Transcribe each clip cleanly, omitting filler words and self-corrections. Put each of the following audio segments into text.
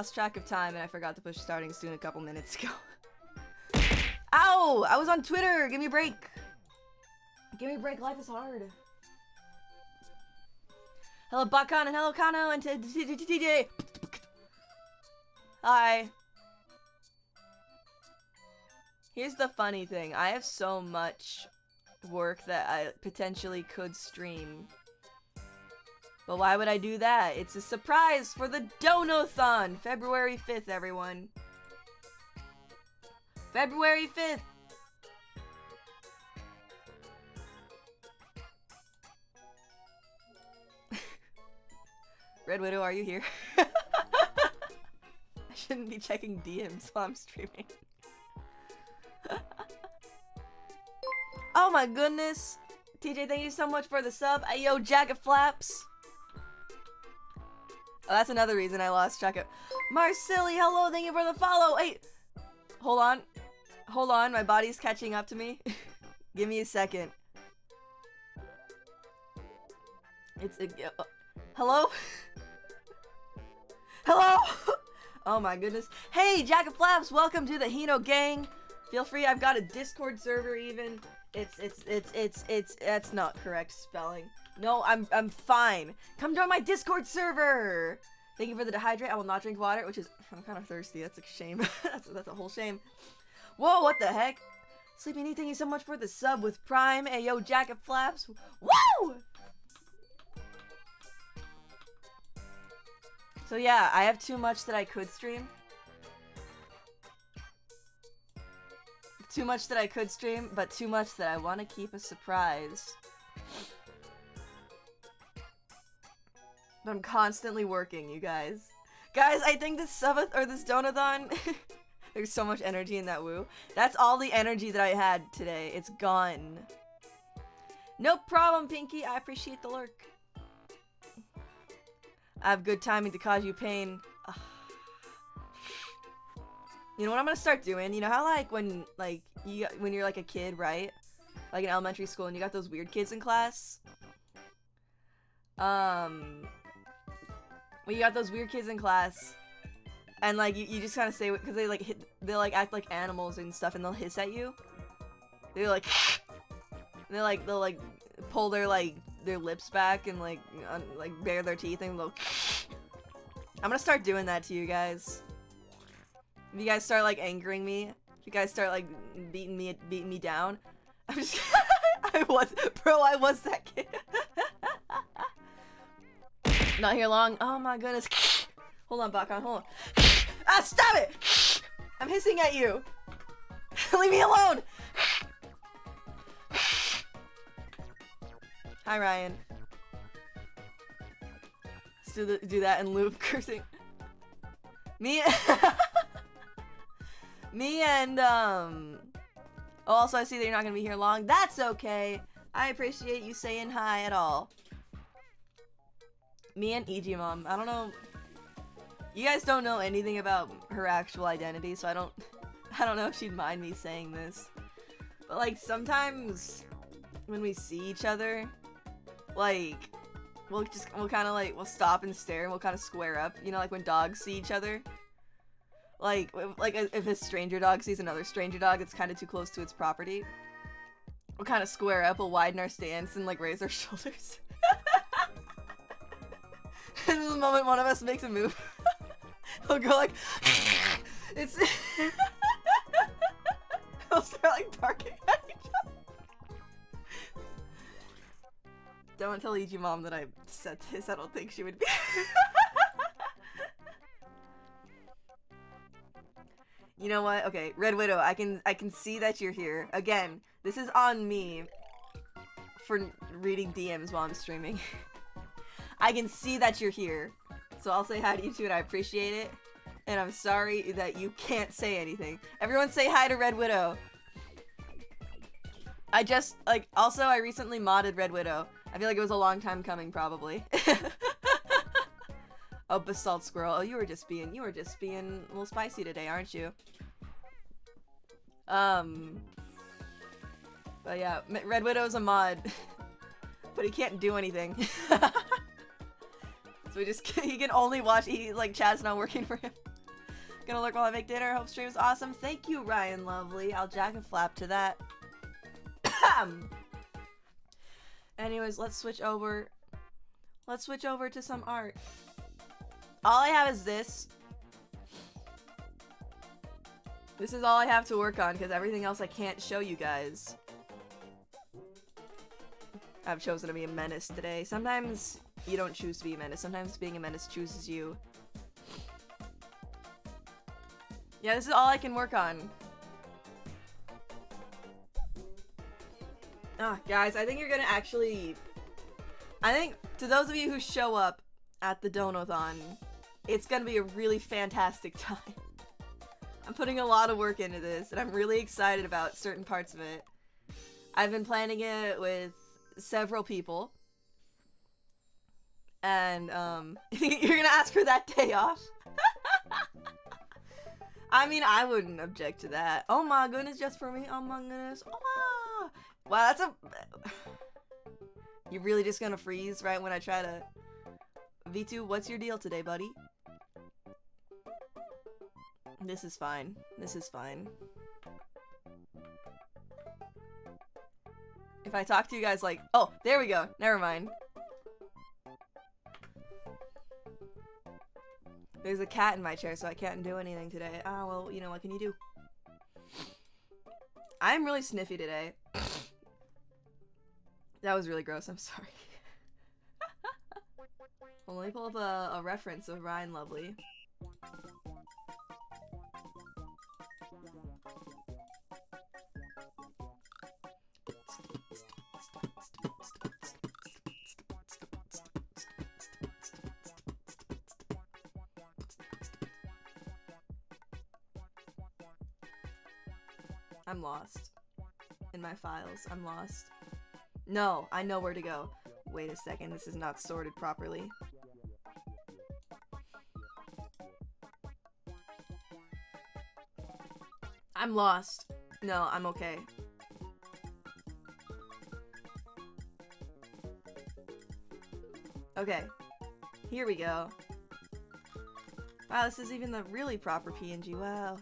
lost track of time and I forgot to push starting soon a couple minutes ago. Ow! I was on Twitter! Give me a break! Give me a break, life is hard. Hello Buckon and hello Kano and TJ! Hi. Here's the funny thing. I have so much work that I potentially could stream. But why would I do that? It's a surprise for the Donathon! February 5th, everyone. February 5th! Red Widow, are you here? I shouldn't be checking DMs while I'm streaming. Oh my goodness! TJ, thank you so much for the sub. Ayo, Jacket Flaps! Oh, that's another reason I lost track of. Marcilli, hello, thank you for the follow. Hey, hold on. Hold on, my body's catching up to me. Give me a second. It's a... hello? Hello? Oh my goodness. Hey, Jacket Flaps, welcome to the Hino gang. Feel free, I've got a Discord server even. That's not correct spelling. No, I'm fine. Come join my Discord server. Thank you for the dehydrate. I will not drink water, which is, I'm kind of thirsty. That's a shame. that's a whole shame. Whoa, what the heck? Sleepy Knee, thank you so much for the sub with Prime. Hey, yo, Jacket Flaps. Woo! So yeah, I have too much that I could stream. Too much that I could stream, but too much that I want to keep a surprise. But I'm constantly working, you guys. Guys, I think this subath or this Donathon, there's so much energy in that woo. That's all the energy that I had today. It's gone. No problem, Pinky. I appreciate the lurk. I have good timing to cause you pain. Ugh. You know what I'm gonna start doing? You know how like when you're like a kid, right? Like in elementary school and you got those weird kids in class? When you got those weird kids in class and like you just kind of say, because they like act like animals and stuff and they'll hiss at you. They're like they'll like pull their lips back and like bare their teeth and they'll I'm gonna start doing that to you guys. If you guys start like angering me, if you guys start like beating me down, I'm just I was that kid. Not here long. Oh my goodness. Hold on, Bakon, hold on. Ah, stop it! I'm hissing at you. Leave me alone. Hi, Ryan. Let's do that in loop cursing. Me and oh, also I see that you're not gonna be here long. That's okay. I appreciate you saying hi at all. Me and EG Mom. I don't know. You guys don't know anything about her actual identity, so I don't know if she'd mind me saying this. But like sometimes when we see each other, like we'll kind of like we'll stop and stare and we'll kind of square up. You know, like when dogs see each other. Like if a stranger dog sees another stranger dog that's kind of too close to its property, we'll kind of square up, we'll widen our stance and like raise our shoulders. And the moment one of us makes a move, he'll go like, it's. He'll start like barking at each other. Don't tell EG Mom that I said this. I don't think she would be. You know what? Okay, Red Widow, I can see that you're here. Again, this is on me for reading DMs while I'm streaming. I can see that you're here. So I'll say hi to you too and I appreciate it. And I'm sorry that you can't say anything. Everyone say hi to Red Widow. I just, like, also I recently modded Red Widow. I feel like it was a long time coming, probably. Oh, Basalt Squirrel. Oh, you were just being a little spicy today, aren't you? But yeah, Red Widow's a mod. But he can't do anything. So he can only watch, like, chat's not working for him. Gonna lurk while I make dinner. Hope stream is awesome. Thank you, Ryan Lovely. I'll jack and flap to that. Anyways, let's switch over. Let's switch over to some art. All I have is this. This is all I have to work on because everything else I can't show you guys. I've chosen to be a menace today. Sometimes you don't choose to be a menace. Sometimes being a menace chooses you. Yeah, this is all I can work on. Ah, guys, I think you're gonna actually... I think, to those of you who show up at the Donathon, it's gonna be a really fantastic time. I'm putting a lot of work into this, and I'm really excited about certain parts of it. I've been planning it with several people. And, you're gonna ask for that day off? I mean, I wouldn't object to that. Oh my goodness, just for me? Oh my goodness. Oh my. Wow, that's a... You're really just gonna freeze right when I try to... V2, what's your deal today, buddy? This is fine. This is fine. If I talk to you guys like... Oh, there we go. Never mind. There's a cat in my chair, so I can't do anything today. Ah, well, you know, what can you do? I'm really sniffy today. That was really gross, I'm sorry. Well, let me pull up a reference of Ryan Lovely. I'm lost. In my files, I'm lost. No, I know where to go. Wait a second, this is not sorted properly. I'm lost. No, I'm okay. Okay. Here we go. Wow, this is even the really proper PNG. Wow.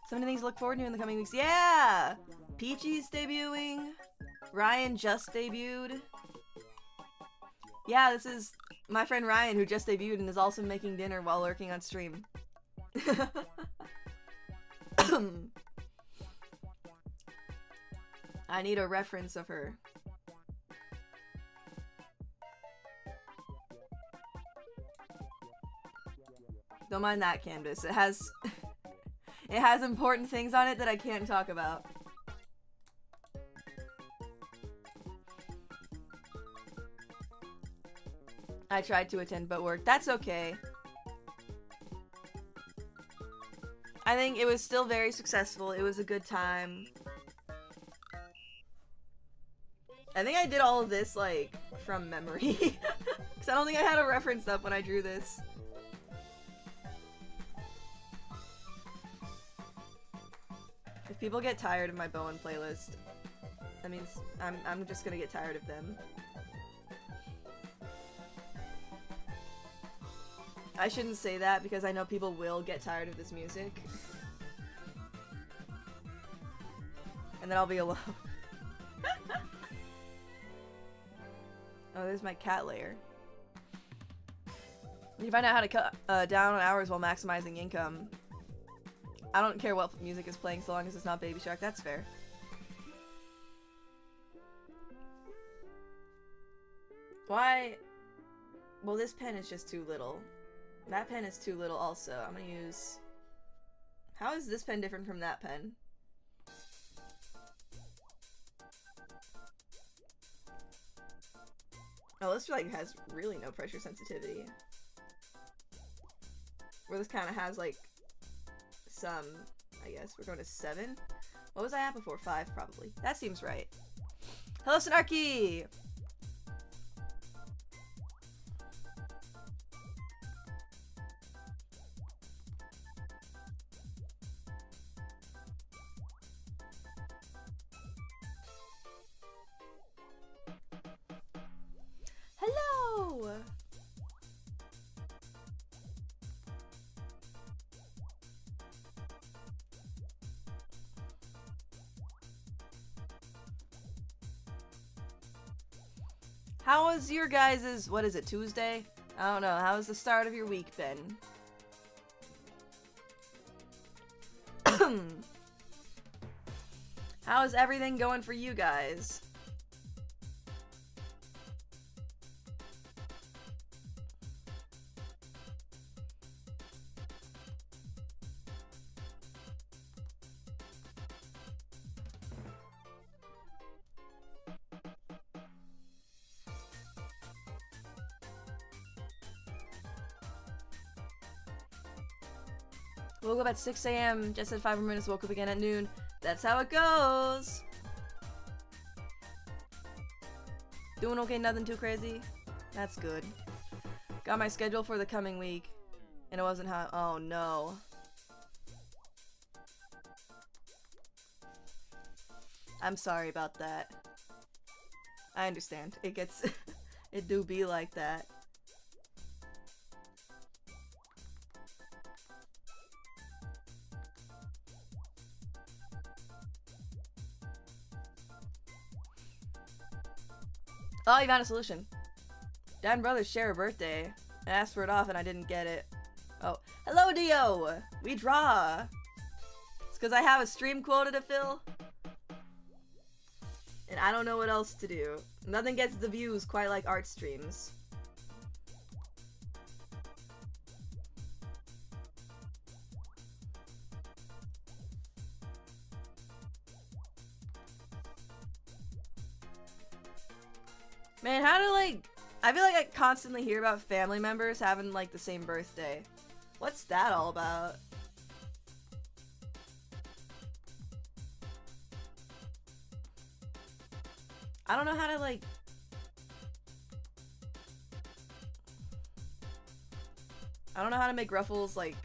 So many things to look forward to in the coming weeks. Yeah! Peachy's debuting. Ryan just debuted. Yeah, this is my friend Ryan who just debuted and is also making dinner while lurking on stream. I need a reference of her. Don't mind that canvas. It has it has important things on it that I can't talk about. I tried to attend but work. That's okay. I think it was still very successful. It was a good time. I think I did all of this, like, from memory. Because I don't think I had a reference up when I drew this. If people get tired of my Bowen playlist, that means I'm just gonna get tired of them. I shouldn't say that because I know people will get tired of this music. And then I'll be alone. Oh, there's my cat lair. You find out how to cut down on hours while maximizing income. I don't care what music is playing so long as it's not Baby Shark. That's fair. Why? Well, this pen is just too little. That pen is too little also. I'm gonna use... How is this pen different from that pen? Oh, this like has really no pressure sensitivity. Where this kind of has like some, I guess. We're going to 7. What was I at before? 5 probably. That seems right. Hello, Snarky! Hello! How was your guys's, what is it, Tuesday? I don't know. How's the start of your week been? How is everything going for you guys? Woke up at 6 a.m. Just had 5 more minutes. Woke up again at noon. That's how it goes. Doing okay, nothing too crazy. That's good. Got my schedule for the coming week, and it wasn't how. Oh no. I'm sorry about that. I understand. It gets. It do be like that. Oh, you found a solution. Dad and brothers share a birthday. I asked for it off and I didn't get it. Oh, hello Dio! We draw! It's because I have a stream quota to fill. And I don't know what else to do. Nothing gets the views quite like art streams. Man, how do, like... I feel like I constantly hear about family members having, like, the same birthday. What's that all about? I don't know how to, like... I don't know how to make Ruffles, like...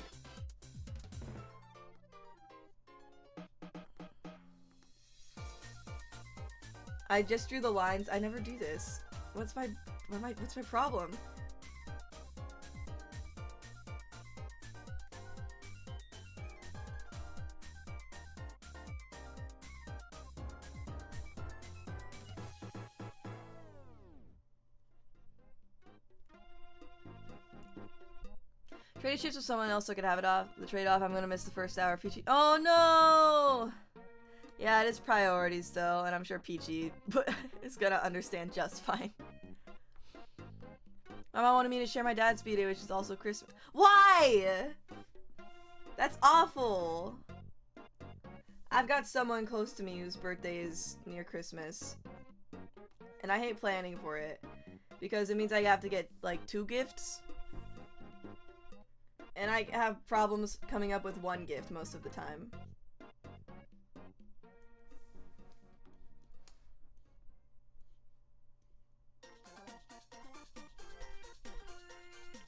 I just drew the lines. I never do this. What's my problem? Trade shifts with someone else so I could have it off. The trade-off, I'm gonna miss the first hour of Peachy. Oh no! Yeah, it is priorities though, and I'm sure Peachy is gonna understand just fine. My mom wanted me to share my dad's B-Day, which is also Christmas. Why? That's awful. I've got someone close to me whose birthday is near Christmas. And I hate planning for it. Because it means I have to get, like, 2 gifts. And I have problems coming up with 1 gift most of the time.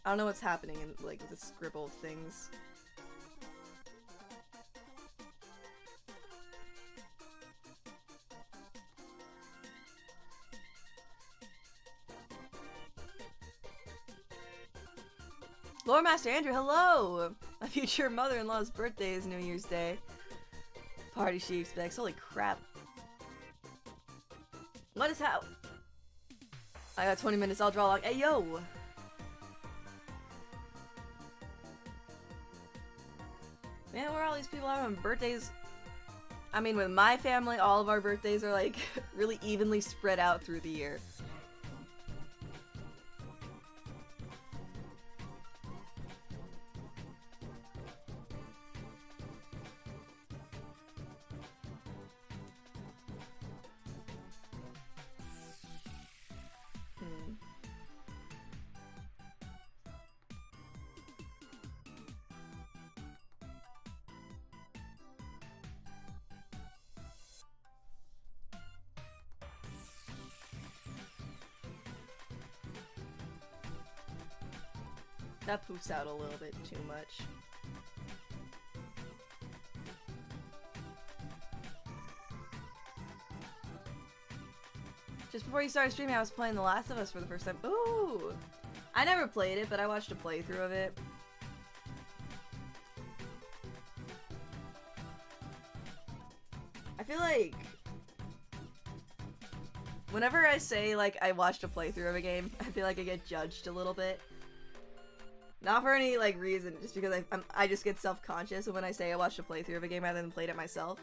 I don't know what's happening in, like, the scribble things. Lore Master Andrew, hello! My future mother-in-law's birthday is New Year's Day. Party she expects. Holy crap. What is how? I got 20 minutes, I'll draw log. Hey, yo! Man, where are all these people having birthdays? I mean, with my family, all of our birthdays are, like, really evenly spread out through the year. That poofs out a little bit too much. Just before you started streaming, I was playing The Last of Us for the first time. Ooh! I never played it, but I watched a playthrough of it. I feel like Whenever I say, like, I watched a playthrough of a game, I feel like I get judged a little bit. Not for any, like, reason, just because I just get self-conscious when I say I watched a playthrough of a game rather than played it myself.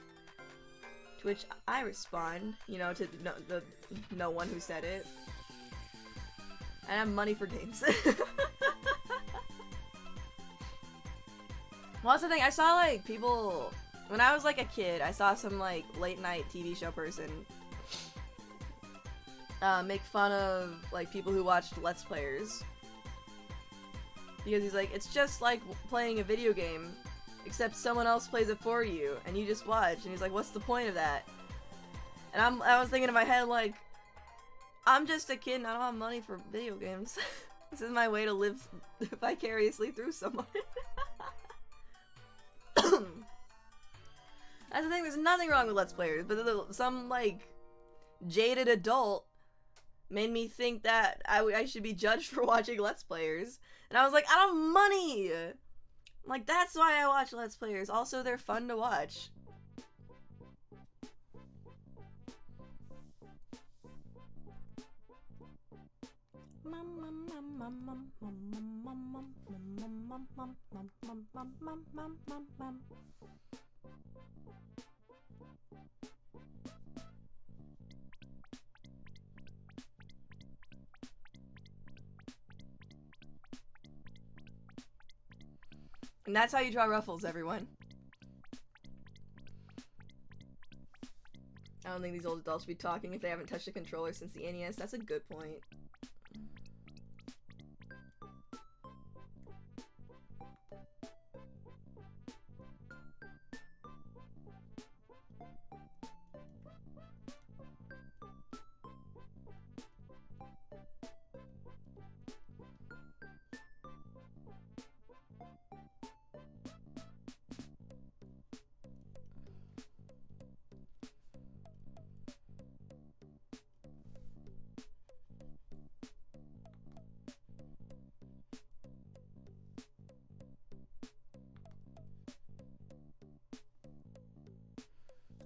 To which I respond, you know, to no one who said it. And I have money for games. Well, that's the thing, I saw, like, people... When I was, like, a kid, I saw some, like, late-night TV show person make fun of, like, people who watched Let's Players. Because he's like, it's just like playing a video game, except someone else plays it for you, and you just watch. And he's like, what's the point of that? And I was thinking in my head, like, I'm just a kid and I don't have money for video games. This is my way to live vicariously through someone. That's the thing, there's nothing wrong with Let's Players, but some, like, jaded adult made me think that I should be judged for watching Let's Players. And I was like, I don't have money! I'm like, that's why I watch Let's Players. Also, they're fun to watch. And that's how you draw ruffles, everyone. I don't think these old adults should be talking if they haven't touched a controller since the NES. That's a good point.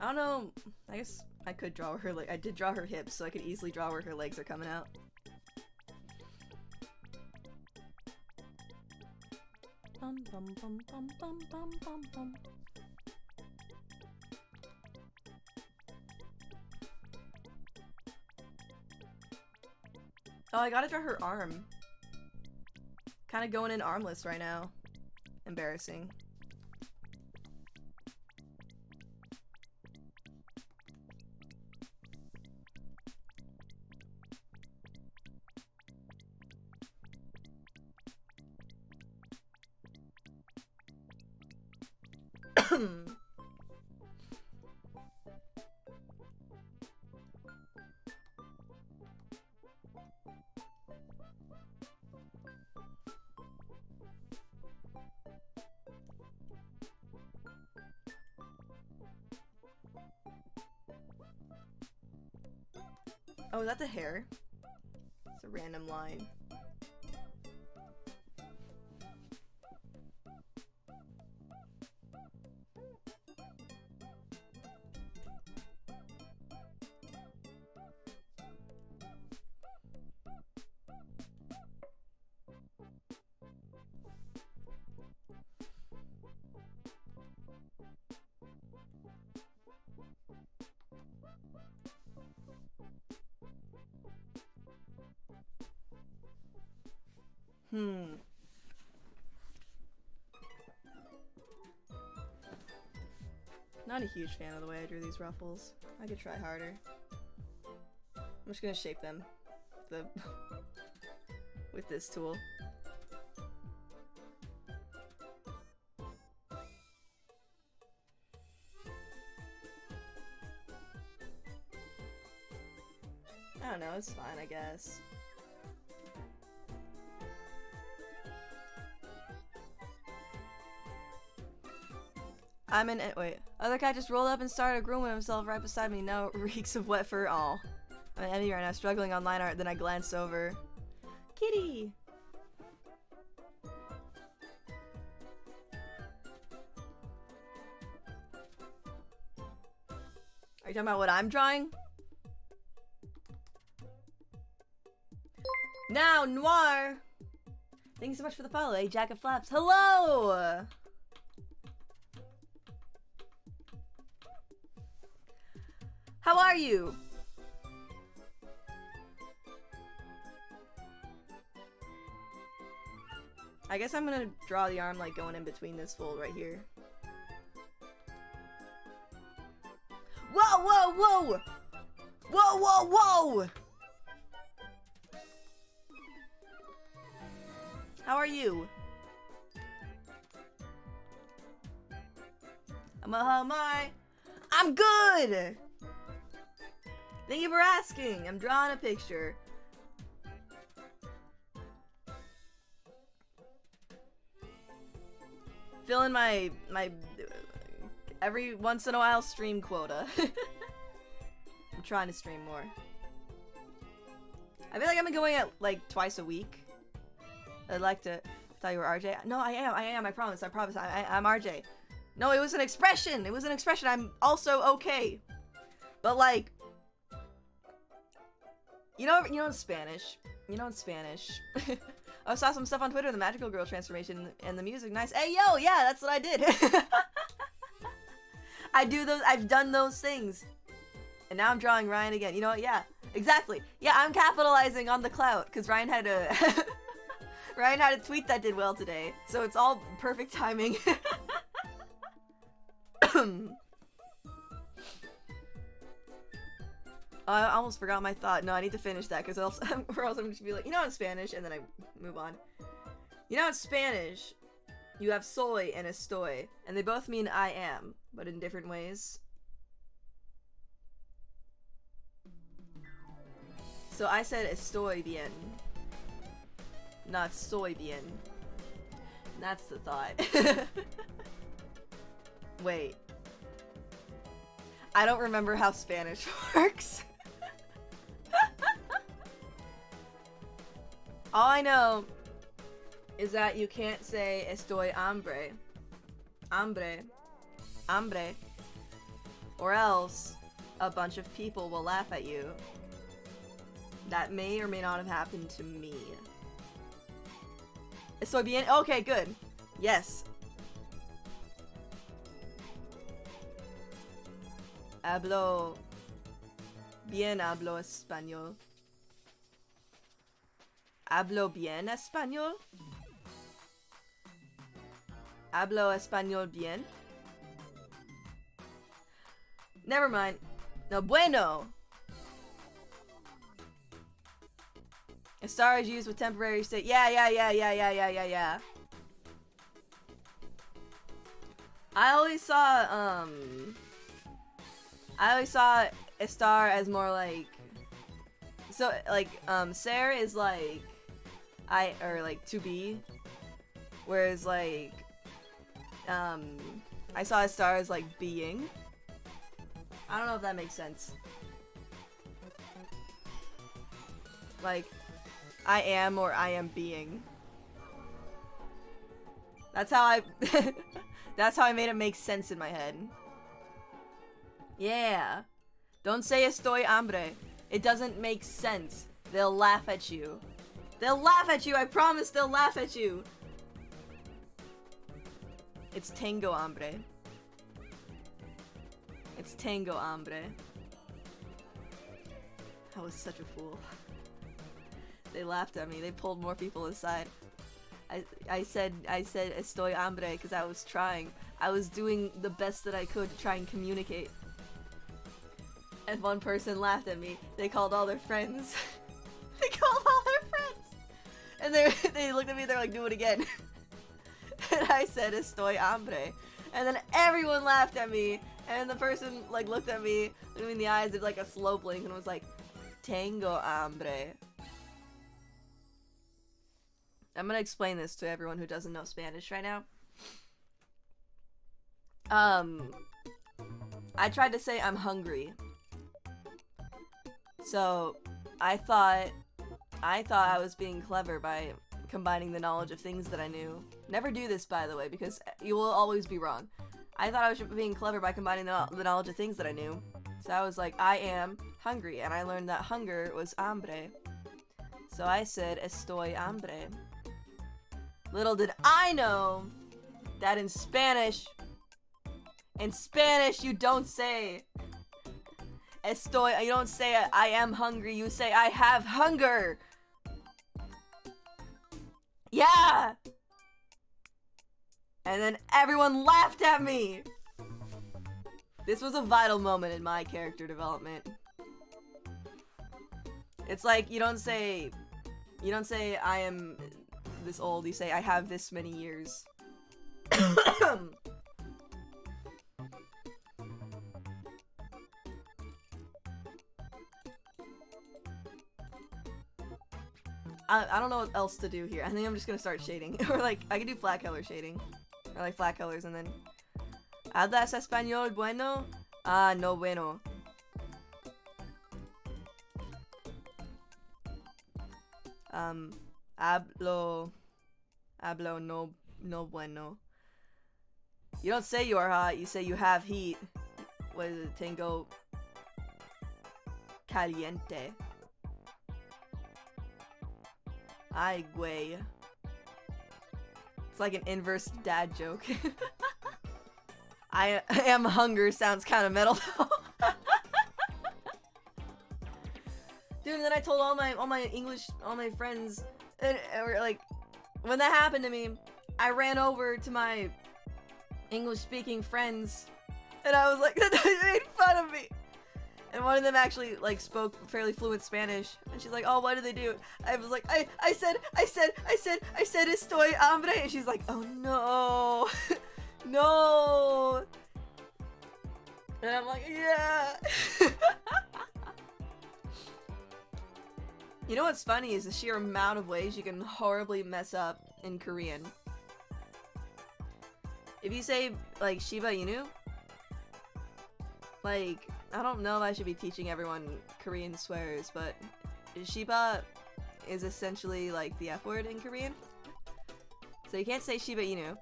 I don't know, I guess I could draw her, I did draw her hips, so I could easily draw where her legs are coming out. Bum, bum, bum, bum, bum, bum, bum, bum. Oh, I gotta draw her arm. Kinda going in armless right now. Embarrassing. Oh, is that the hair? It's a random line. Not a huge fan of the way I drew these ruffles. I could try harder. I'm just gonna shape them with this tool. I don't know, it's fine, I guess. I'm in it. Wait. Other cat just rolled up and started grooming himself right beside me. Now it reeks of wet fur. Aw. I'm an enemy right now, struggling on line art. Then I glanced over. Kitty! Are you talking about what I'm drawing? Now, Noir! Thank you so much for the follow, eh? Jack of Flaps. Hello! How are you? I guess I'm gonna draw the arm like going in between this fold right here. Whoa, whoa, whoa! Whoa, whoa, whoa! How are you? I'm good! Thank you for asking. I'm drawing a picture. Filling my every once in a while stream quota. I'm trying to stream more. I feel like I've been going at like twice a week. I'd like to. I thought you were RJ. No, I am. I promise. I'm RJ. No, it was an expression. It was an expression. I'm also okay. But like, you know in Spanish. You know in Spanish. I saw some stuff on Twitter, the magical girl transformation and the music. Nice. Hey, yo, yeah, that's what I did. I've done those things. And now I'm drawing Ryan again. You know what? Yeah, exactly. Yeah, I'm capitalizing on the clout because Ryan had a tweet that did well today. So it's all perfect timing. I almost forgot my thought. No, I need to finish that because else I'm just be like, you know, in Spanish, and then I move on. You know, in Spanish, you have soy and estoy, and they both mean I am, but in different ways. So I said estoy bien, not soy bien. That's the thought. Wait. I don't remember how Spanish works. All I know is that you can't say estoy hambre. Hambre. Hambre. Or else a bunch of people will laugh at you. That may or may not have happened to me. Estoy bien? Okay, good. Yes. Hablo español. Hablo bien español? Hablo español bien? Never mind. No bueno. Estar is used with temporary state. Yeah. I always saw estar as more like, so like ser is like to be, whereas like I saw estar as like being. I don't know if that makes sense. Like I am or I am being. That's how I that's how I made it make sense in my head. Yeah. Don't say estoy hambre. It doesn't make sense. They'll laugh at you. They'll laugh at you, I promise they'll laugh at you. It's tengo hambre. It's tango hambre. I was such a fool. They laughed at me. They pulled more people aside. I said estoy hambre because I was trying. I was doing the best that I could to try and communicate. And one person laughed at me. They called all their friends. They called all their friends. And they looked at me, they're like, do it again. And I said estoy hambre. And then everyone laughed at me. And the person like looked at me, looked me in the eyes, did like a slow blink and was like, tengo hambre. I'm gonna explain this to everyone who doesn't know Spanish right now. I tried to say I'm hungry. So, I thought I was being clever by combining the knowledge of things that I knew. Never do this, by the way, because you will always be wrong. I thought I was being clever by combining the knowledge of things that I knew. So I was like, I am hungry, and I learned that hunger was hambre. So I said, estoy hambre. Little did I know that in Spanish you don't say estoy, you don't say I am hungry, you say I have hunger. Yeah! And then everyone laughed at me! This was a vital moment in my character development. It's like, you don't say I am this old, you say I have this many years. I don't know what else to do here. I think I'm just gonna start shading. Or like, I can do flat color shading. Or like flat colors and then... ¿Hablas español bueno? Ah, no bueno. Hablo no bueno. You don't say you are hot, you say you have heat. What is it? Tengo caliente. Ay, güey. It's like an inverse dad joke. I am hunger sounds kind of metal though. Dude, and then I told all my friends, and like, when that happened to me, I ran over to my English-speaking friends, and I was like, they made fun of me. And one of them actually like spoke fairly fluent Spanish, and she's like, "Oh, what did they do?" I was like, I said estoy hambre," and she's like, "Oh no, no." And I'm like, "Yeah." You know what's funny is the sheer amount of ways you can horribly mess up in Korean. If you say like Shiba Inu, like, I don't know if I should be teaching everyone Korean swears, but Shiba is essentially like the F word in Korean. So you can't say Shiba Inu.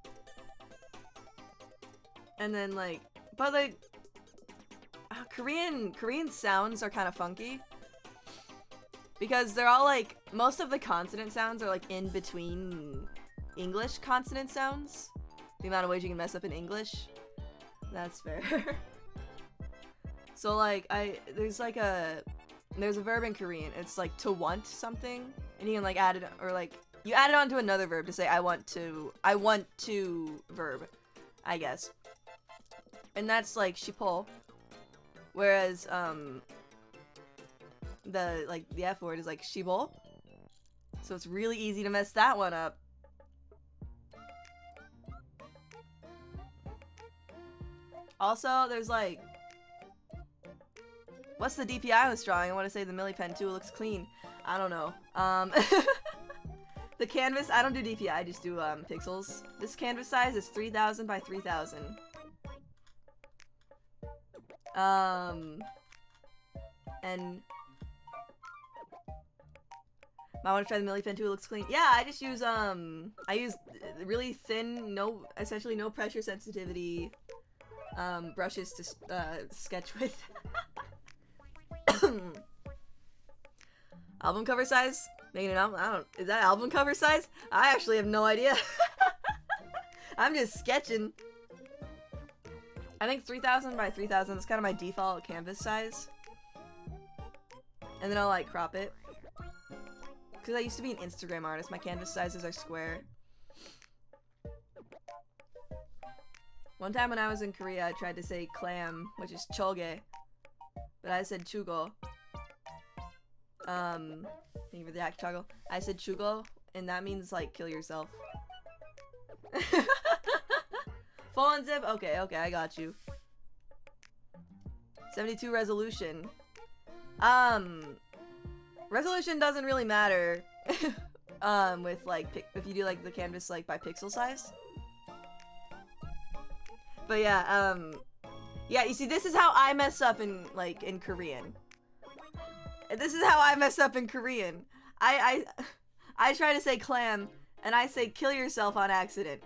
And then like, but like, Korean sounds are kind of funky. Because they're all like, most of the consonant sounds are like in between English consonant sounds. The amount of ways you can mess up in English. That's fair. So like, there's a verb in Korean. It's like to want something, and you can like add it, or like you add it onto another verb to say I want to verb, I guess. And that's like shipol. Whereas the F word is like shibol. So it's really easy to mess that one up. Also, there's like, what's the DPI on this drawing? I want to say the Millipen too. It looks clean. I don't know. The canvas, I don't do DPI, I just do pixels. This canvas size is 3000 by 3000. And I want to try the Millipen too. It looks clean. Yeah, I just use I use really thin, essentially no pressure sensitivity brushes to sketch with. Album cover size? Making an album? Is that album cover size? I actually have no idea. I'm just sketching. I think 3000 by 3000 is kind of my default canvas size. And then I'll like crop it. Because I used to be an Instagram artist, my canvas sizes are square. One time when I was in Korea, I tried to say clam, which is choge. But I said chugo. Thank you for the act toggle. I said chugo, and that means like kill yourself. Full unzip? Okay, I got you. 72 resolution. Resolution doesn't really matter. With like, if you do like the canvas like by pixel size. But yeah, yeah, you see, this is how I mess up in Korean. This is how I mess up in Korean. I try to say clam, and I say kill yourself on accident.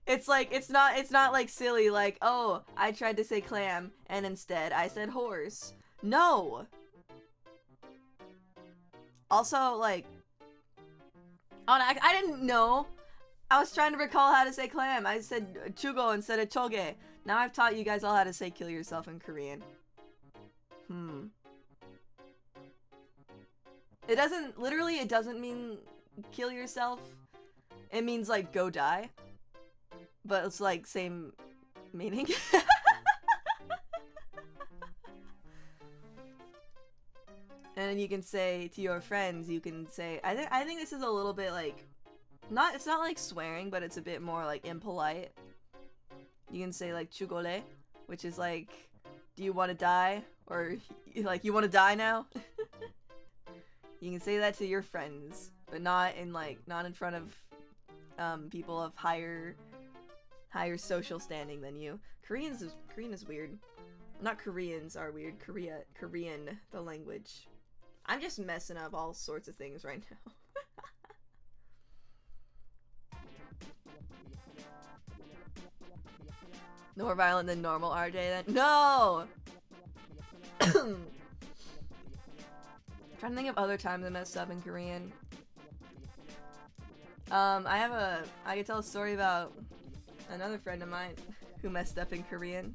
It's like, it's not like silly, like, oh, I tried to say clam, and instead I said horse. No! Also, like, oh, I didn't know. I was trying to recall how to say clam. I said chugo instead of choge. Now I've taught you guys all how to say kill yourself in Korean. It doesn't mean kill yourself. It means like go die. But it's like same meaning. And you can say to your friends, you can say, I think this is a little bit like, it's not like swearing, but it's a bit more like impolite. You can say like chugole, which is like, do you want to die? Or like, you want to die now? You can say that to your friends, but not in front of people of higher social standing than you. Korean is weird. Not Koreans are weird. Korean, the language. I'm just messing up all sorts of things right now. More violent than normal, RJ, then? No! I'm trying to think of other times I messed up in Korean. I could tell a story about another friend of mine who messed up in Korean.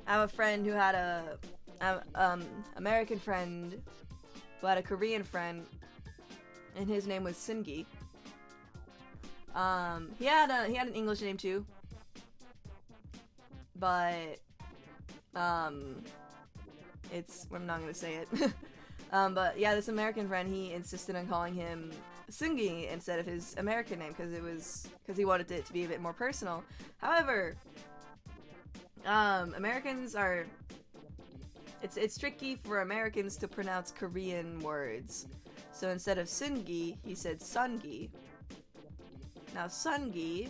I have a friend who had American friend who had a Korean friend, and his name was Singi. He had an English name too, but I'm not gonna say it. But yeah, this American friend, he insisted on calling him Sungi instead of his American name because he wanted it to be a bit more personal. However, Americans are, it's tricky for Americans to pronounce Korean words. So instead of Sungi, he said Sungi. Now Sungi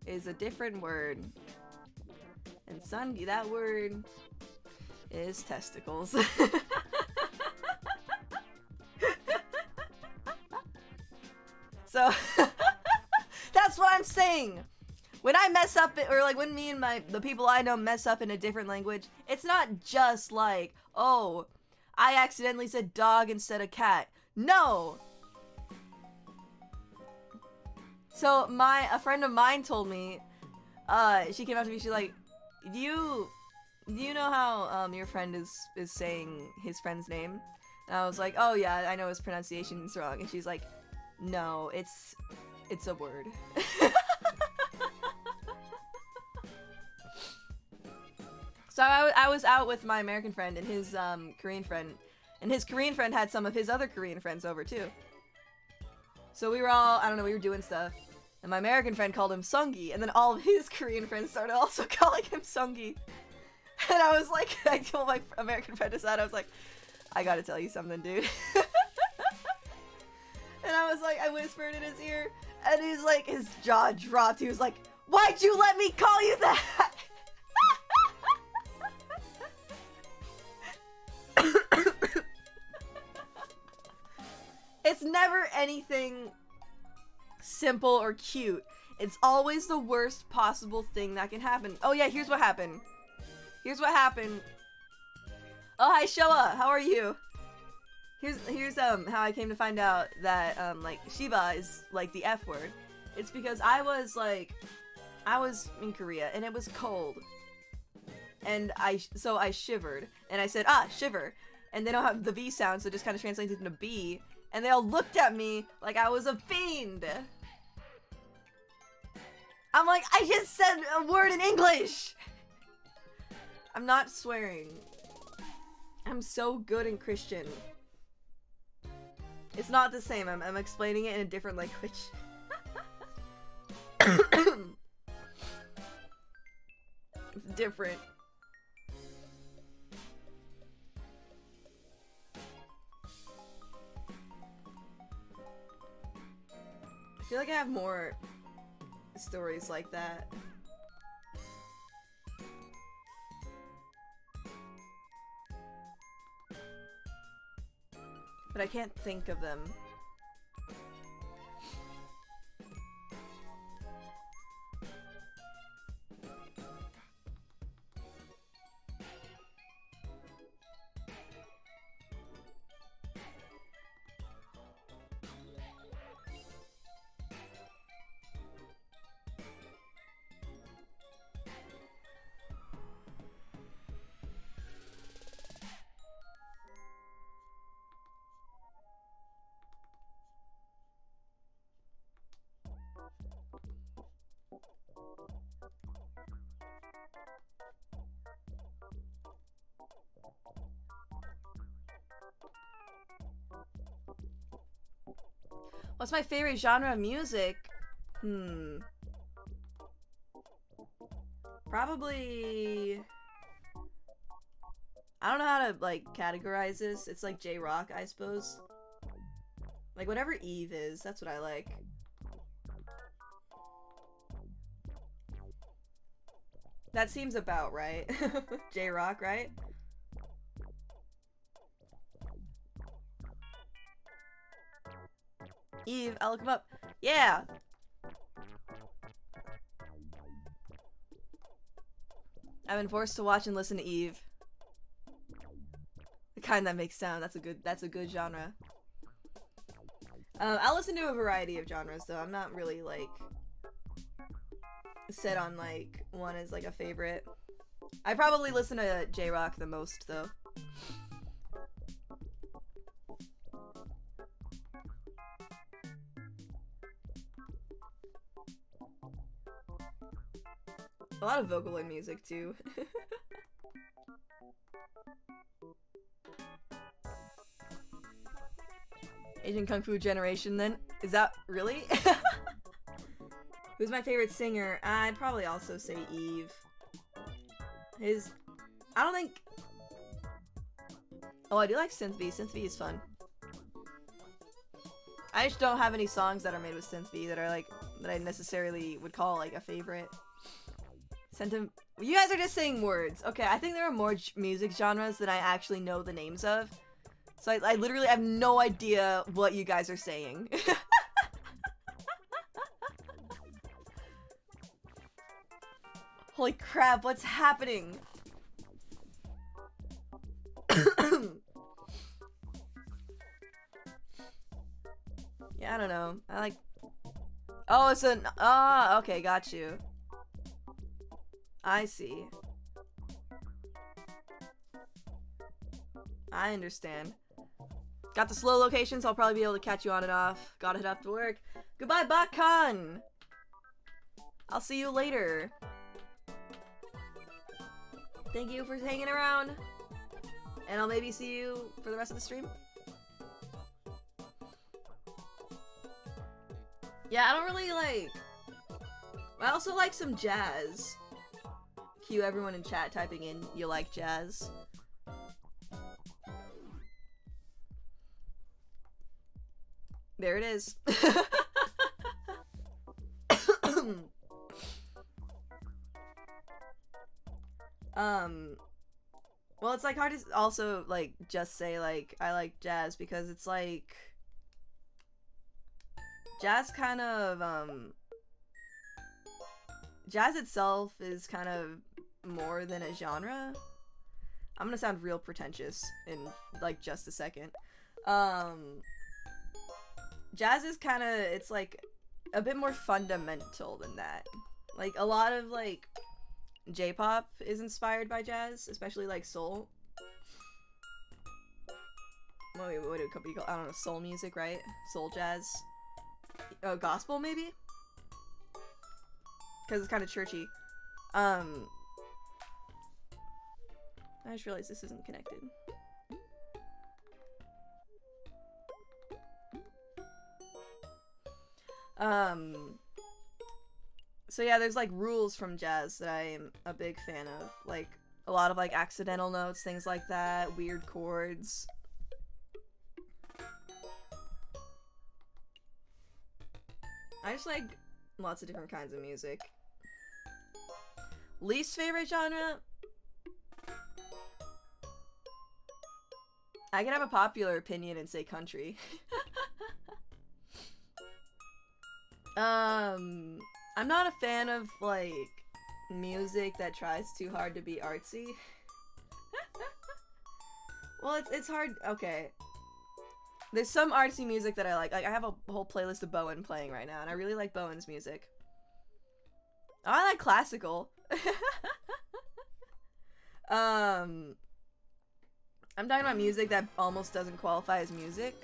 is a different word. And Sungi, that word is testicles. So that's what I'm saying. When I mess up, or like when me and the people I know mess up in a different language, it's not just like, oh, I accidentally said dog instead of cat. No. So a friend of mine told me, she came up to me, she's like, do you know how your friend is saying his friend's name? And I was like, oh yeah, I know his pronunciation's wrong. And she's like, no, it's a word. So I was out with my American friend and his Korean friend, and his Korean friend had some of his other Korean friends over too. So we were all, I don't know, we were doing stuff, and my American friend called him Sungi, and then all of his Korean friends started also calling him Sungi. And I was like, I told my American friend aside, I was like, I gotta tell you something, dude. And I was like, I whispered in his ear, and he's like, his jaw dropped. He was like, why'd you let me call you that? It's never anything simple or cute. It's always the worst possible thing that can happen. Oh yeah, here's what happened. Oh, hi Showa, how are you? Here's how I came to find out that like Shiba is like the F word. It's because I was in Korea and it was cold. And so I shivered and I said, shiver. And they don't have the V sound, so it just kind of translates into B. And they all looked at me like I was a fiend. I'm like, I just said a word in English. I'm not swearing. I'm so good in Christian. It's not the same. I'm explaining it in a different language. It's different. I feel like I have more stories like that. But I can't think of them. What's my favorite genre of music? Probably... I don't know how to, like, categorize this. It's like J-rock, I suppose. Like, whatever Eve is, that's what I like. That seems about right. J-rock, right? Eve, I'll look him up. Yeah! I've been forced to watch and listen to Eve. The kind that makes sound. That's a good genre. I'll listen to a variety of genres though. I'm not really like set on like one as like a favorite. I probably listen to J-rock the most though. A lot of vocal and music too. Asian Kung Fu Generation then? Is that really? Who's my favorite singer? I'd probably also say Eve. I don't think... Oh, I do like Synth V. Synth V is fun. I just don't have any songs that are made with Synth V that are like, that I necessarily would call like a favorite. You guys are just saying words. Okay, I think there are more music genres than I actually know the names of. So I literally have no idea what you guys are saying. Holy crap, what's happening? Yeah, I don't know. I like... Oh, it's an... Ah, okay, got you. I see. I understand. Got the slow locations, I'll probably be able to catch you on and off. Gotta head off to work. Goodbye, Bakkan! I'll see you later. Thank you for hanging around. And I'll maybe see you for the rest of the stream. Yeah, I don't really like... I also like some jazz. Cue everyone in chat typing in, you like jazz. There it is. Well, it's like hard to also like just say like I like jazz because it's like jazz kind of jazz itself is kind of more than a genre. I'm gonna sound real pretentious in like just a second. Jazz is kind of, it's like a bit more fundamental than that. Like a lot of like J-pop is inspired by jazz, especially like soul. What do it be called? I don't know, soul music, right? Soul jazz. Oh, gospel maybe? Because it's kind of churchy. I just realized this isn't connected. So yeah, there's like rules from jazz that I am a big fan of. Like a lot of like accidental notes, things like that, weird chords. I just like lots of different kinds of music. Least favorite genre? I can have a popular opinion and say country. I'm not a fan of, like, music that tries too hard to be artsy. Well, it's hard. Okay. There's some artsy music that I like. Like, I have a whole playlist of Bowen playing right now, and I really like Bowen's music. Oh, I like classical. I'm talking about music that almost doesn't qualify as music.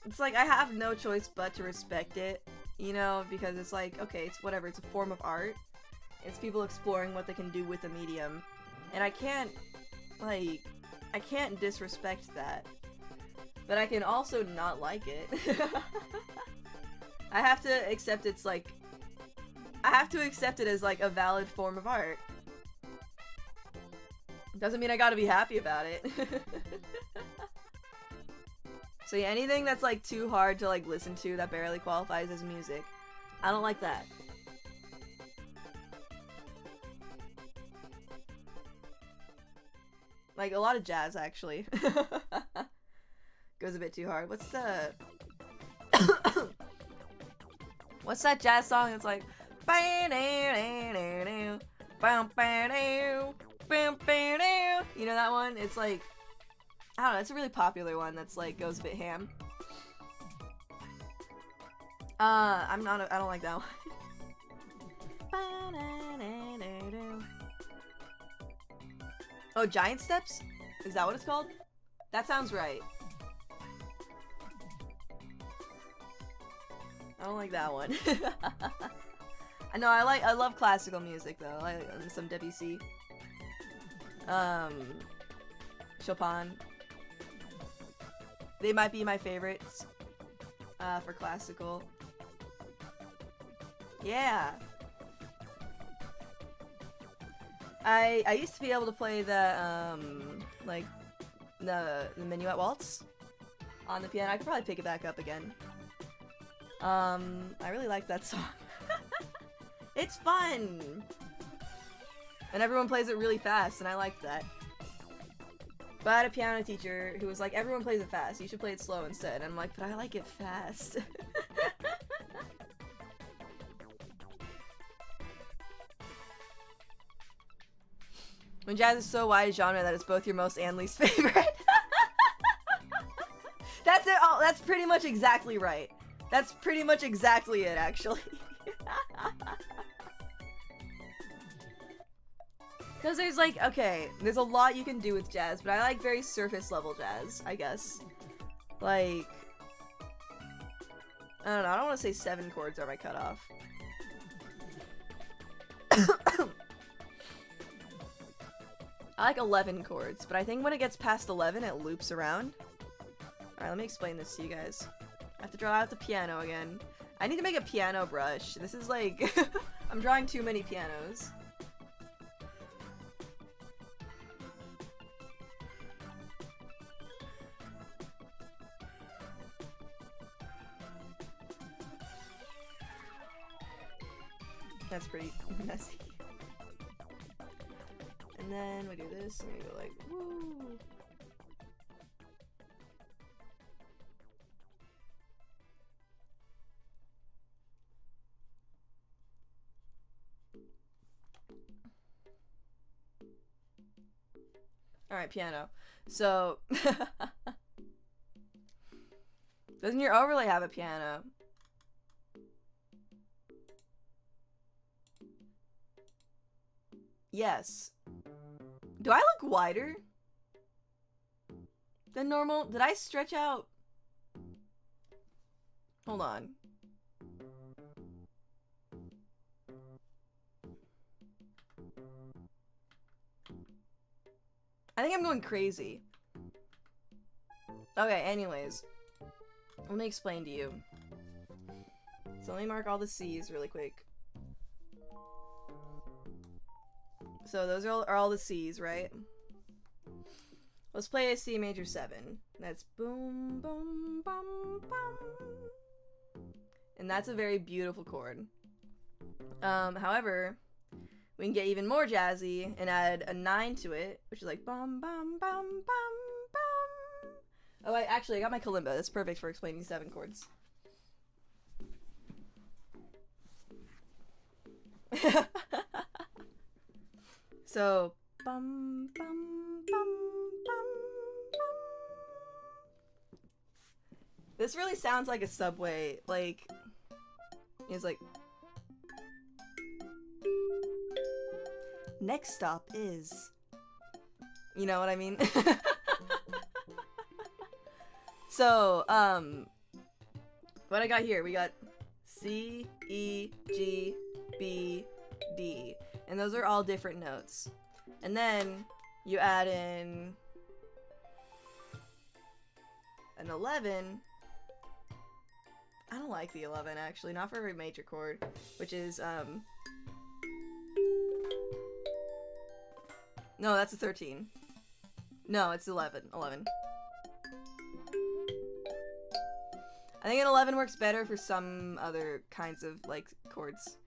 It's like, I have no choice but to respect it, you know, because it's like, okay, it's whatever, it's a form of art. It's people exploring what they can do with a medium. And I can't, like, I can't disrespect that. but I can also not like it. I have to accept it's like, I have to accept it as like a valid form of art. Doesn't mean I gotta be happy about it. So yeah, anything that's like too hard to like listen to that barely qualifies as music, I don't like that. Like a lot of jazz actually. Goes a bit too hard. What's the what's that jazz song that's like you know that one? It's like, I don't know, it's a really popular one that's like goes a bit ham. I don't like that one. Oh, Giant Steps? Is that what it's called? That sounds right. I don't like that one. I know, I love classical music though. I like some Debussy. Chopin. They might be my favorites for classical. Yeah. I used to be able to play the like the Minuet Waltz on the piano. I could probably pick it back up again. I really like that song. It's fun! And everyone plays it really fast, and I like that. But I had a piano teacher who was like, everyone plays it fast, you should play it slow instead. And I'm like, but I like it fast. When jazz is so wide a genre that it's both your most and least favorite. That's it. Oh, that's pretty much exactly right. That's pretty much exactly it, actually. Because there's like, okay, there's a lot you can do with jazz, but I like very surface level jazz, I guess. Like, I don't know, I don't want to say 7 chords are my cutoff. I like 11 chords, but I think when it gets past 11, it loops around. Alright, let me explain this to you guys. I have to draw out the piano again. I need to make a piano brush. This is like, I'm drawing too many pianos. That's pretty messy. And then we do this, and we go like, woo! Alright, piano. So, doesn't your overlay have a piano? Yes. Do I look wider than normal? Did I stretch out? Hold on. I think I'm going crazy. Okay, anyways. Let me explain to you. So let me mark all the C's really quick. So those are all the C's, right? Let's play a C major 7. That's boom, boom, bum, bum. And that's a very beautiful chord. However, we can get even more jazzy and add a 9 to it, which is like bum, bum, bum, bum, bum. Oh, actually, I got my kalimba. That's perfect for explaining 7 chords. So, bum, bum, bum, bum, bum. This really sounds like a subway, like, it's like, next stop is, you know what I mean? So, what I got here, we got C, E, G, B, D. And those are all different notes. And then you add in an 11. I don't like the 11 actually, not for a major chord, which is no, that's a 13. No, it's 11. 11. I think an 11 works better for some other kinds of like chords.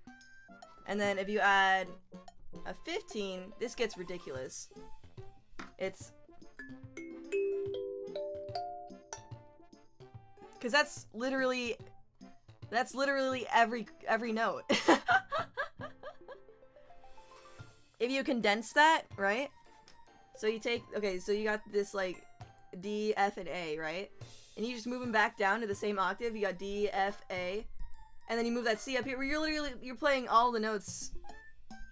And then if you add a 15, this gets ridiculous. It's because that's literally every note. If you condense that, right? So you take, okay, so you got this like D, F, and A, right? And you just move them back down to the same octave. You got D, F, A, and then you move that C up here. Where you're playing all the notes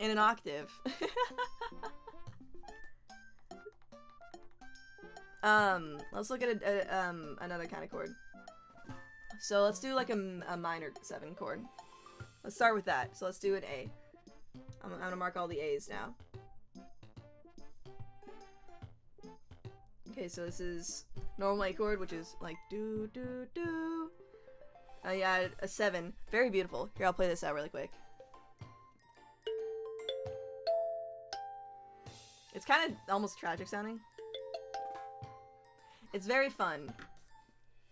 in an octave. Let's look at another kind of chord. So let's do like a minor 7 chord. Let's start with that. So let's do an A. I'm gonna mark all the A's now. Okay, so this is normal A chord, which is like do do do. Yeah, a 7. Very beautiful. Here, I'll play this out really quick. It's kind of almost tragic sounding. It's very fun.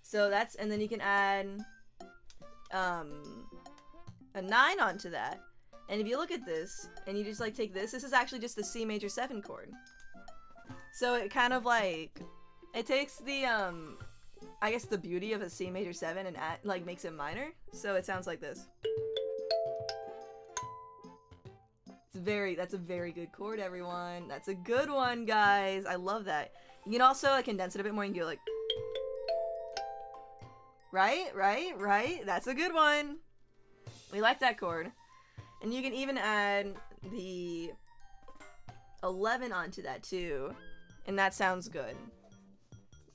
So that's, and then you can add a 9 onto that. And if you look at this, and you just like take this is actually just the C major 7 chord. So it kind of like, it takes the, I guess the beauty of a C major 7 and like makes it minor. So it sounds like this. That's a very good chord, everyone. That's a good one, guys. I love that. You can also like condense it a bit more and go like, right? That's a good one. We like that chord. And you can even add the 11 onto that too. And that sounds good.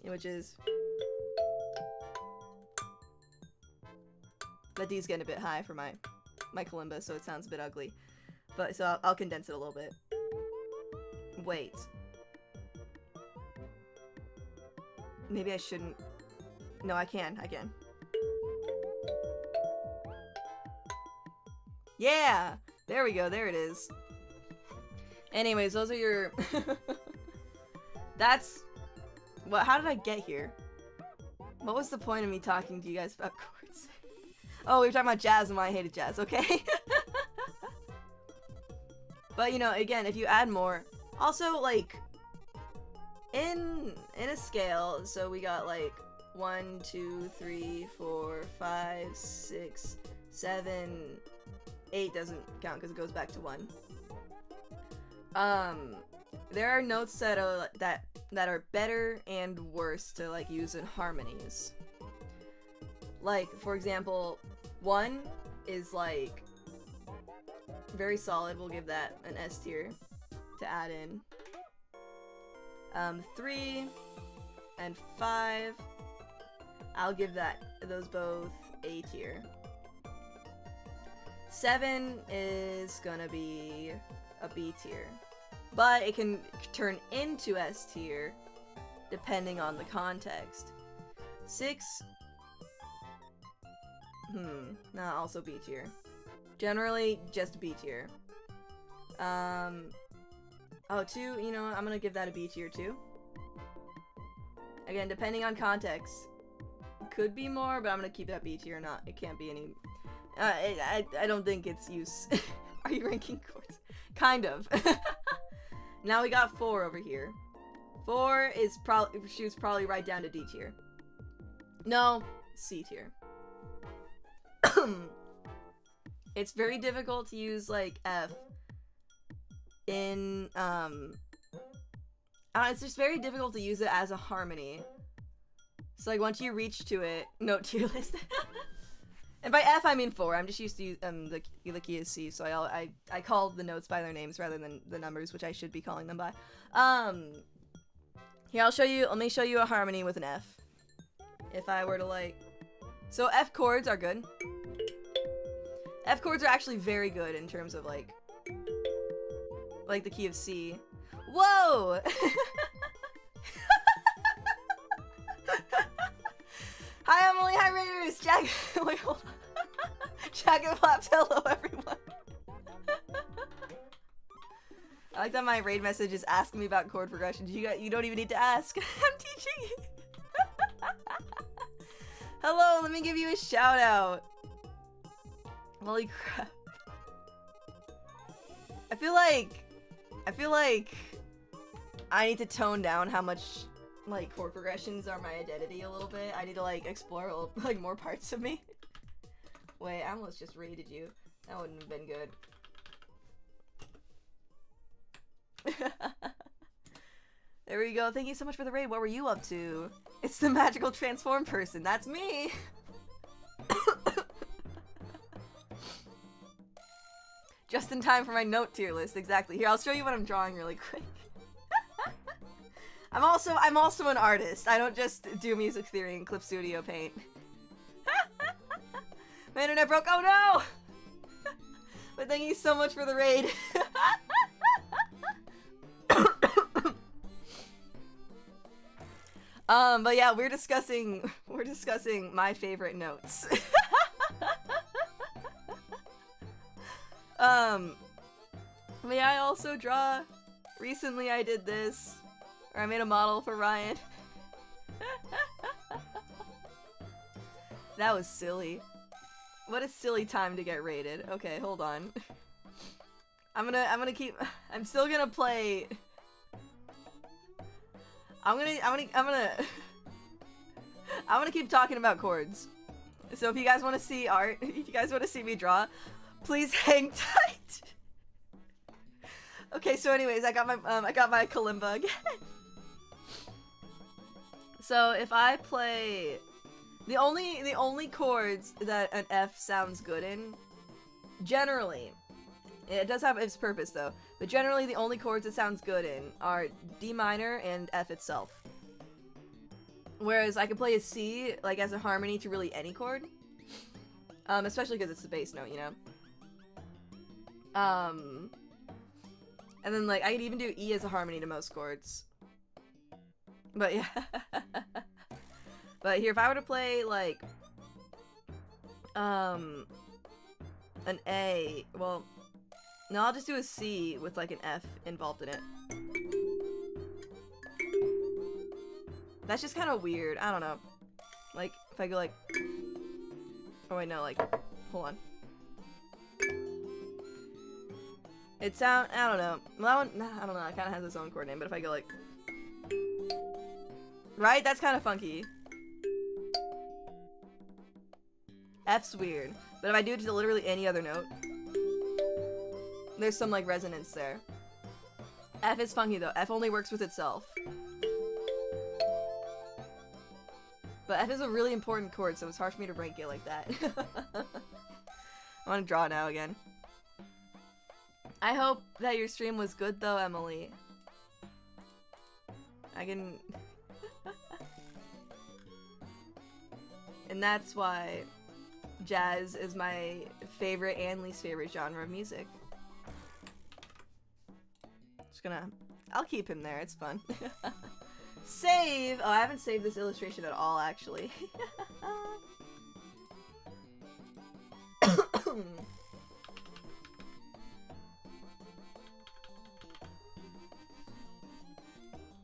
Which is... That D's getting a bit high for my kalimba, so it sounds a bit ugly. But so I'll condense it a little bit. Wait. Maybe I shouldn't. No, I can. Yeah! There we go, there it is. Anyways, those are your... That's... What? How did I get here? What was the point of me talking to you guys about chords? Oh, we were talking about jazz and why I hated jazz, okay? But, you know, again, if you add more... Also, like... In a scale, so we got, like... 1, 2, 3, 4, 5, 6, 7... 8 doesn't count because it goes back to 1. There are notes that are better and worse to like use in harmonies. Like, for example, 1 is like very solid. We'll give that an S tier to add in. 3 and 5, I'll give those both A tier. 7 is gonna be a B tier, but it can turn into S tier depending on the context. 6, nah, also B tier. Generally, just B tier. Oh, 2, you know what, I'm gonna give that a B tier too. Again, depending on context. Could be more, but I'm gonna keep that B tier, not, it can't be any... I don't think it's use. Are you ranking chords? Kind of. Now we got 4 over here. 4 is shoots probably right down to D tier. No, C tier. It's very difficult to use like F in it's just very difficult to use it as a harmony. So like once you reach to it, note tier list. And by F I mean 4. I'm just used to the key is C, so I call the notes by their names rather than the numbers, which I should be calling them by. Here let me show you a harmony with an F. If I were to like, so F chords are good. F chords are actually very good in terms of like the key of C. Whoa! Hi Emily, hi Raiders! Jack wait, hold on. Jack and Flaps, hello everyone. I like that my raid message is asking me about chord progressions. You don't even need to ask. I'm teaching you. Hello, let me give you a shout out. Holy crap. I feel like I need to tone down how much like chord progressions are my identity a little bit. I need to like explore like more parts of me. Wait, I almost just raided you. That wouldn't have been good. There we go. Thank you so much for the raid. What were you up to? It's the magical transform person. That's me. Just in time for my note tier list. Exactly. Here, I'll show you what I'm drawing really quick. I'm also an artist. I don't just do music theory in Clip Studio Paint. My internet broke. Oh no! But thank you so much for the raid. But yeah, we're discussing my favorite notes. May I also draw? Recently I did this, or I made a model for Ryan. That was silly. What a silly time to get rated. Okay, hold on. I'm still gonna play. I'm gonna keep talking about chords. So if you guys want to see art, if you guys want to see me draw, please hang tight. Okay, so anyways, I got my kalimba again. So if I play the only chords that an F sounds good in, generally, it does have its purpose though, but generally the only chords it sounds good in are D minor and F itself. Whereas I can play a C like as a harmony to really any chord, especially because it's the bass note, you know. And then like I could even do E as a harmony to most chords. But yeah. But here, if I were to play like an A, well, no, I'll just do a C with like an F involved in it. That's just kind of weird. I don't know. Like, if I go like... Oh wait, no, like... Hold on. I don't know. Well, that one, I don't know, it kind of has its own chord name, but if I go like... Right? That's kind of funky. F's weird. But if I do it to literally any other note, there's some, like, resonance there. F is funky, though. F only works with itself. But F is a really important chord, so it's hard for me to rank it like that. I want to draw now again. I hope that your stream was good, though, Emily. I can... And that's why jazz is my favorite and least favorite genre of music. I'll keep him there, it's fun. Save! Oh, I haven't saved this illustration at all, actually.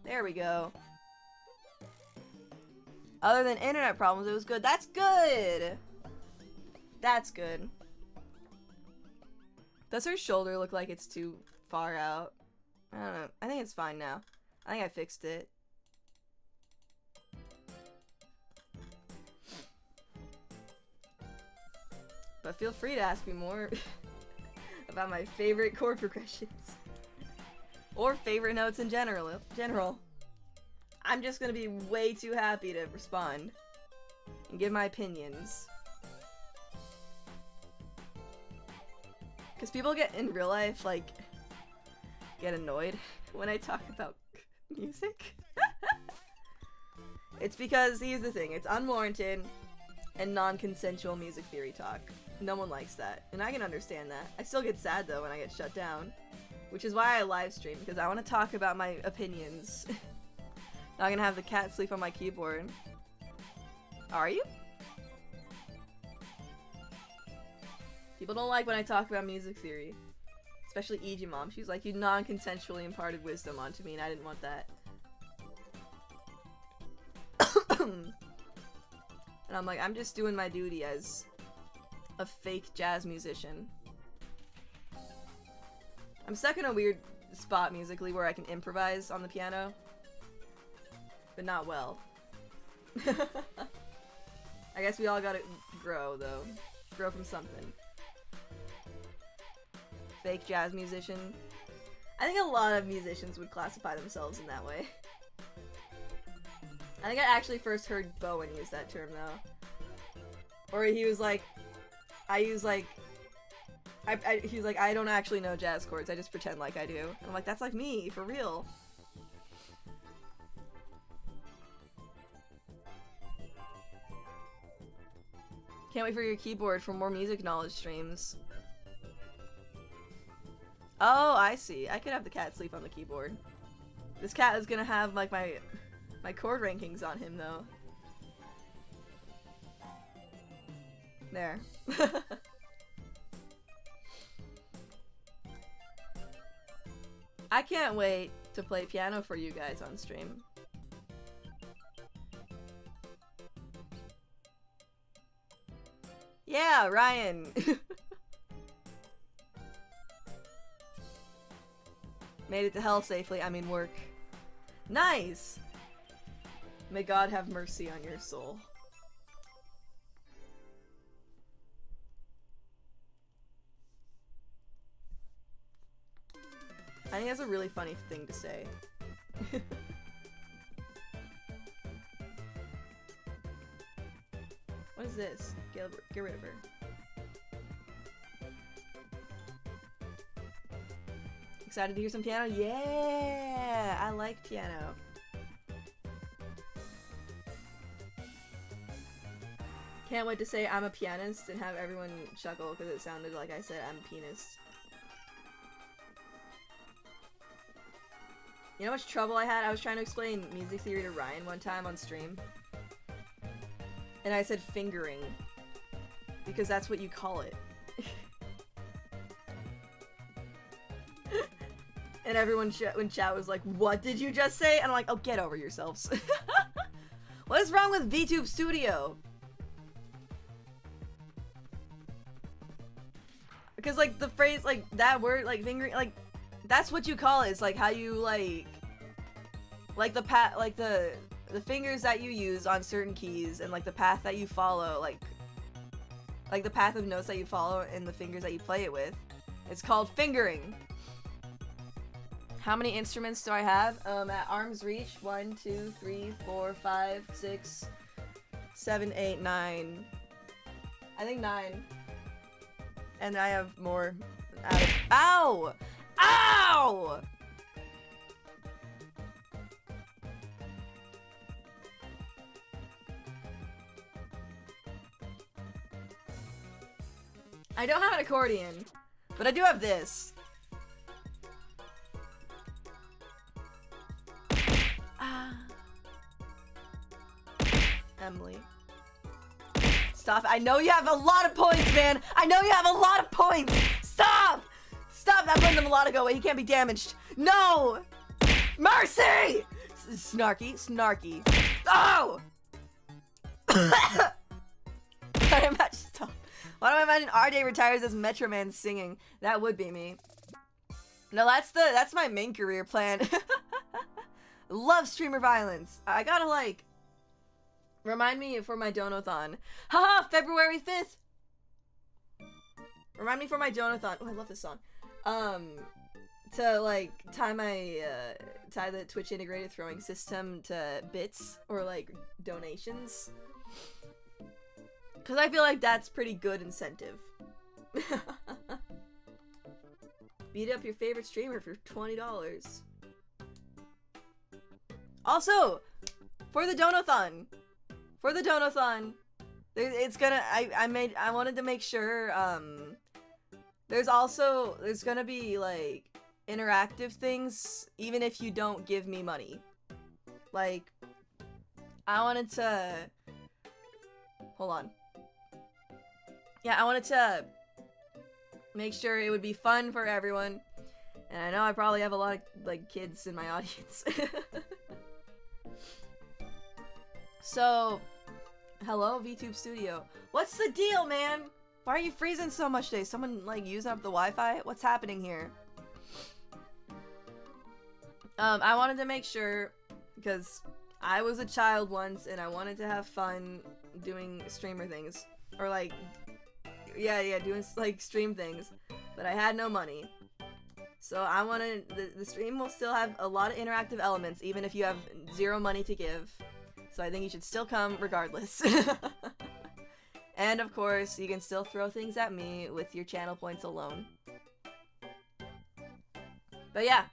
There we go. Other than internet problems, it was good. That's good! That's good. Does her shoulder look like it's too far out? I don't know. I think it's fine now. I think I fixed it. But feel free to ask me more about my favorite chord progressions. Or favorite notes in general. I'm just gonna be way too happy to respond and give my opinions. Because people get, in real life, like, get annoyed when I talk about music. It's because, here's the thing, it's unwarranted and non-consensual music theory talk. No one likes that, and I can understand that. I still get sad, though, when I get shut down. Which is why I live stream, because I want to talk about my opinions. Not gonna have the cat sleep on my keyboard. Are you? People don't like when I talk about music theory. Especially EG Mom. She's like, you non-consensually imparted wisdom onto me and I didn't want that. And I'm like, I'm just doing my duty as a fake jazz musician. I'm stuck in a weird spot musically where I can improvise on the piano. But not well. I guess we all gotta grow, though. Grow from something. Fake jazz musician. I think a lot of musicians would classify themselves in that way. I think I actually first heard Bowen use that term, though. Or he was like, he's like, I don't actually know jazz chords, I just pretend like I do. And I'm like, that's like me, for real. Can't wait for your keyboard for more music knowledge streams. Oh, I see. I could have the cat sleep on the keyboard. This cat is gonna have, like, my chord rankings on him, though. There. I can't wait to play piano for you guys on stream. Yeah, Ryan! Made it to hell safely, I mean work. Nice! May God have mercy on your soul. I think that's a really funny thing to say. What is this? Get rid of her. Excited to hear some piano? Yeah! I like piano. Can't wait to say I'm a pianist and have everyone chuckle because it sounded like I said I'm a pianist. You know how much trouble I had? I was trying to explain music theory to Ryan one time on stream. And I said fingering. Because that's what you call it. And everyone when chat was like, what did you just say? And I'm like, oh, get over yourselves. What is wrong with VTube Studio? Because, like, the phrase, like, that word, like, fingering, like, that's what you call it. It's, like, how you, like the fingers that you use on certain keys and, like, the path that you follow, like the path of notes that you follow and the fingers that you play it with. It's called fingering. How many instruments do I have? At arm's reach, 1, 2, 3, 4, 5, 6, 7, 8, 9. I think 9. And I have more. Ow! Ow! I don't have an accordion, but I do have this. Emily. Stop. I know you have a lot of points, man. I know you have a lot of points. Stop! Stop not letting the melodic go away. He can't be damaged. No! Mercy! Snarky. Snarky. Oh! Why do I imagine, stop. Why do I imagine RJ retires as Metro Man singing? That would be me. No, that's my main career plan. Love streamer violence. I gotta, like, remind me for my Donathon. Haha, February 5th! Remind me for my Donathon. Oh, I love this song. To, like, tie the Twitch integrated throwing system to bits or, like, donations. Because I feel like that's pretty good incentive. Beat up your favorite streamer for $20. Also, for the Donathon, it's gonna, I wanted to make sure, there's gonna be, like, interactive things, even if you don't give me money. Like, I wanted to hold on. Yeah, I wanted to make sure it would be fun for everyone. And I know I probably have a lot of, like, kids in my audience. So, hello, VTube Studio. What's the deal, man? Why are you freezing so much today? Someone, like, using up the Wi-Fi? What's happening here? I wanted to make sure, because I was a child once, and I wanted to have fun doing streamer things. Or, like, yeah, doing, like, stream things. But I had no money. So I wanted, the stream will still have a lot of interactive elements, even if you have 0 money to give. So I think you should still come regardless. And of course, you can still throw things at me with your channel points alone. But yeah.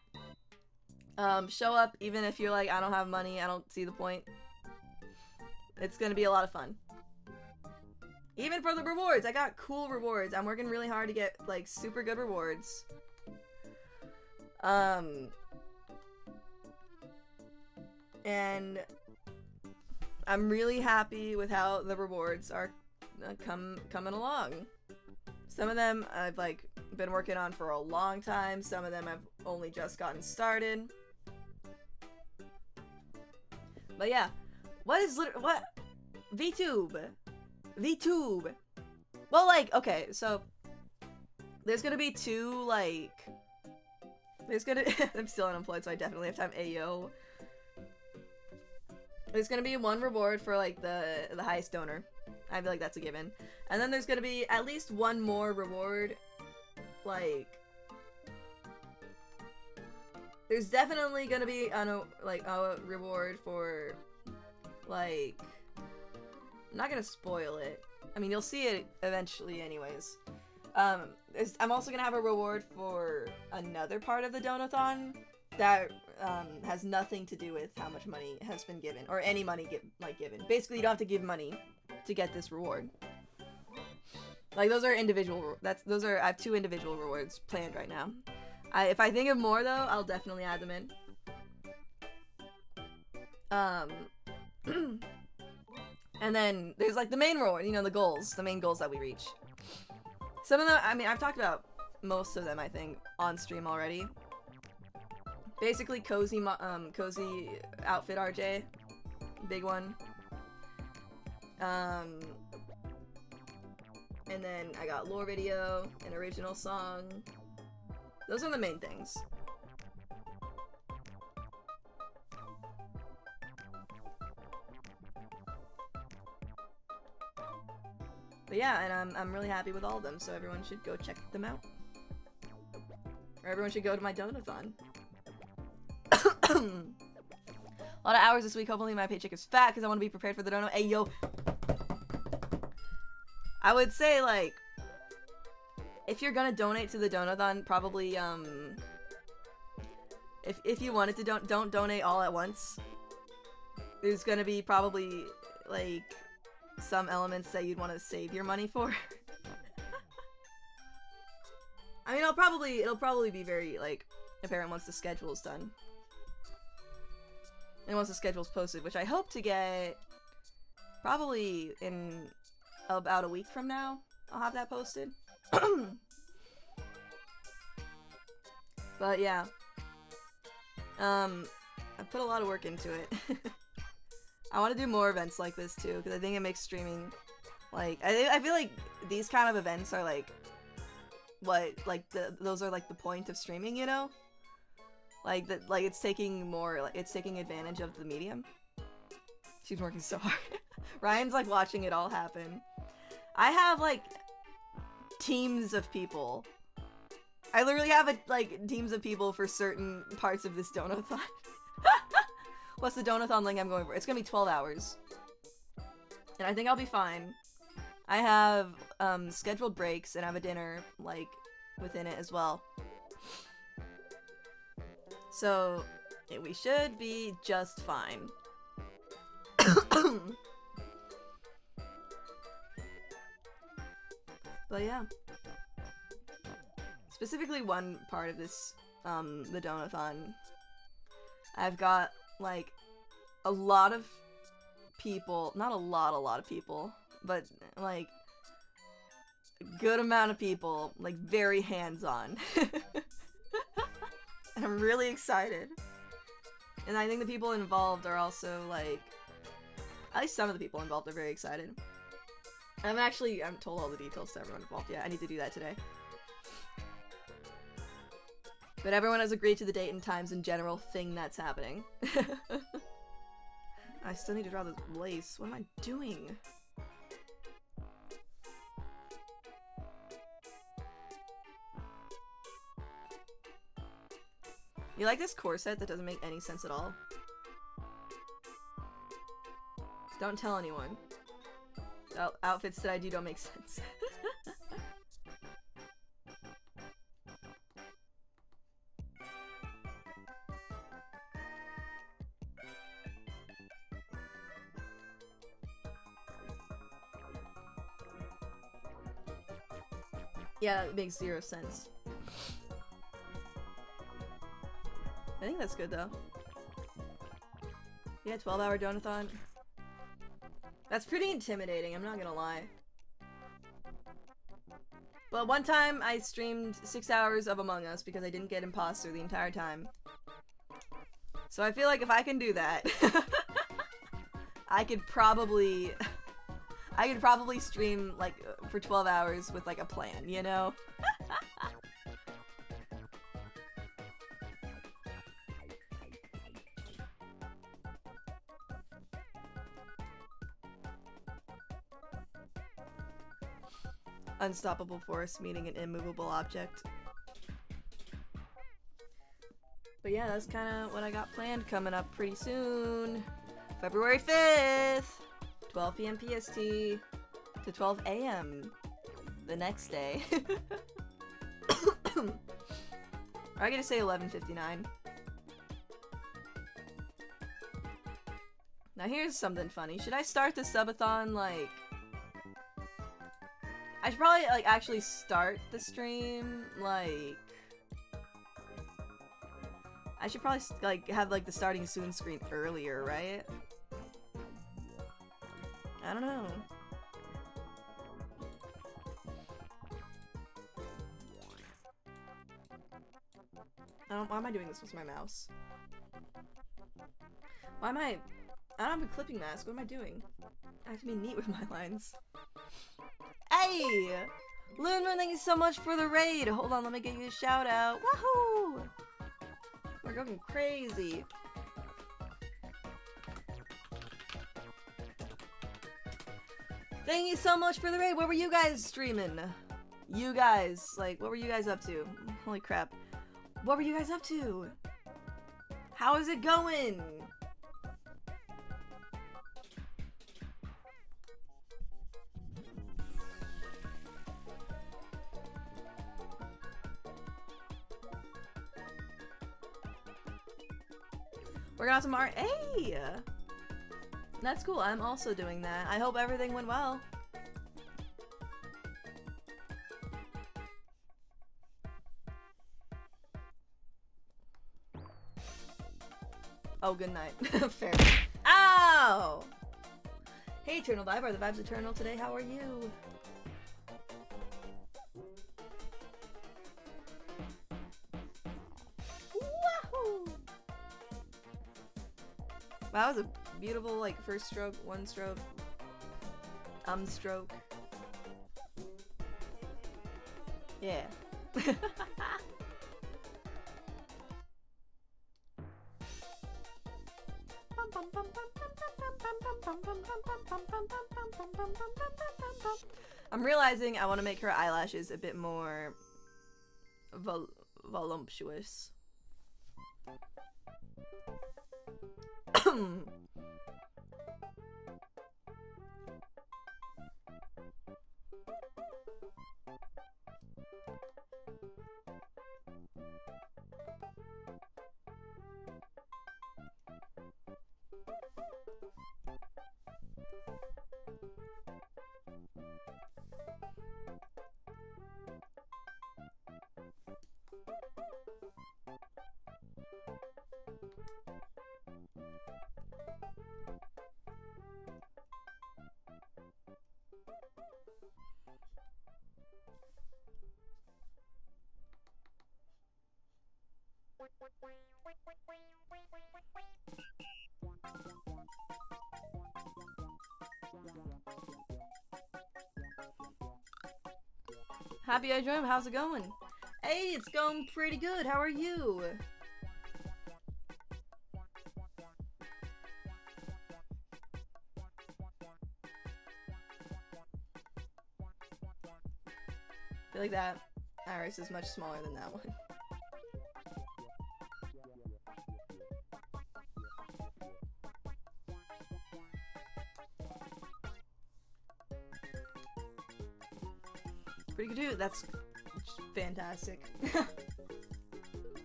Show up even if you're like, I don't have money, I don't see the point. It's gonna be a lot of fun. Even for the rewards, I got cool rewards. I'm working really hard to get, like, super good rewards. And I'm really happy with how the rewards are coming along. Some of them I've, like, been working on for a long time. Some of them I've only just gotten started. But yeah, what? VTube. Well, like, okay, so there's gonna be 2, like, I'm still unemployed, so I definitely have time. Ayo. There's gonna be 1 reward for, like, the highest donor. I feel like that's a given. And then there's gonna be at least 1 more reward, like, there's definitely gonna be a reward for, like, I'm not gonna spoil it. I mean, you'll see it eventually anyways. I'm also gonna have a reward for another part of the Donathon that has nothing to do with how much money has been given, or any money given. Basically, you don't have to give money to get this reward. Like, those are individual. I have 2 individual rewards planned right now. If I think of more though, I'll definitely add them in. And then there's, like, the main reward, you know, the main goals that we reach. Some of them, I mean, I've talked about most of them, I think, on stream already. Basically, cozy outfit RJ, big one. And then I got lore video, an original song. Those are the main things. But yeah, and I'm really happy with all of them, so everyone should go check them out. Or everyone should go to my Donathon. A lot of hours this week. Hopefully my paycheck is fat because I want to be prepared for the dono. Hey, yo. I would say, like, if you're gonna donate to the Donathon, probably, if you wanted to don't donate all at once. There's gonna be probably, like, some elements that you'd want to save your money for. I mean, it'll probably be very, like, apparent once the schedule is done. And once the schedule's posted, which I hope to get probably in about a week from now. I'll have that posted. But yeah. I put a lot of work into it. I want to do more events like this too, because I think it makes streaming, like, I feel like these kind of events are like those are like the point of streaming, you know? Like it's taking advantage of the medium. She's working so hard. Ryan's like watching it all happen. I have like teams of people. I literally have like teams of people for certain parts of this Donathon. What's the Donathon link I'm going for? It's gonna be 12 hours. And I think I'll be fine. I have scheduled breaks and I have a dinner like within it as well. So we should be just fine. But yeah. Specifically one part of this, the Donathon, I've got like a lot of people, not a lot of people, but like a good amount of people, like very hands-on. And I'm really excited. And I think the people involved are also like, at least some of the people involved are very excited. I haven't told all the details to everyone involved yet. I need to do that today. But everyone has agreed to the date and times and general thing that's happening. I still need to draw this lace. What am I doing? You like this corset that doesn't make any sense at all? Don't tell anyone. The outfits that I do don't make sense. Yeah, that makes 0 sense. I think that's good though. Yeah, 12-hour donathon. That's pretty intimidating, I'm not gonna lie. But one time I streamed 6 hours of Among Us because I didn't get imposter the entire time. So I feel like if I can do that, I could probably stream like for 12 hours with like a plan, you know? Unstoppable force meeting an immovable object. But yeah, that's kind of what I got planned coming up pretty soon. February 5th, 12 p.m. PST to 12 a.m. the next day. Or I gotta say 11:59. Now here's something funny. Should I start the subathon like... I should probably like actually start the stream like... I should probably like have like the starting soon screen earlier, right? I don't know. Why am I doing this with my mouse? Why am I don't have a clipping mask. What am I doing? I have to be neat with my lines. Hey! Loonman, thank you so much for the raid. Hold on, let me get you a shout out. Woohoo! We're going crazy. Thank you so much for the raid. What were you guys streaming? You guys, like, what were you guys up to? Holy crap. What were you guys up to? How is it going? Working on some art. Hey! That's cool. I'm also doing that. I hope everything went well. Oh, good night. Fair. Ow! Hey, Eternal Vibe. Are the vibes eternal today? How are you? Wahoo! Wow, that was a beautiful, like, first stroke, one stroke, stroke. Yeah. I'm realizing I want to make her eyelashes a bit more voluptuous. Happy I joined. How's it going? Hey, it's going pretty good. How are you? I feel like that iris is much smaller than that one. Pretty good, dude. That's fantastic.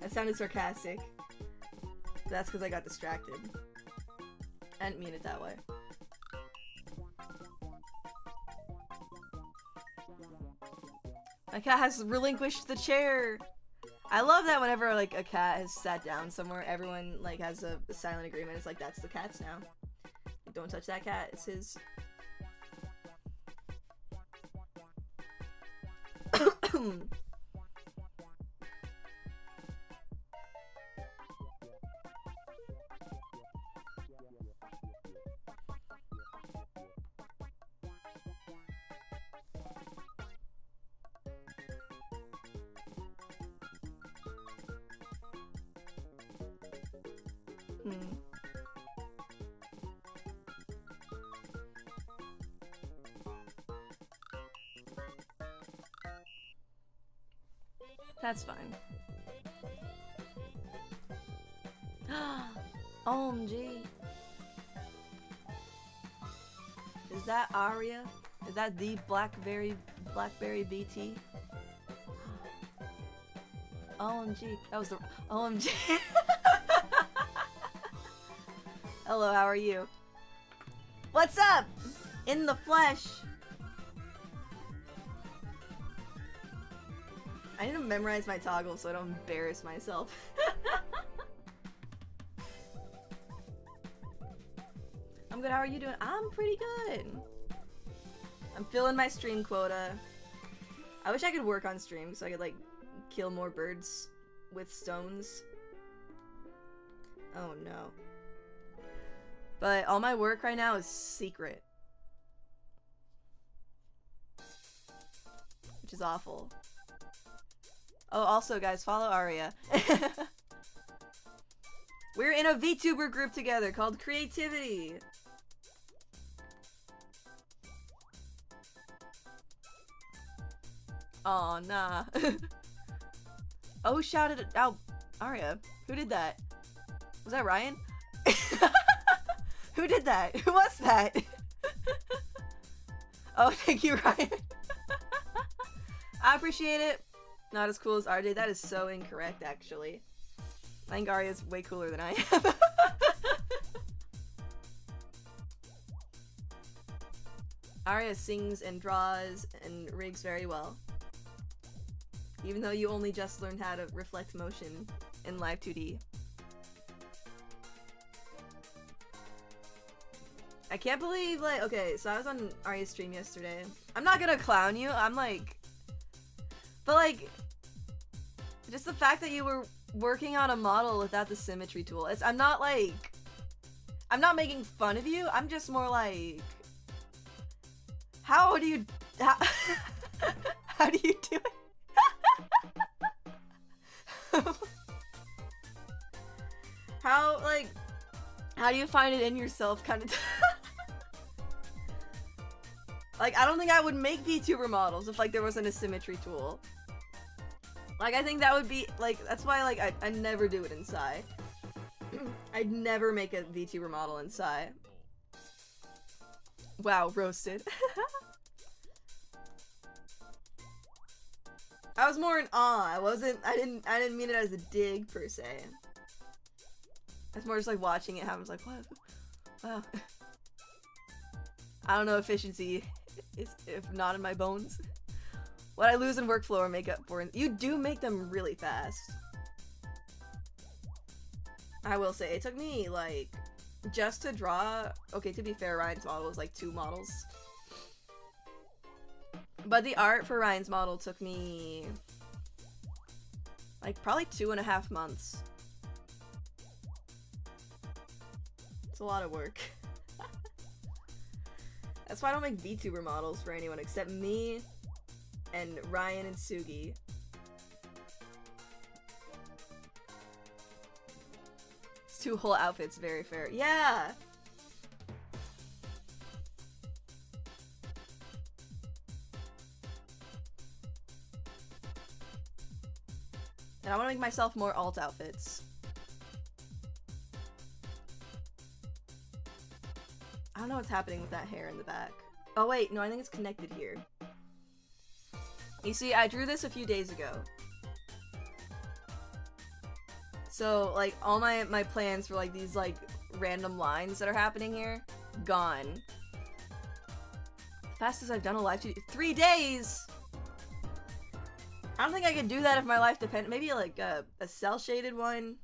That sounded sarcastic. That's because I got distracted. I didn't mean it that way. My cat has relinquished the chair. I love that whenever like a cat has sat down somewhere, everyone like has a silent agreement. It's like, that's the cat's now. Like, don't touch that cat. It's his. That's fine. OMG. Is that Aria? Is that the Blackberry BT? OMG. That was the OMG. Hello, how are you? What's up? In the flesh. I need to memorize my toggle so I don't embarrass myself. I'm good, how are you doing? I'm pretty good. I'm filling my stream quota. I wish I could work on stream so I could like kill more birds with stones. Oh no. But all my work right now is secret. Which is awful. Oh, also, guys, follow Aria. We're in a VTuber group together called Creativity. Aw, nah. Oh, shouted it out. Aria, who did that? Was that Ryan? Who did that? Who was that? Oh, thank you, Ryan. I appreciate it. Not as cool as RJ. That is so incorrect, actually. I think Aria's way cooler than I am. Aria sings and draws and rigs very well. Even though you only just learned how to reflect motion in Live 2D. I can't believe, like, okay, so I was on Aria's stream yesterday. I'm not gonna clown you, I'm like... But, like... Just the fact that you were working on a model without the symmetry tool. I'm not, like... I'm not making fun of you, I'm just more like... How do you... How do you do it? How, like... How do you find it in yourself, kind of... Like, I don't think I would make VTuber models if, like, there wasn't a symmetry tool. Like, I think that would be, like, that's why, like, I never do it in Psy. I'd never make a VTuber model in Psy. Wow, roasted. I was more in awe. I didn't mean it as a dig, per se. I was more just, like, watching it happen. I was like, what? Wow. I don't know efficiency is if not in my bones. What I lose in workflow or make up for, you do make them really fast. I will say, it took me, like, just to draw, okay, to be fair, Ryan's model was like 2 models. But the art for Ryan's model took me, like, probably 2.5 months. a lot of work. That's why I don't make VTuber models for anyone except me and Ryan and Sugi. It's 2 whole outfits, very fair. Yeah! And I want to make myself more alt outfits. I don't know what's happening with that hair in the back. Oh wait, no, I think it's connected here. You see, I drew this a few days ago. So, like, all my plans for, like, these, like, random lines that are happening here, gone. Fastest I've done a live 3 days! I don't think I could do that if my life depended. Maybe, like, a cel-shaded one.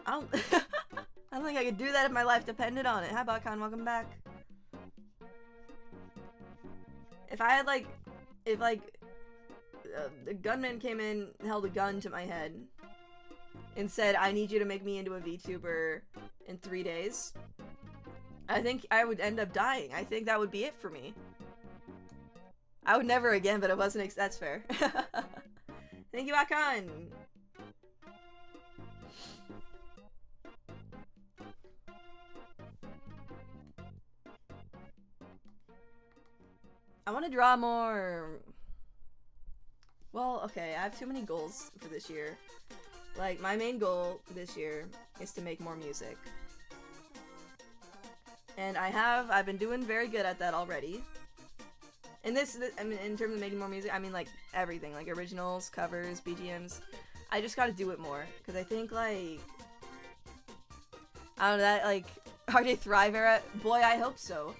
I don't... I don't think I could do that if my life depended on it. How about Khan? Welcome back. If I had, like... If, like... the gunman came in, held a gun to my head, and said, I need you to make me into a VTuber in 3 days, I think I would end up dying. I think that would be it for me. I would never again, but it wasn't that's fair. Thank you, Akan! I want to draw more... Well, okay, I have too many goals for this year. Like, my main goal this year is to make more music. And I've been doing very good at that already. And I mean, in terms of making more music, I mean, like, everything. Like, originals, covers, BGMs. I just gotta do it more. Because I think, like... I don't know, that, like, RJ Thrive era? Boy, I hope so.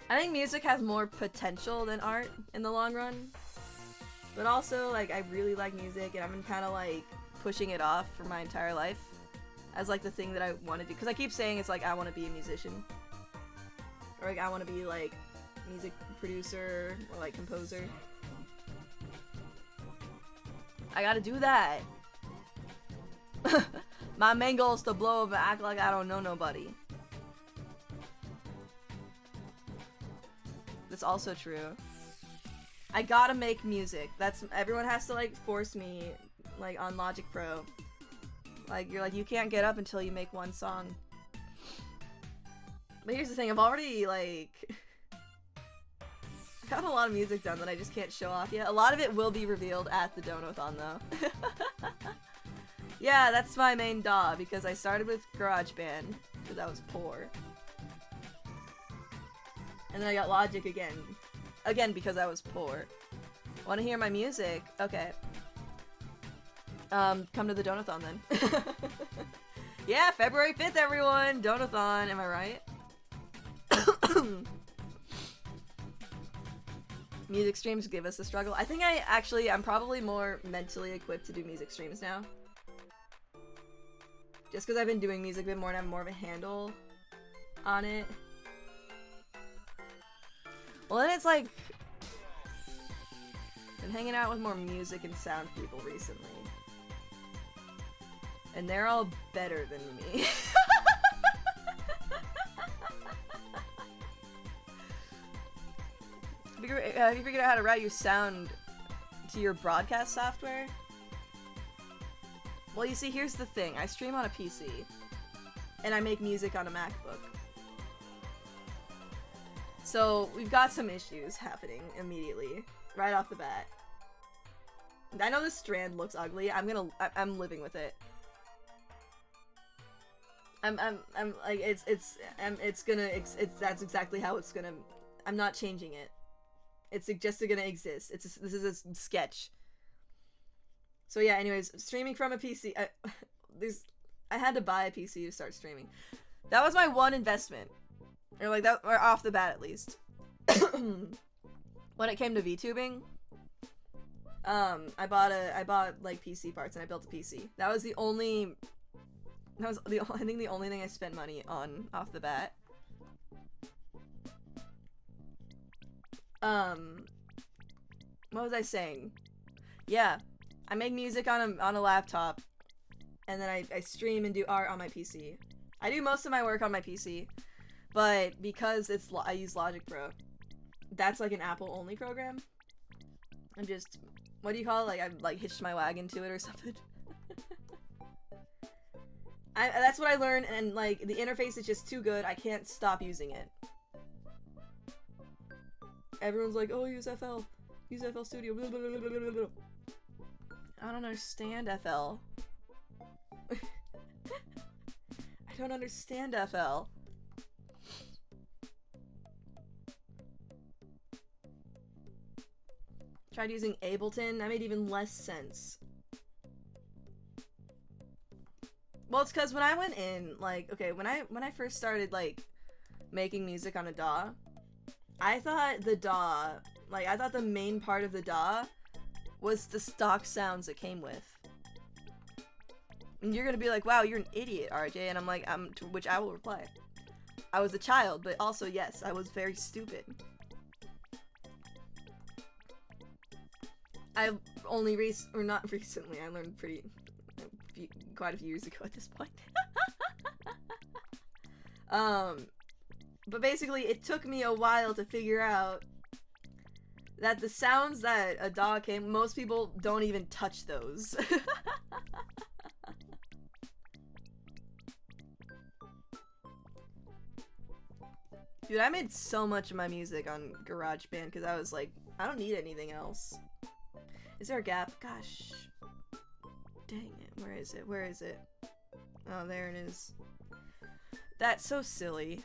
I think music has more potential than art in the long run. But also, like, I really like music, and I've been kind of, like, pushing it off for my entire life as, like, the thing that I want to do. Because I keep saying it's, like, I want to be a musician. Or, like, I want to be, like, music producer or, like, composer. I gotta do that. My main goal is to blow up and act like I don't know nobody. That's also true. I gotta make music. Everyone has to, like, force me, like, on Logic Pro. Like, you're like, you can't get up until you make one song. But here's the thing, I've already, like... I got a lot of music done that I just can't show off yet. A lot of it will be revealed at the Donathon, though. Yeah, that's my main DAW, because I started with GarageBand, because I was poor. And then I got Logic again. Again, because I was poor. Want to hear my music? Okay. Come to the Donathon then. Yeah, February 5th, everyone! Donathon, am I right? Music streams give us a struggle. I think I'm probably more mentally equipped to do music streams now. Just because I've been doing music a bit more and I have more of a handle on it. Well, then it's like... been hanging out with more music and sound people recently. And they're all better than me. Have you figured out how to route your sound to your broadcast software? Well, you see, here's the thing. I stream on a PC. And I make music on a MacBook. So, we've got some issues happening immediately. Right off the bat. I know this strand looks ugly. I'm living with it. I'm like, that's exactly how it's gonna, I'm not changing it. It's just gonna exist. This is a sketch. So yeah, anyways, streaming from a PC, I had to buy a PC to start streaming. That was my one investment. Or like that, or off the bat at least. When it came to VTubing, I bought like PC parts and I built a PC. That was I think the only thing I spent money on off the bat. What was I saying? Yeah, I make music on a laptop, and then I stream and do art on my PC. I do most of my work on my PC, but because I use Logic Pro, that's like an Apple only program. I'm just, what do you call it? Like I've like hitched my wagon to it or something. That's what I learned, and like the interface is just too good. I can't stop using it. Everyone's like, oh, use FL Studio. Blah, blah, blah, blah, blah. I don't understand FL. I don't understand FL. Tried using Ableton. That made even less sense. Well, it's because when I went in, like, okay, when I first started, like, making music on a DAW, I thought the DAW, like, I thought the main part of the DAW was the stock sounds it came with. And you're gonna be like, wow, you're an idiot, RJ, and I'm like, to which I will reply, I was a child, but also, yes, I was very stupid. I only not recently, I learned quite a few years ago at this point. But basically, it took me a while to figure out that the sounds that a DAW came, most people don't even touch those. Dude, I made so much of my music on GarageBand because I was like, I don't need anything else. Is there a gap? Gosh. Dang it. Where is it? Where is it? Oh, there it is. That's so silly.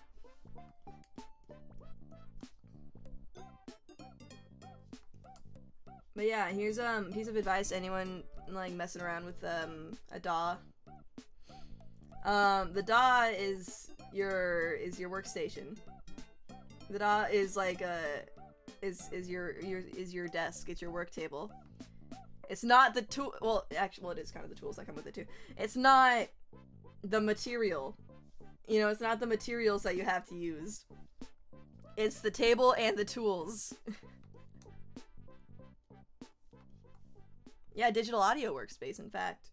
But yeah, here's a piece of advice anyone like messing around with a DAW. The DAW is your workstation. The DAW is like is your desk. It's your work table. It's not the tool. Well, actually, well, it is kind of the tools that come with it too. It's not the material. You know, it's not the materials that you have to use. It's the table and the tools. Yeah, digital audio workspace, in fact.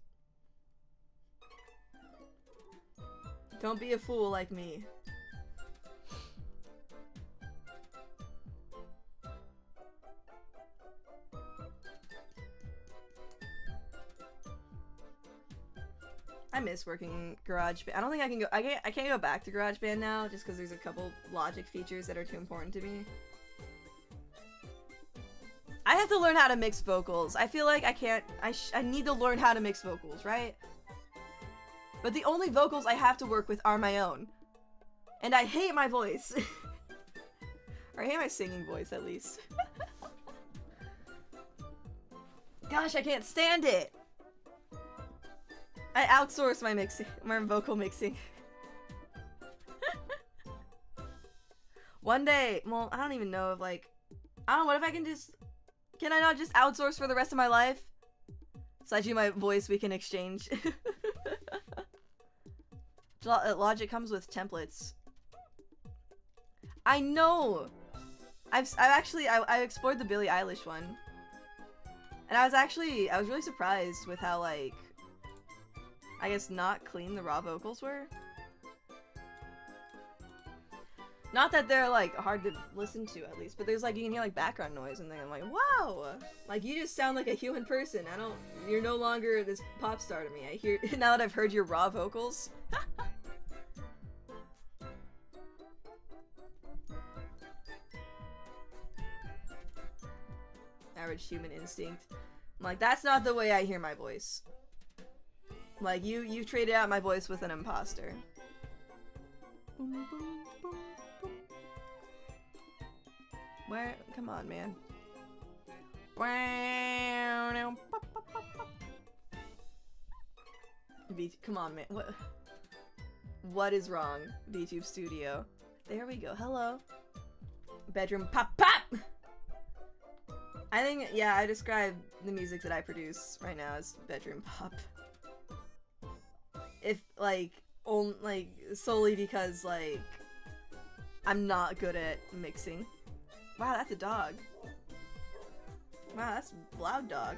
Don't be a fool like me. I miss working GarageBand. I don't think I can go. I can't go back to GarageBand now, just because there's a couple Logic features that are too important to me. I have to learn how to mix vocals. I feel like I can't. I need to learn how to mix vocals, right? But the only vocals I have to work with are my own, and I hate my voice. Or I hate my singing voice, at least. Gosh, I can't stand it. I outsource my mixing, my vocal mixing. One day, well, I don't even know if like, I don't know, what if I can I not just outsource for the rest of my life? So I do my voice, we can exchange. Logic comes with templates. I know! I explored the Billie Eilish one. And I was really surprised with how, like, I guess not clean the raw vocals were. Not that they're, like, hard to listen to, at least, but there's, like, you can hear, like, background noise, and then I'm like, wow! Like, you just sound like a human person. You're no longer this pop star to me. Now that I've heard your raw vocals. Average human instinct. I'm like, that's not the way I hear my voice. Like, you traded out my voice with an imposter. Boom, boom, boom, boom. Where? Come on, man. Come on, man. What is wrong, VTube Studio? There we go. Hello. Bedroom pop pop! I think, yeah, I describe the music that I produce right now as bedroom pop. If, like, solely because, like, I'm not good at mixing. Wow, that's a dog. Wow, that's a loud dog.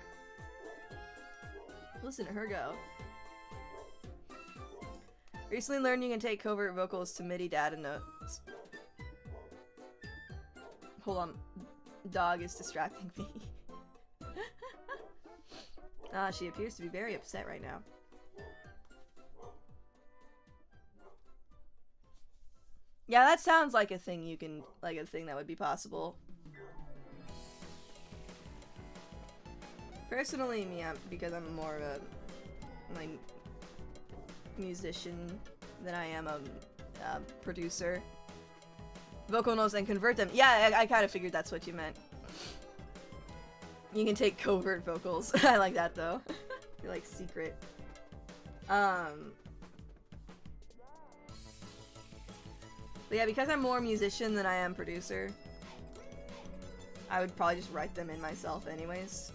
Listen to her go. Recently learned you can take covert vocals to MIDI data notes. Hold on. Dog is distracting me. She appears to be very upset right now. Yeah, that sounds like a thing you can, like a thing that would be possible. Personally, me, because I'm more of a, like, musician than I am a producer. Vocal notes and convert them. Yeah, I kind of figured that's what you meant. You can take covert vocals. I like that though. You're like secret. But yeah, because I'm more musician than I am producer, I would probably just write them in myself anyways.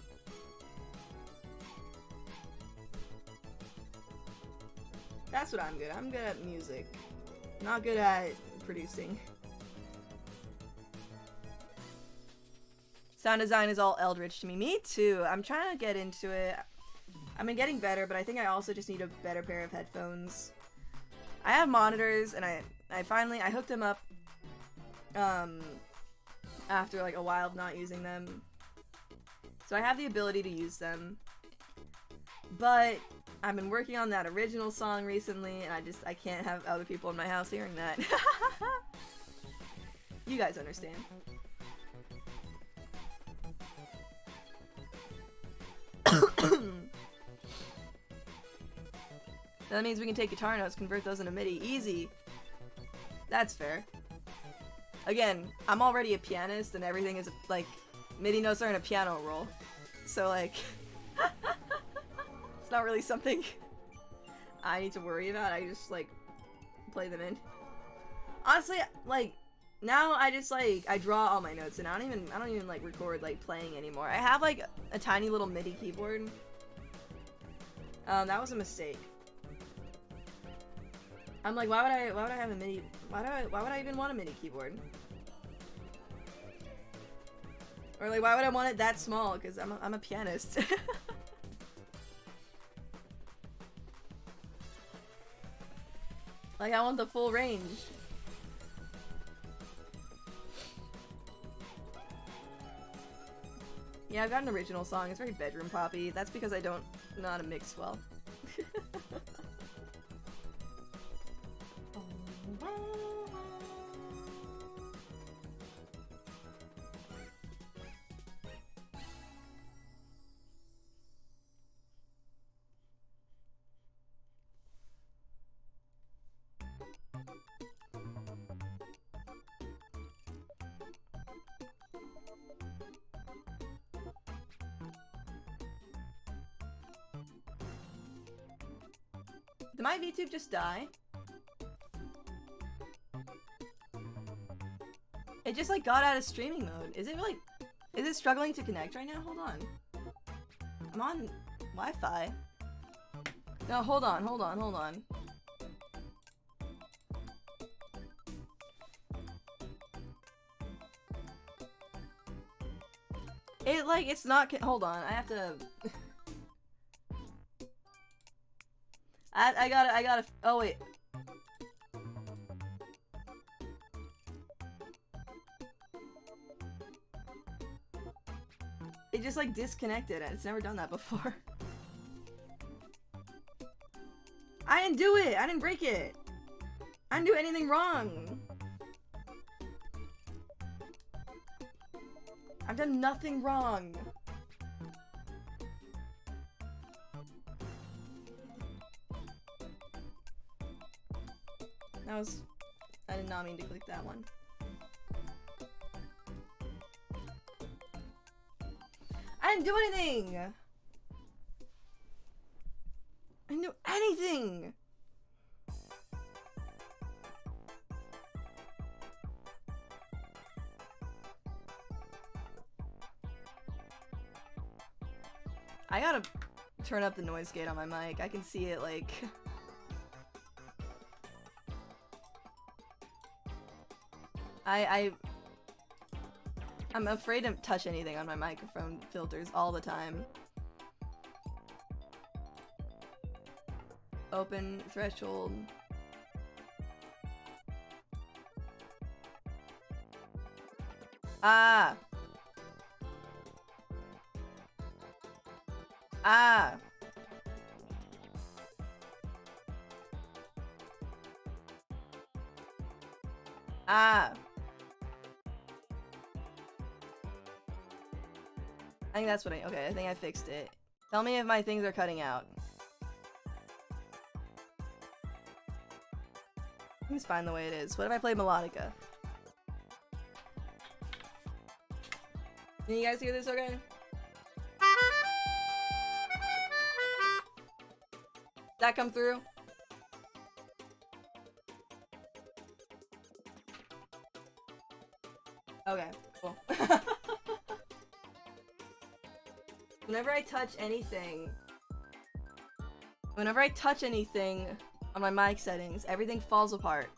That's what I'm good at. I'm good at music. Not good at producing. Sound design is all Eldritch to me. Me too. I'm trying to get into it. I've been getting better, but I think I also just need a better pair of headphones. I have monitors, and I hooked them up after like a while of not using them. So I have the ability to use them. But I've been working on that original song recently, and I can't have other people in my house hearing that. You guys understand. That means we can take guitar notes, convert those into MIDI. Easy. That's fair. Again, I'm already a pianist, and everything is, like, MIDI notes are in a piano roll. So, like, it's not really something I need to worry about. I just, like, play them in. Honestly, like, now I just, like, I draw all my notes, and I don't even, like, record, like, playing anymore. I have, like, a tiny little MIDI keyboard. That was a mistake. I'm like, why would I have a MIDI, why would I even want a MIDI keyboard? Or, like, why would I want it that small? Because I'm a pianist. Like, I want the full range. Yeah, I've got an original song. It's very bedroom poppy. That's because I don't know how to mix well. Did my VTube just die? It just like got out of streaming mode. Is it struggling to connect right now? Hold on. I'm on Wi-Fi. No, hold on. It's not, hold on, I have to... I gotta, oh wait. It just like disconnected, and it's never done that before. I didn't do it! I didn't break it! I didn't do anything wrong! I've done nothing wrong! That was... I did not mean to click that one. I didn't do anything! I didn't do anything! I gotta turn up the noise gate on my mic. I can see it, like... I'm afraid to touch anything on my microphone filters all the time. Open threshold. Ah. Ah. Ah. I think that's what okay, I think I fixed it. Tell me if my things are cutting out. It's fine the way it is. What if I play Melodica? Can you guys hear this okay? Did that come through? Okay, cool. Whenever I touch anything on my mic settings, everything falls apart.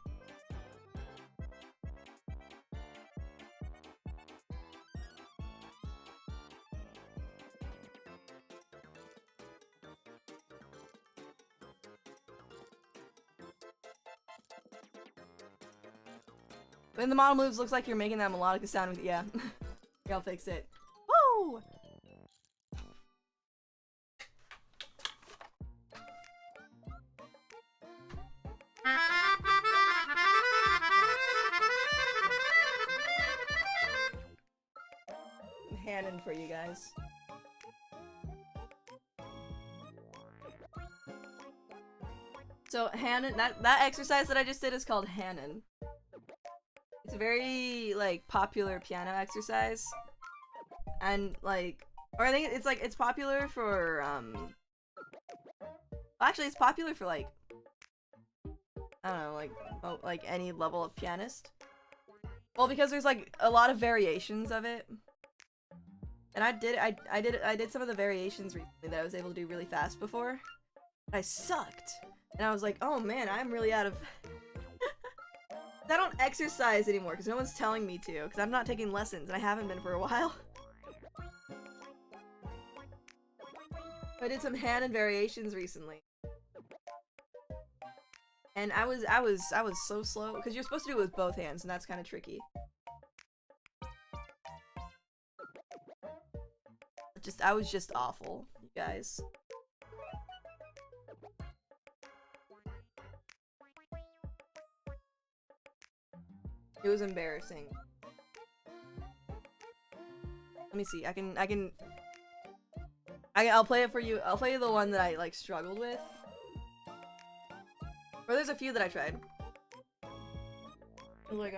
When the model moves, looks like you're making that melodic sound with yeah. Yeah, I'll fix it. Woo! Hannon for you guys. So Hannon, that exercise that I just did is called Hannon. It's a very like popular piano exercise, and like, or I think it's popular for actually it's popular for like, I don't know, like any level of pianist. Well, because there's like a lot of variations of it, and I did some of the variations recently that I was able to do really fast before. I sucked, and I was like, oh man, I'm really out of. I don't exercise anymore because no one's telling me to, because I'm not taking lessons and I haven't been for a while. I did some Hannon variations recently, and I was so slow because you're supposed to do it with both hands, and that's kind of tricky. I was just awful, you guys. It was embarrassing. Let me see. I'll play it for you. I'll play you the one that I like struggled with. Or there's a few that I tried. Like wait.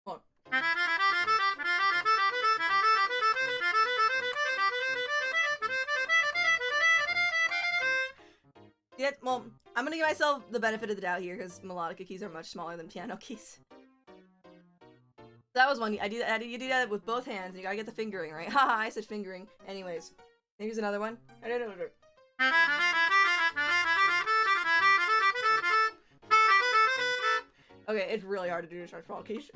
Hold on. Yeah, well, I'm gonna give myself the benefit of the doubt here because melodica keys are much smaller than piano keys. That was one. You do that with both hands, and you gotta get the fingering right. Haha, I said fingering. Anyways, here's another one. Okay, it's really hard to do such small keys.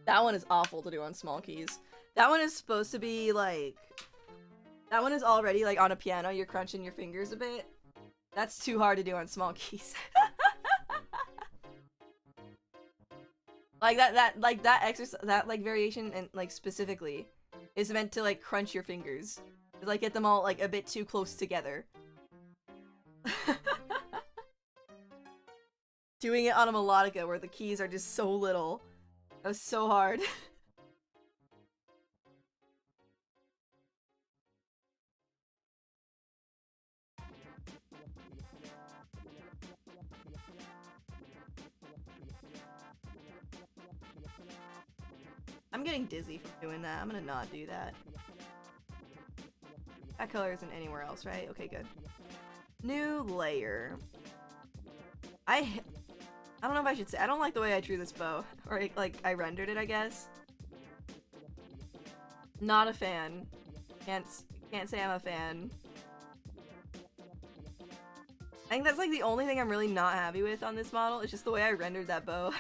That one is awful to do on small keys. That one is supposed to be like... That one is already like on a piano, you're crunching your fingers a bit. That's too hard to do on small keys. Like that exercise, that like variation and like specifically is meant to like crunch your fingers. To, like get them all like a bit too close together. Doing it on a melodica where the keys are just so little. That was so hard. I'm getting dizzy from doing that. I'm gonna not do that. That color isn't anywhere else, right? Okay, good. New layer. I don't know if I should say. I don't like the way I drew this bow. Or, like, I rendered it, I guess. Not a fan. Can't say I'm a fan. I think that's, like, the only thing I'm really not happy with on this model. It's just the way I rendered that bow.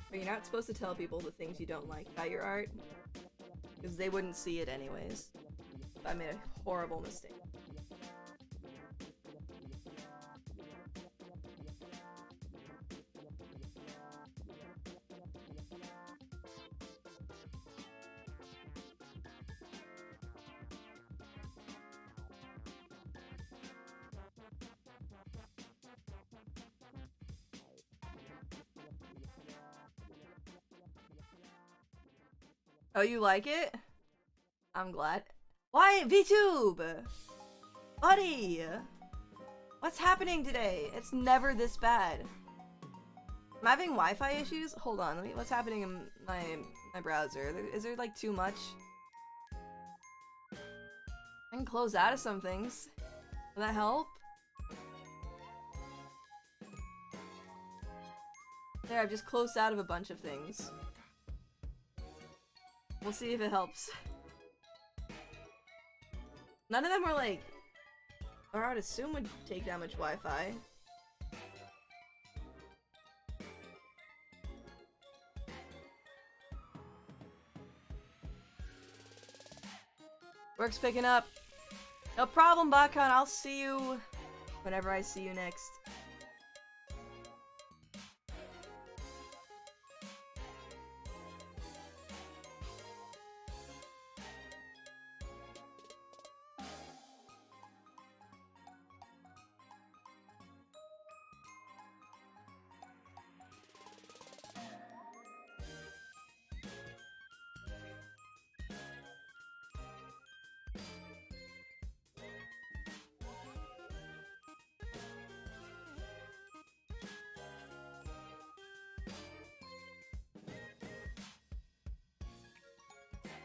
But you're not supposed to tell people the things you don't like about your art, because they wouldn't see it anyways. I made a horrible mistake. Oh, you like it? I'm glad. Why, VTube? Buddy! What's happening today? It's never this bad. I'm having Wi-Fi issues? Hold on, what's happening in my browser? Is there like too much? I can close out of some things. Will that help? There, I've just closed out of a bunch of things. We'll see if it helps. None of them were like, or I would assume would take that much Wi-Fi. Work's picking up. No problem, Bakhan. I'll see you whenever I see you next.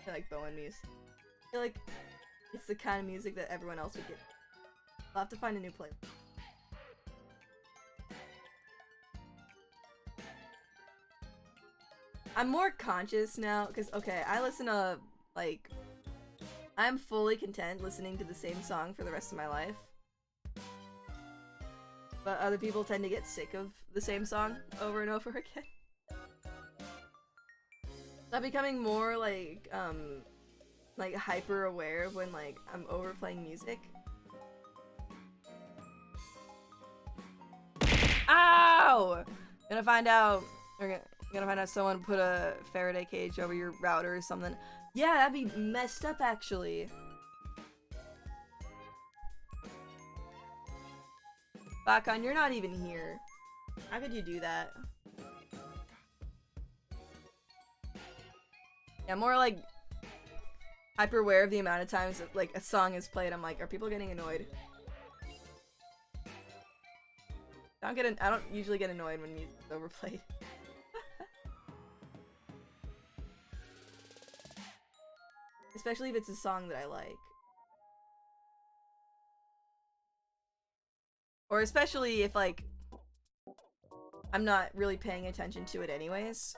I like Bowen music. I feel like it's the kind of music that everyone else would get. I'll have to find a new play. I'm more conscious now, because, okay, I listen to, like, I'm fully content listening to the same song for the rest of my life. But other people tend to get sick of the same song over and over again. I'm becoming more like hyper aware of when like I'm overplaying music. Ow! Gonna find out. We're gonna find out someone put a Faraday cage over your router or something. Yeah, that'd be messed up actually. Bakhan, you're not even here. How could you do that? Yeah, more like hyper aware of the amount of times that like a song is played. I'm like, are people getting annoyed? I don't usually get annoyed when music's overplayed. Especially if it's a song that I like. Or especially if like I'm not really paying attention to it anyways.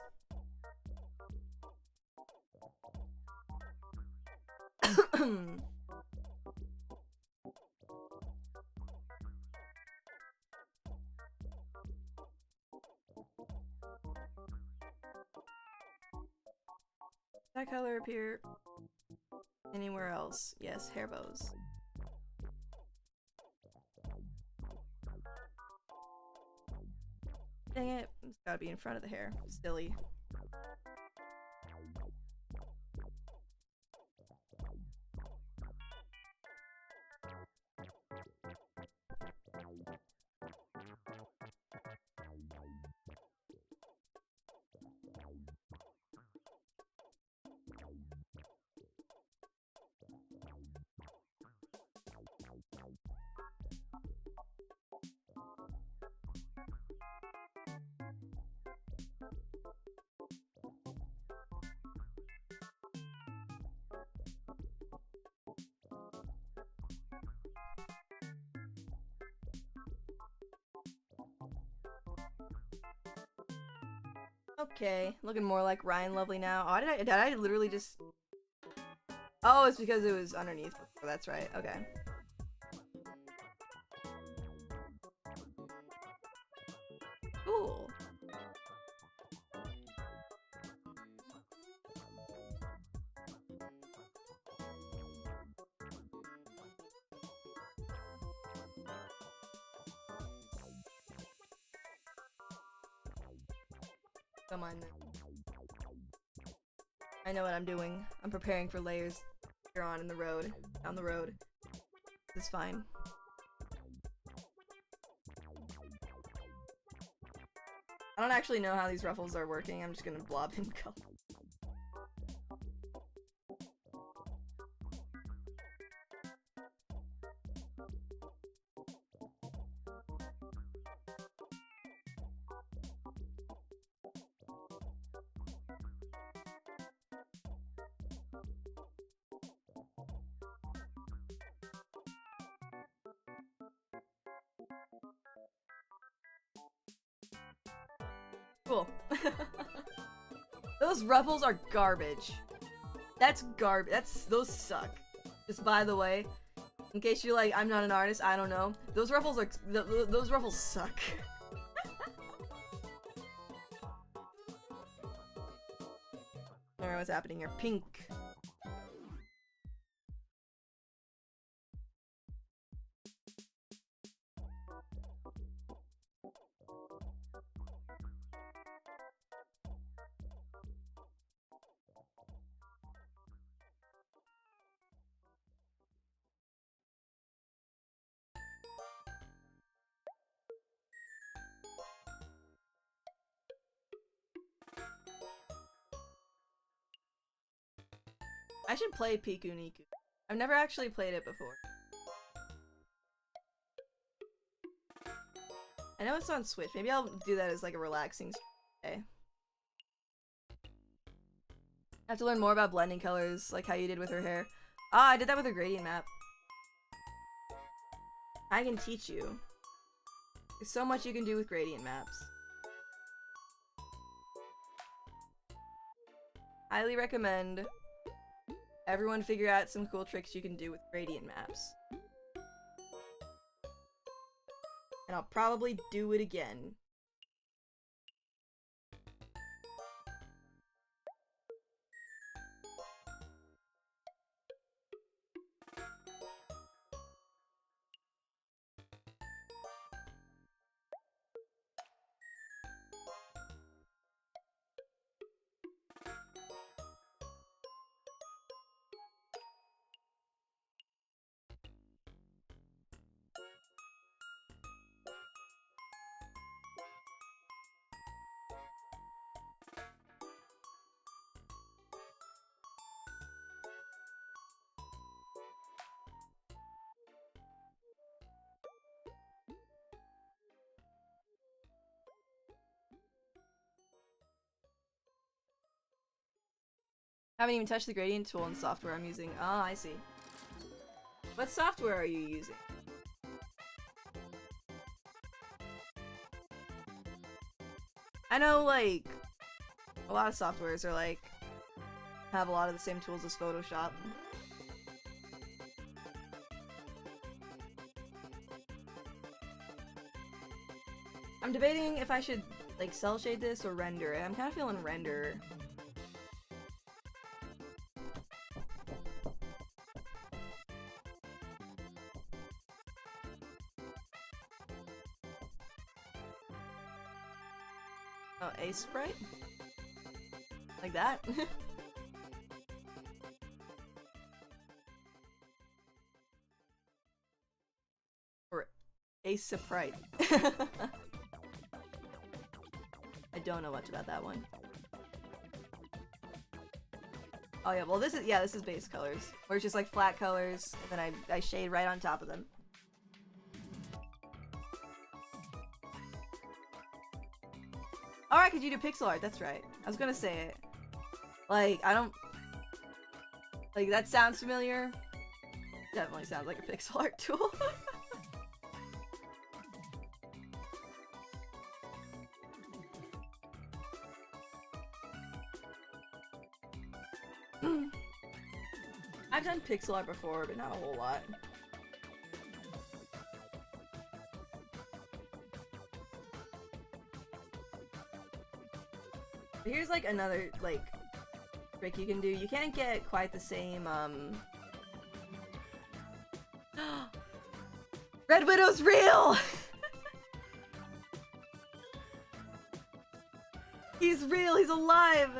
That color appear anywhere else? Yes, hair bows. Dang it, it's gotta be in front of the hair. Silly. Okay, looking more like Ryan Lovely now. Oh, did I literally just... Oh, it's because it was underneath. Oh, that's right. Okay. Cool. Come on. I know what I'm doing. I'm preparing for layers later on in the road. Down the road. This is fine. I don't actually know how these ruffles are working. I'm just gonna blob in color. Cool. Those ruffles are garbage. That's garbage. Those suck. Just by the way, in case you're like, I'm not an artist, I don't know. Those ruffles are those ruffles suck. Alright, what's happening here? Pink. I should play Piku Niku. I've never actually played it before. I know it's on Switch. Maybe I'll do that as like a relaxing day. I have to learn more about blending colors, like how you did with her hair. Ah, I did that with a gradient map. I can teach you. There's so much you can do with gradient maps. Highly recommend everyone figure out some cool tricks you can do with gradient maps. And I'll probably do it again. Haven't even touched the gradient tool in software I'm using. Ah, I see. What software are you using? I know, like, a lot of softwares are like, have a lot of the same tools as Photoshop. I'm debating if I should, like, cell shade this or render it. I'm kind of feeling render. Oh, a sprite? Like that? Or a sprite. I don't know much about that one. Oh yeah, well this is base colors. Where it's just like flat colors, and then I shade right on top of them. Alright, could you do pixel art? That's right. I was gonna say it. Like, I don't... Like, that sounds familiar. Definitely sounds like a pixel art tool. I've done pixel art before, but not a whole lot. Here's like another like trick you can do. You can't get quite the same Red Widow's real! He's real, he's alive!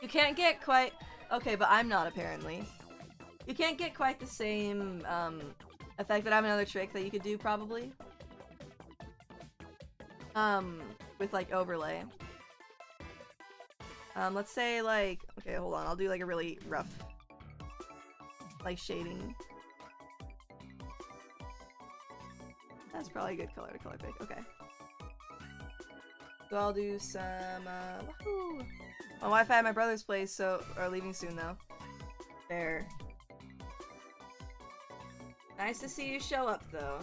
You can't get quite... Okay, but I'm not apparently. You can't get quite the same effect, but I have another trick that you could do probably. With like overlay. Let's say like... Okay, hold on, I'll do like a really rough like shading. That's probably a good color to color pick. Okay. So I'll do some, woohoo! My Wi-Fi at my brother's place, so, are leaving soon though. There. Nice to see you show up though.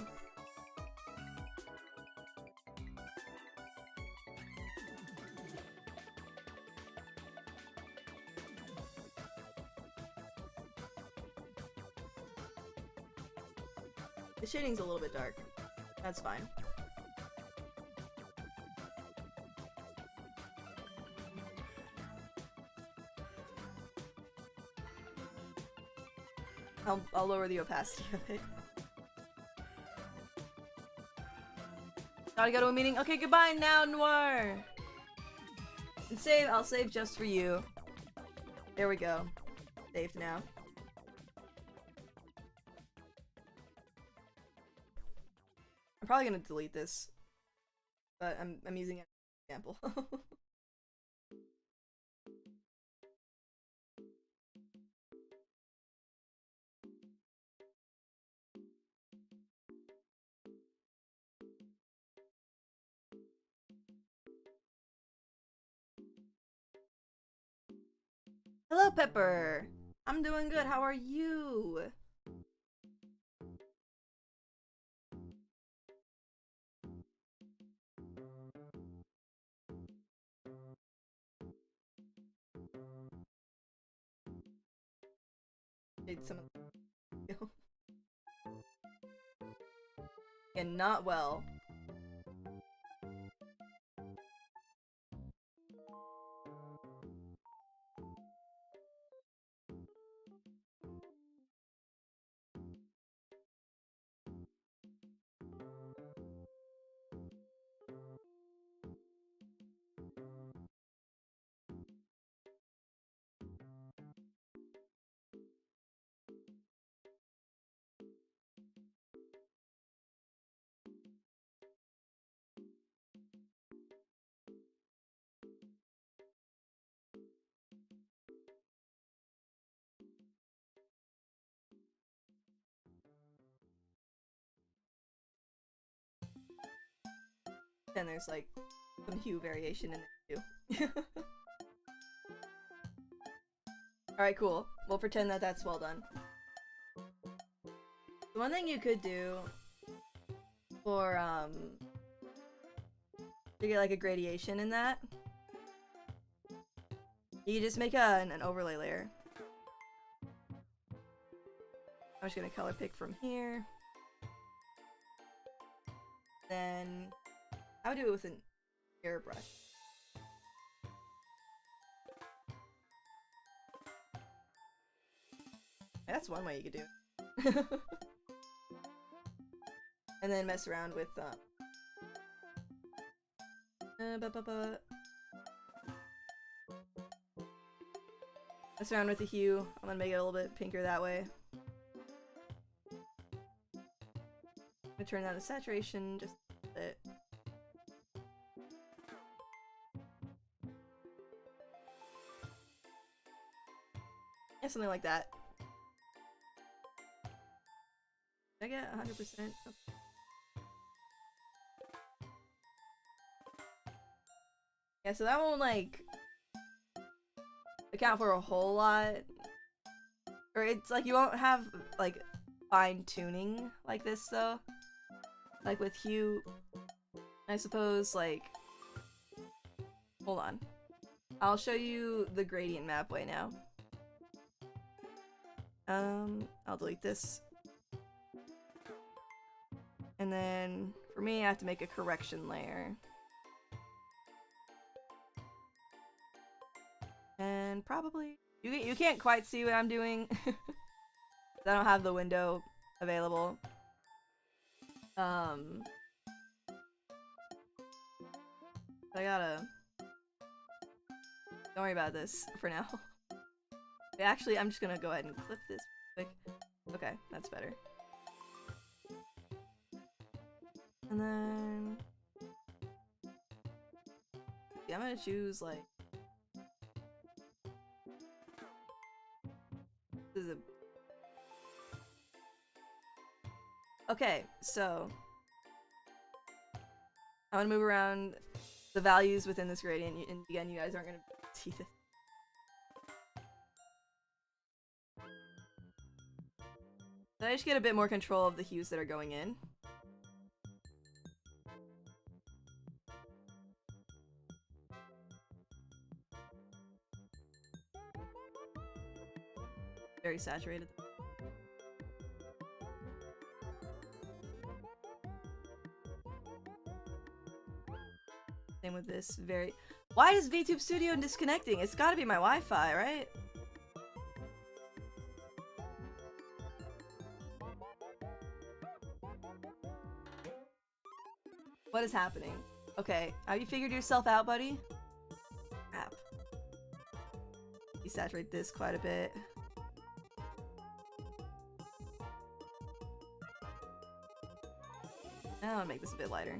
The shading's a little bit dark. That's fine. I'll lower the opacity of it. Gotta go to a meeting. Okay, goodbye now, Noir! And save, I'll save just for you. There we go. Saved now. I'm probably gonna delete this, but I'm using it as an example. Hello, Pepper! I'm doing good, how are you? Did some and not well. Then there's like some hue variation in there too. Alright, cool. We'll pretend that that's well done. The one thing you could do for to get like a gradation in that, you just make an overlay layer. I'm just gonna color pick from here. Then I would do it with an airbrush. That's one way you could do it. And then mess around with mess around with the hue. I'm gonna make it a little bit pinker that way. I'm gonna turn down the saturation just a bit. Yeah, something like that. Did I get 100%? Oh. Yeah, so that won't like account for a whole lot. Or it's like you won't have like fine tuning like this though. Like with hue, I suppose like, hold on. I'll show you the gradient map way now. I'll delete this. And then for me, I have to make a correction layer. And probably you can't quite see what I'm doing. I don't have the window available. I gotta. Don't worry about this for now. Actually, I'm just gonna go ahead and clip this quick. Okay, that's better. And then yeah, I'm gonna choose like this is a okay, so I'm gonna move around the values within this gradient, and again, you guys aren't gonna see this. Did I just get a bit more control of the hues that are going in? Very saturated. Same with this. Very. Why is VTube Studio disconnecting? It's gotta be my Wi-Fi, right? What is happening? Okay, have you figured yourself out, buddy? Crap. Desaturate this quite a bit. Now I'll make this a bit lighter.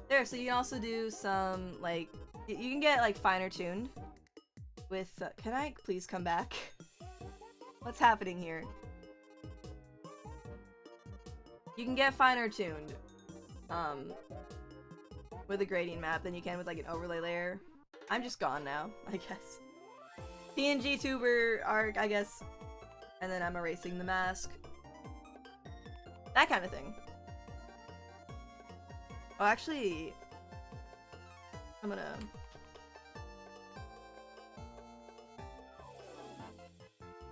There, so you can also do some, like, you can get, like, finer tuned with, can I please come back? What's happening here? You can get finer tuned, with a gradient map than you can with, like, an overlay layer. I'm just gone now, I guess. PNG tuber arc, I guess. And then I'm erasing the mask. That kind of thing. Oh, actually, I'm gonna...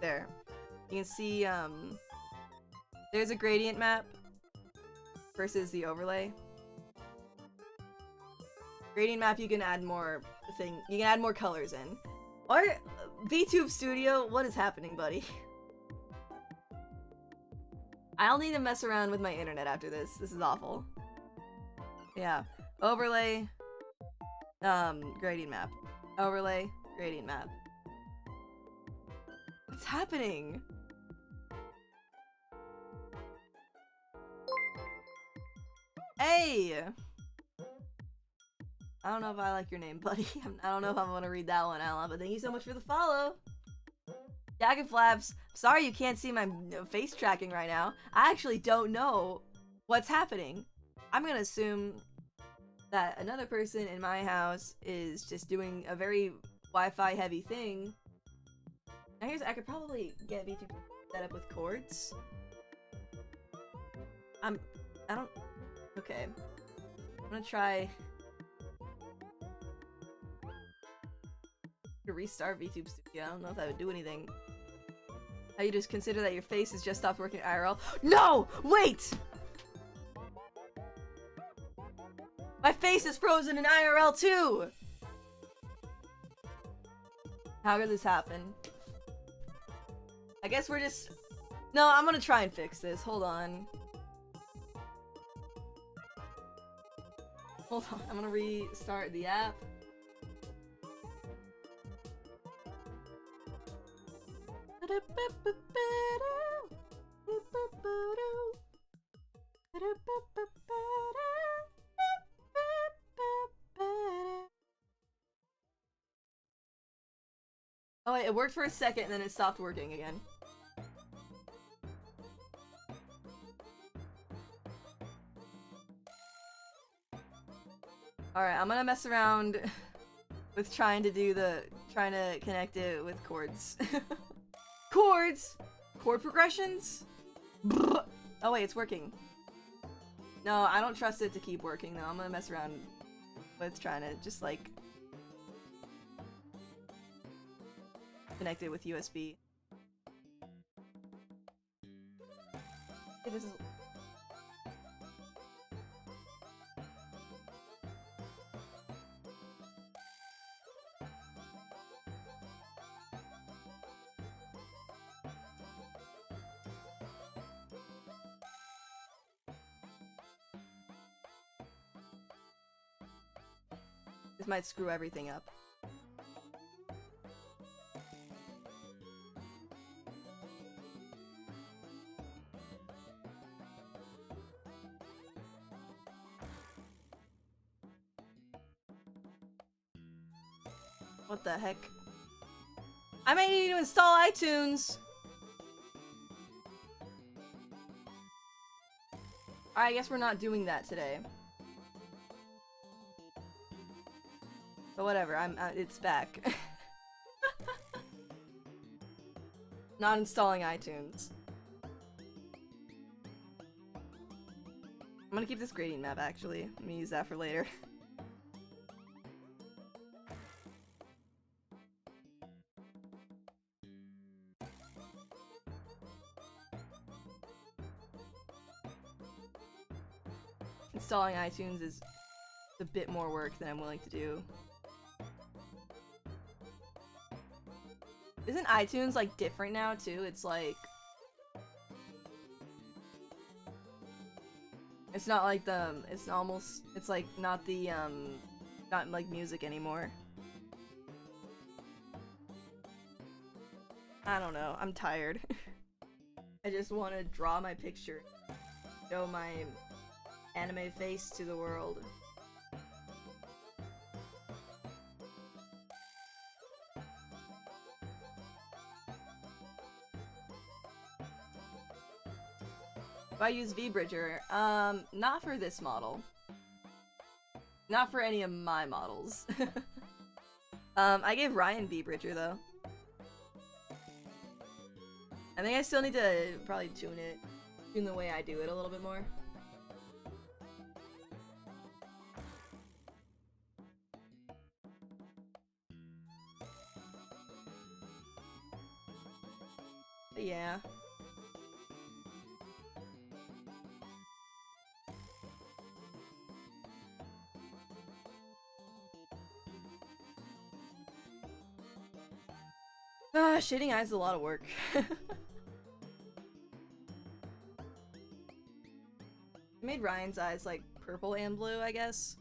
There. You can see, there's a gradient map versus the overlay. Gradient map, you can add more you can add more colors in. Or, VTube Studio, what is happening, buddy? I'll need to mess around with my internet after this. This is awful. Yeah. Overlay. Gradient map. Overlay. Gradient map. What's happening? Hey! I don't know if I like your name, buddy. I don't know if I'm gonna read that one out loud, but thank you so much for the follow! Jagged Flaps, sorry you can't see my face tracking right now. I actually don't know what's happening. I'm gonna assume that another person in my house is just doing a very Wi-Fi heavy thing. Now here's, I could probably get VTube set up with chords. I don't, okay. I'm gonna try to restart VTube Studio. I don't know if that would do anything. How you just consider that your face has just stopped working IRL? No! Wait! My face is frozen in IRL too! How could this happen? I guess we're just... No, I'm gonna try and fix this. Hold on. Hold on. I'm gonna restart the app. Oh wait, it worked for a second and then it stopped working again. Alright, I'm gonna mess around with trying to connect it with chords. Chords! Chord progressions? Oh wait, it's working. No, I don't trust it to keep working though. I'm gonna mess around with trying to just like... connected with USB. This is... This might screw everything up. What the heck? I may need to install iTunes! Alright, I guess we're not doing that today. But whatever, it's back. Not installing iTunes. I'm gonna keep this gradient map, actually. I'm gonna use that for later. Installing iTunes is a bit more work than I'm willing to do. Isn't iTunes like different now too? It's like it's not like it's like not the not like music anymore. I don't know, I'm tired. I just want to draw my picture, show my anime face to the world. Do I use VBridger? Not for this model. Not for any of my models. I gave Ryan VBridger though. I think I still need to probably tune the way I do it a little bit more. But yeah. Shading eyes is a lot of work. I made Ryan's eyes like purple and blue, I guess.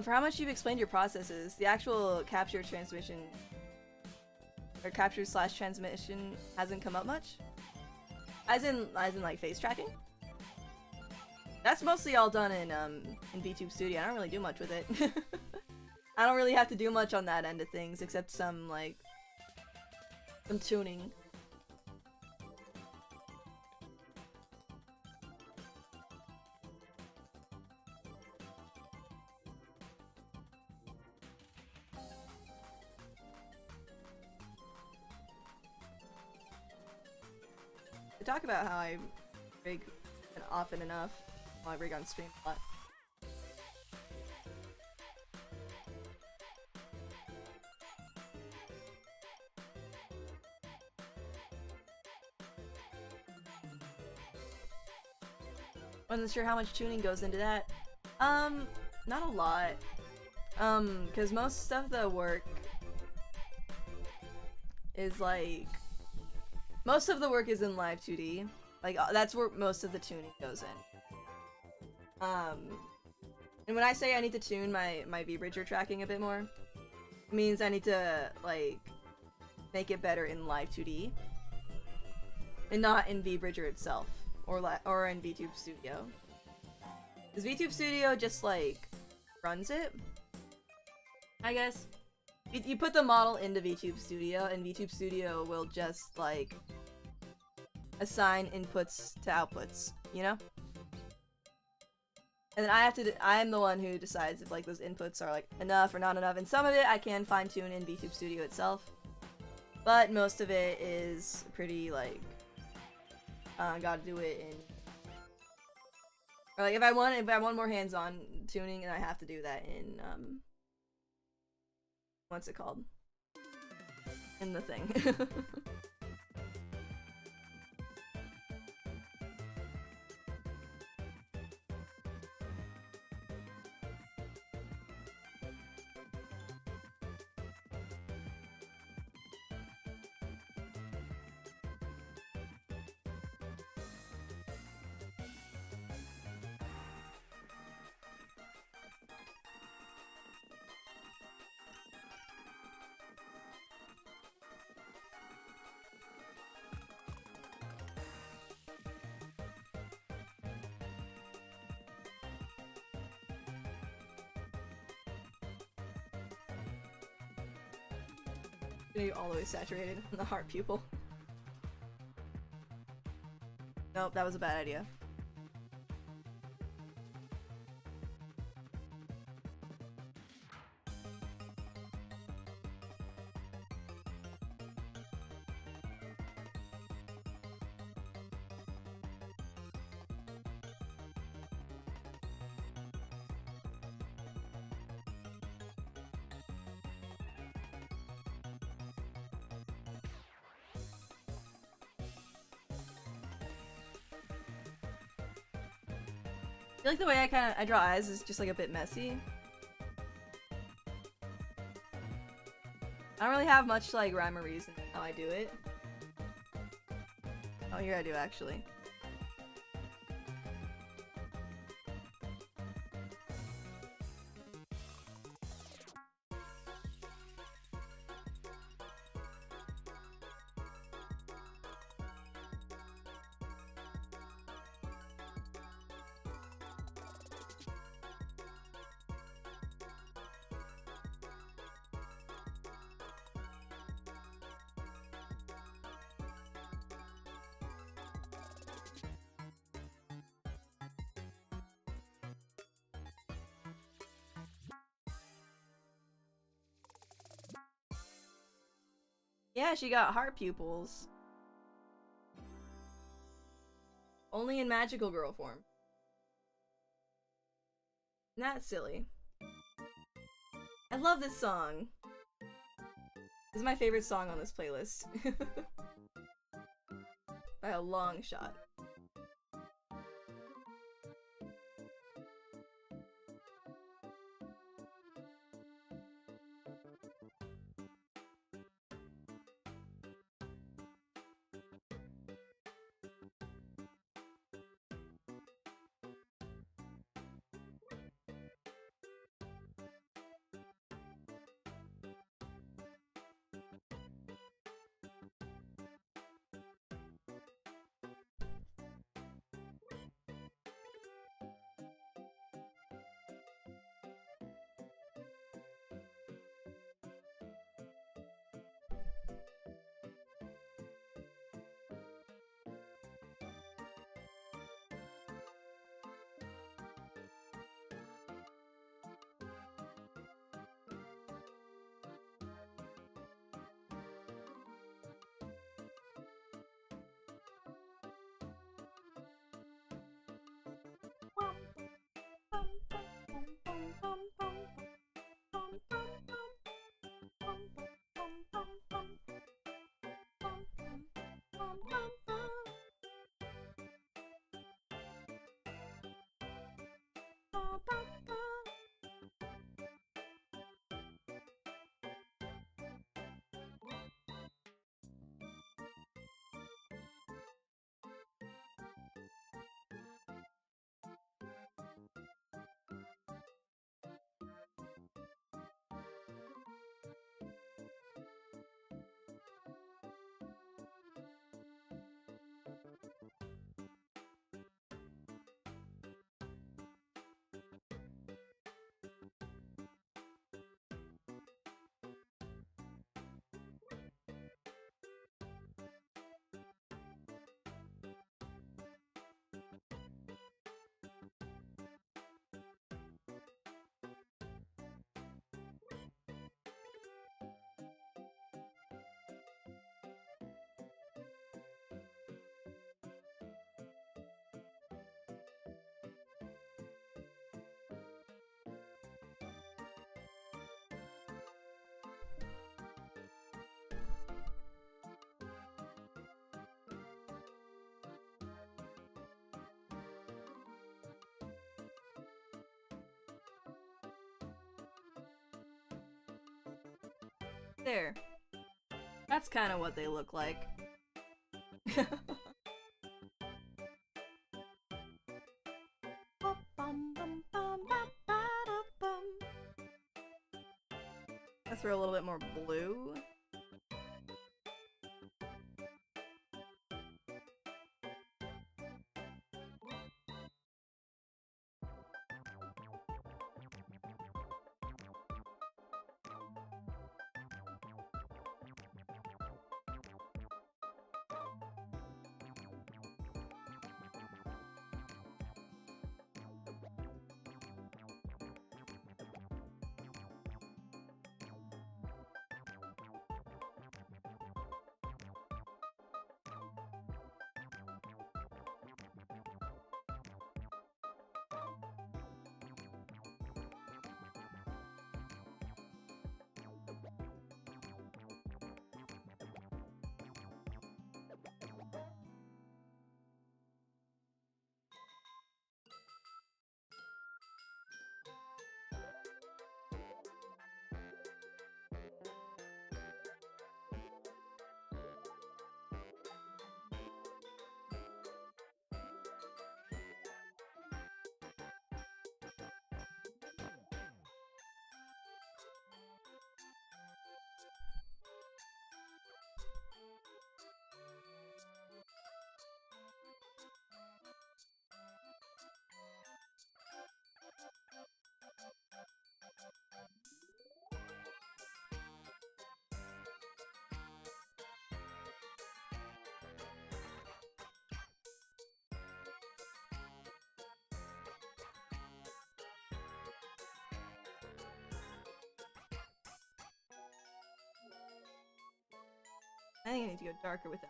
For how much you've explained your processes, the actual capture transmission or capture slash transmission hasn't come up much. As in like face tracking. That's mostly all done in VTube Studio. I don't really do much with it. I don't really have to do much on that end of things except some tuning. Talk about how I rig often enough. Well, I rig on stream a lot. Wasn't sure how much tuning goes into that. Not a lot. Because most of the work is like most of the work is in Live 2D. Like, that's where most of the tuning goes in. And when I say I need to tune my VBridger tracking a bit more, it means I need to, like, make it better in Live 2D. and not in VBridger itself, or in VTube Studio. Because VTube Studio just like runs it, I guess. You put the model into VTube Studio, and VTube Studio will just like assign inputs to outputs, you know? And then I'm the one who decides if like those inputs are like enough or not enough, and some of it I can fine tune in VTube Studio itself. But most of it is pretty like, gotta do it in, or like if I want more hands-on tuning, and I have to do that in what's it called? In the thing. All the way saturated in the heart pupil. Nope, that was a bad idea. I feel like the way I draw eyes is just like a bit messy. I don't really have much like rhyme or reason how I do it. Oh, here I do actually. Yeah, she got heart pupils. Only in magical girl form. Isn't that silly? I love this song. This is my favorite song on this playlist. By a long shot. There. That's kind of what they look like. Let's throw a little bit more blue. I think I need to go darker with it.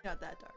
Not that dark.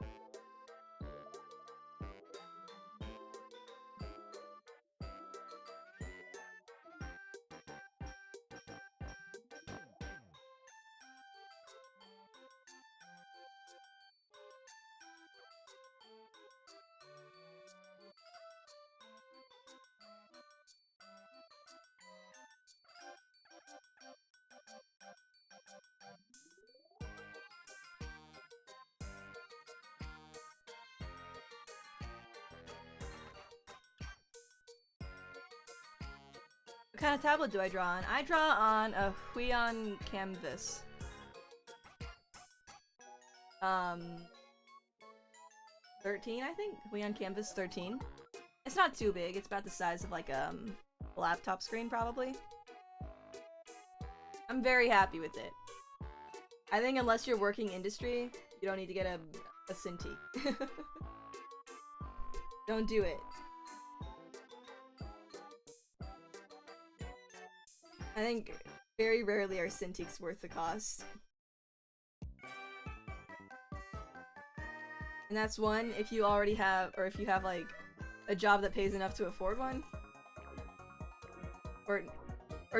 What kind of tablet do I draw on? I draw on a Huion canvas. 13, I think? Huion canvas 13. It's not too big. It's about the size of like a laptop screen, probably. I'm very happy with it. I think unless you're working industry, you don't need to get a Cintiq. Don't do it. I think very rarely are Cintiqs worth the cost. And that's one if you already have, or if you have like a job that pays enough to afford one. Or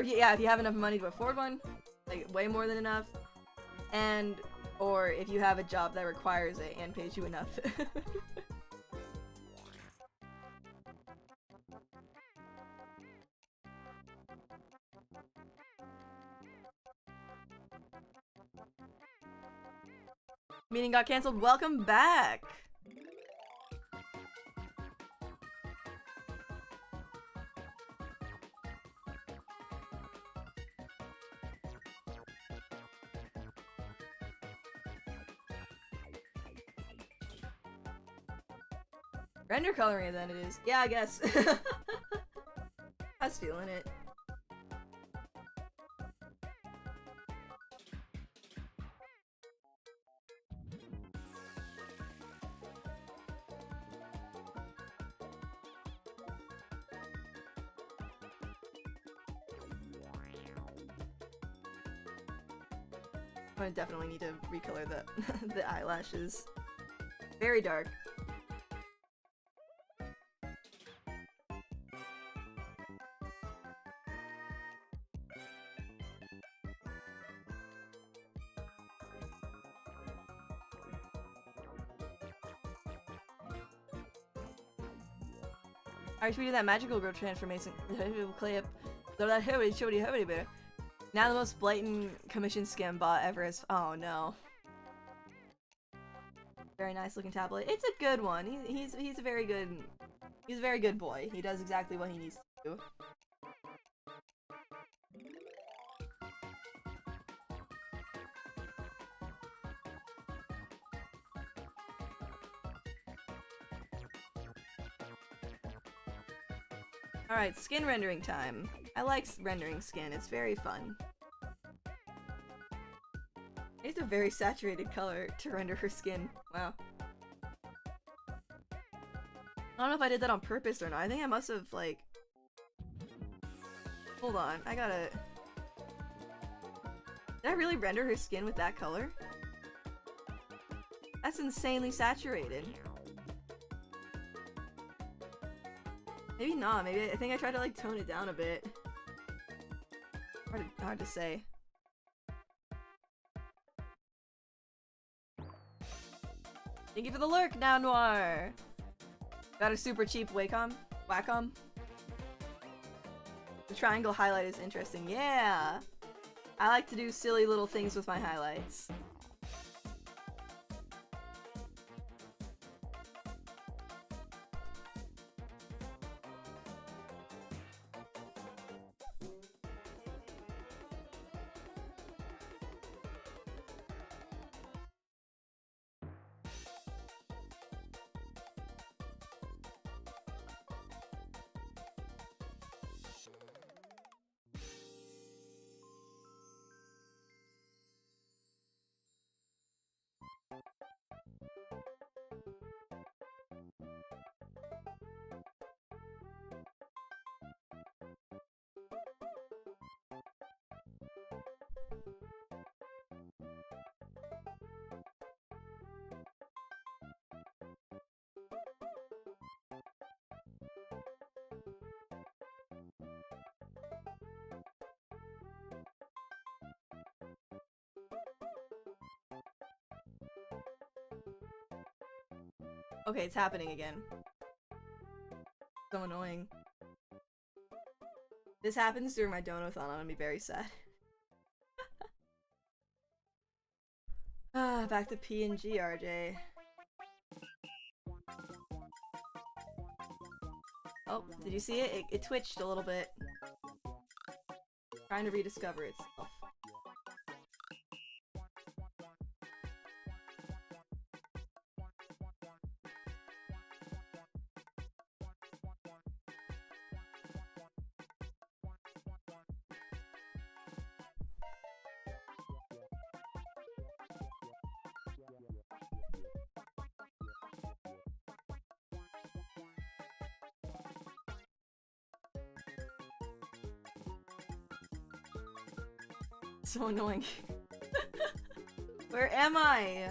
yeah, if you have enough money to afford one, like way more than enough. And, or if you have a job that requires it and pays you enough. Meeting got canceled. Welcome back! Render coloring then it is. Yeah, I guess. I was feeling it. I definitely need to recolor the the eyelashes. Very dark. Alright, should we do that magical girl transformation clip? Now the most blatant commission scam bot ever is— oh no. Very nice looking tablet. It's a good one. He's a very good— he's a very good boy. He does exactly what he needs to do. Alright, skin rendering time. I like rendering skin, it's very fun. It's a very saturated color to render her skin. Wow. I don't know if I did that on purpose or not. I think I must have, like— hold on, I gotta— did I really render her skin with that color? That's insanely saturated. Maybe not, maybe I think I tried to like tone it down a bit. Hard to say. Thank you for the lurk, Now Noir! Got a super cheap Wacom? The triangle highlight is interesting. Yeah! I like to do silly little things with my highlights. Okay, it's happening again. So annoying. This happens during my donathon, I'm gonna be very sad. Back to PNG, RJ. Oh, did you see it? It twitched a little bit. Trying to rediscover itself. So annoying. Where am I?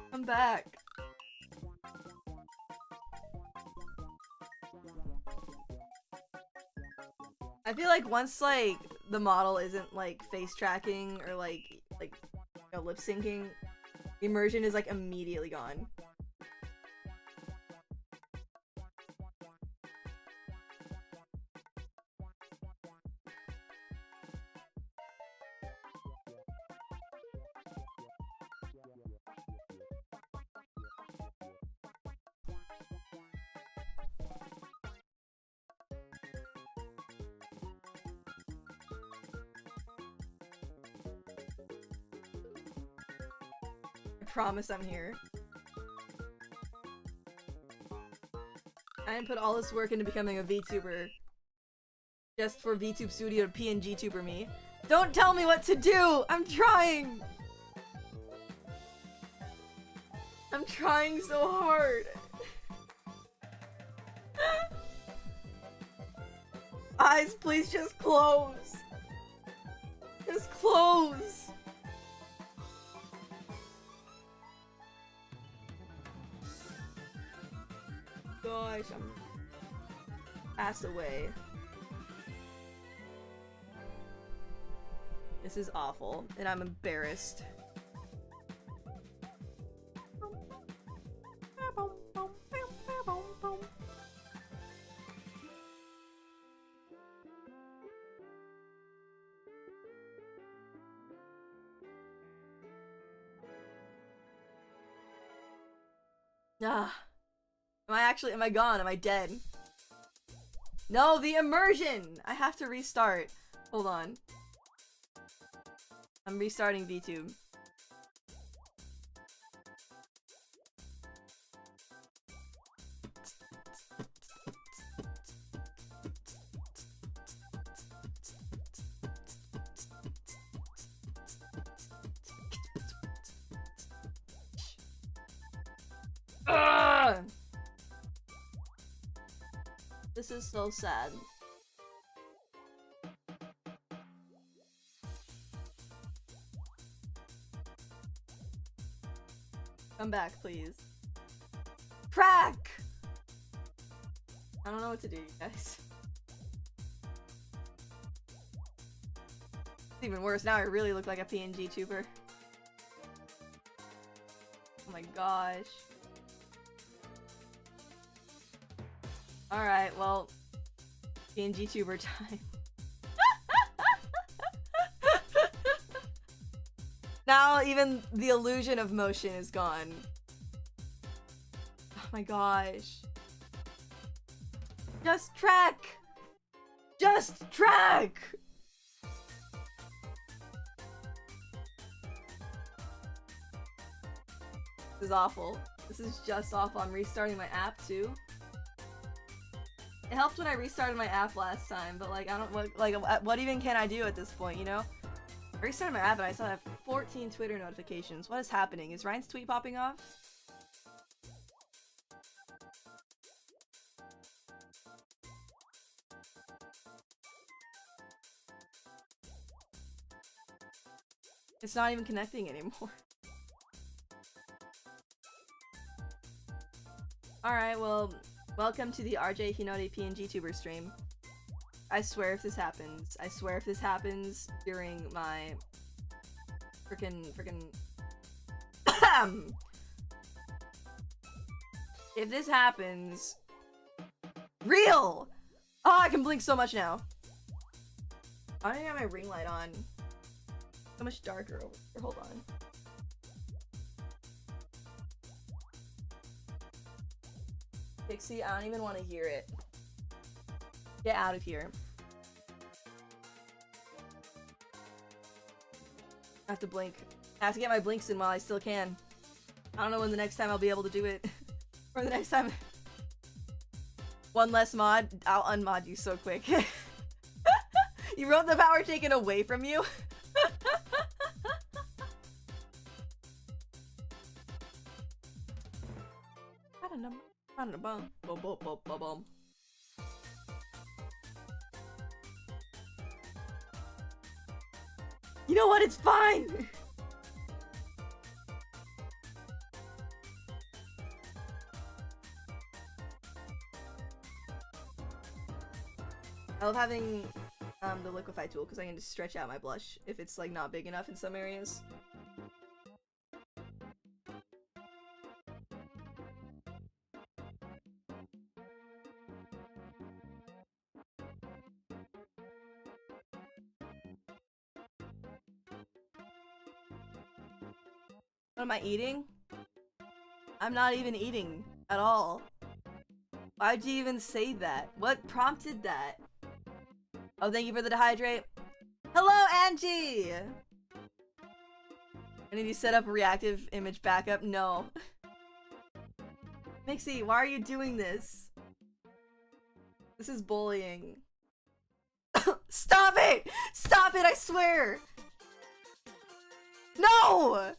Come back. I feel like once like the model isn't like face tracking or like you know, lip syncing, the immersion is like immediately gone. Promise I'm here. I didn't put all this work into becoming a VTuber just for VTube Studio to PNG tuber me. Don't tell me what to do! I'm trying! I'm trying so hard! Eyes, please just close! was close! Gosh, I'm passed away. This is awful, and I'm embarrassed. Ah. Am I gone? Am I dead? No, the immersion! I have to restart. Hold on. I'm restarting VTube. Ugh! This is so sad. Come back, please. Crack! I don't know what to do, you guys. It's even worse. Now I really look like a PNG tuber. Oh my gosh. Alright, well, PNG tuber time. Now even the illusion of motion is gone. Oh my gosh. Just track! Just track! This is awful. This is just awful. I'm restarting my app too. It helped when I restarted my app last time, but like I don't what even can I do at this point, you know? I restarted my app and I still have 14 Twitter notifications. What is happening? Is Ryan's tweet popping off? It's not even connecting anymore. Alright, well, welcome to the RJ Hinode PNG tuber stream. I swear if this happens during my frickin' if this happens real! Oh, I can blink so much now. I don't have my ring light on. So much darker over here. Hold on. Pixie, I don't even want to hear it. Get out of here. I have to blink. I have to get my blinks in while I still can. I don't know when the next time I'll be able to do it. Or the next time. One less mod, I'll unmod you so quick. You wrote the power taken away from you? You know what? It's fine! I love having the liquify tool because I can just stretch out my blush if it's like not big enough in some areas. What am I eating? I'm not even eating at all. Why'd you even say that? What prompted that? Oh, thank you for the dehydrate. Hello, Angie! Any of you set up reactive image backup? No. Mixie, why are you doing this? This is bullying. Stop it! Stop it, I swear! No!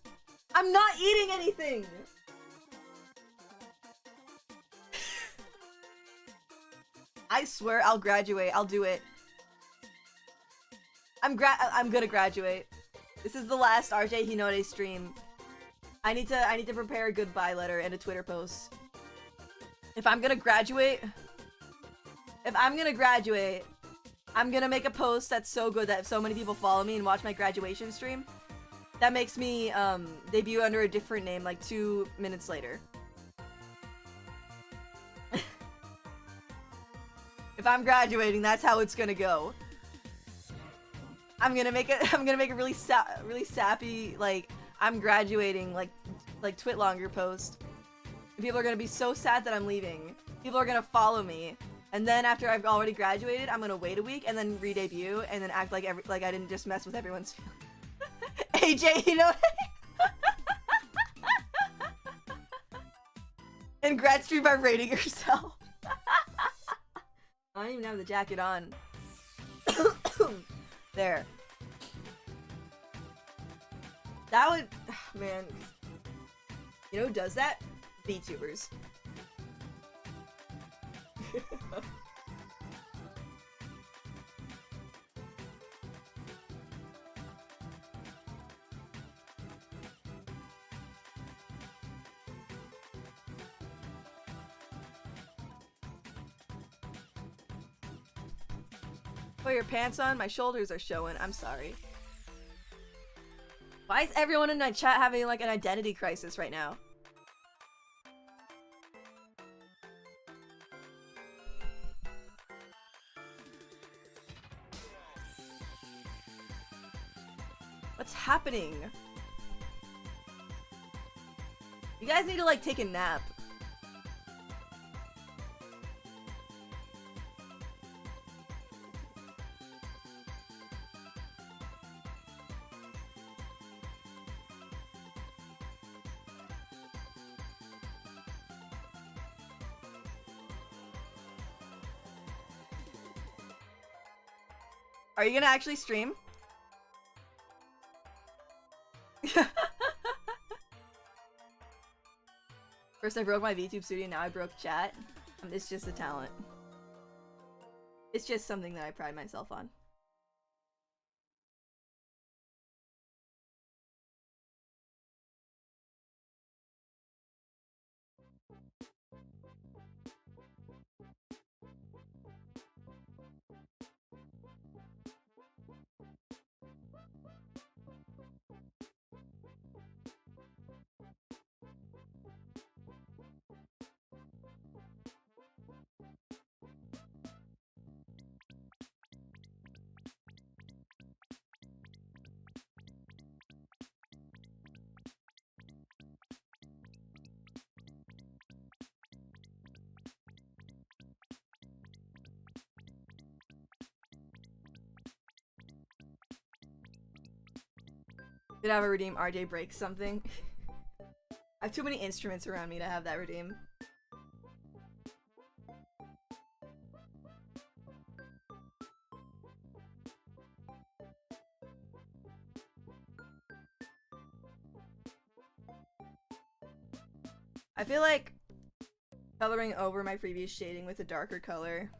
I'm not eating anything! I swear I'll graduate. I'll do it. I'm gonna graduate. This is the last RJ Hinode stream. I need to prepare a goodbye letter and a Twitter post. If I'm gonna graduate, I'm gonna make a post that's so good that so many people follow me and watch my graduation stream. That makes me debut under a different name like 2 minutes later. If I'm graduating, that's how it's gonna go. I'm gonna make a really sappy like I'm graduating like Twitlonger post. And people are gonna be so sad that I'm leaving. People are gonna follow me, and then after I've already graduated, I'm gonna wait a week and then re-debut and then act like I didn't just mess with everyone's feelings. AJ, you know. And grad stream by rating yourself. I don't even have the jacket on. There. That would... man. You know who does that? VTubers. Put your pants on? My shoulders are showing. I'm sorry. Why is everyone in my chat having like an identity crisis right now? What's happening? You guys need to like take a nap. Are you gonna actually stream? First I broke my VTube studio, now I broke chat. It's just a talent. It's just something that I pride myself on. Did I have a redeem? RJ breaks something. I have too many instruments around me to have that redeem. I feel like coloring over my previous shading with a darker color,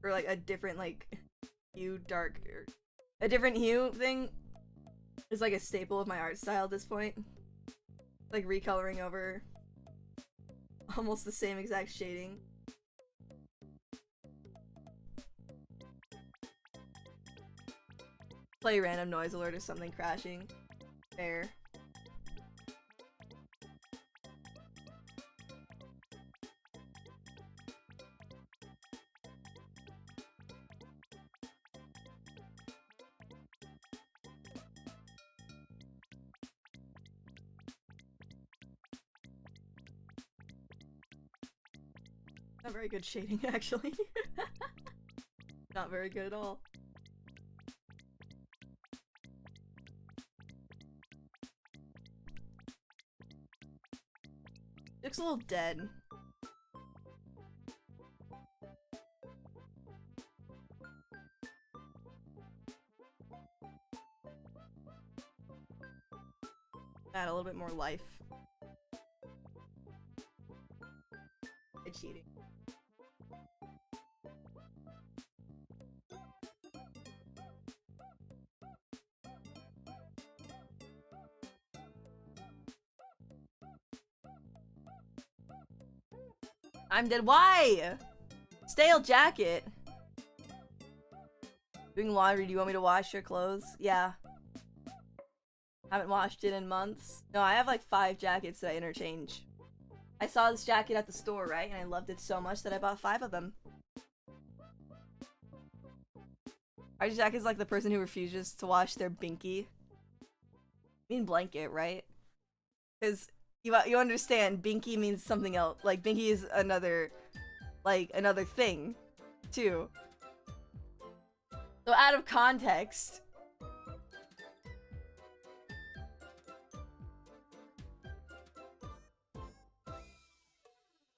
or like a different like hue, a different hue thing is like a staple of my art style at this point. Like recoloring over almost the same exact shading. Play random noise alert or something crashing. Fair. Not very good shading, actually. Not very good at all. Looks a little dead. Add a little bit more life. It's cheating. I'm dead. Why? Stale jacket. Doing laundry. Do you want me to wash your clothes? Yeah. Haven't washed it in months. No, I have like 5 jackets that I interchange. I saw this jacket at the store, right? And I loved it so much that I bought 5 of them. Jack is like the person who refuses to wash their binky. I mean blanket, right? Because you understand, binky means something else. Like, binky is another thing, too. So out of context.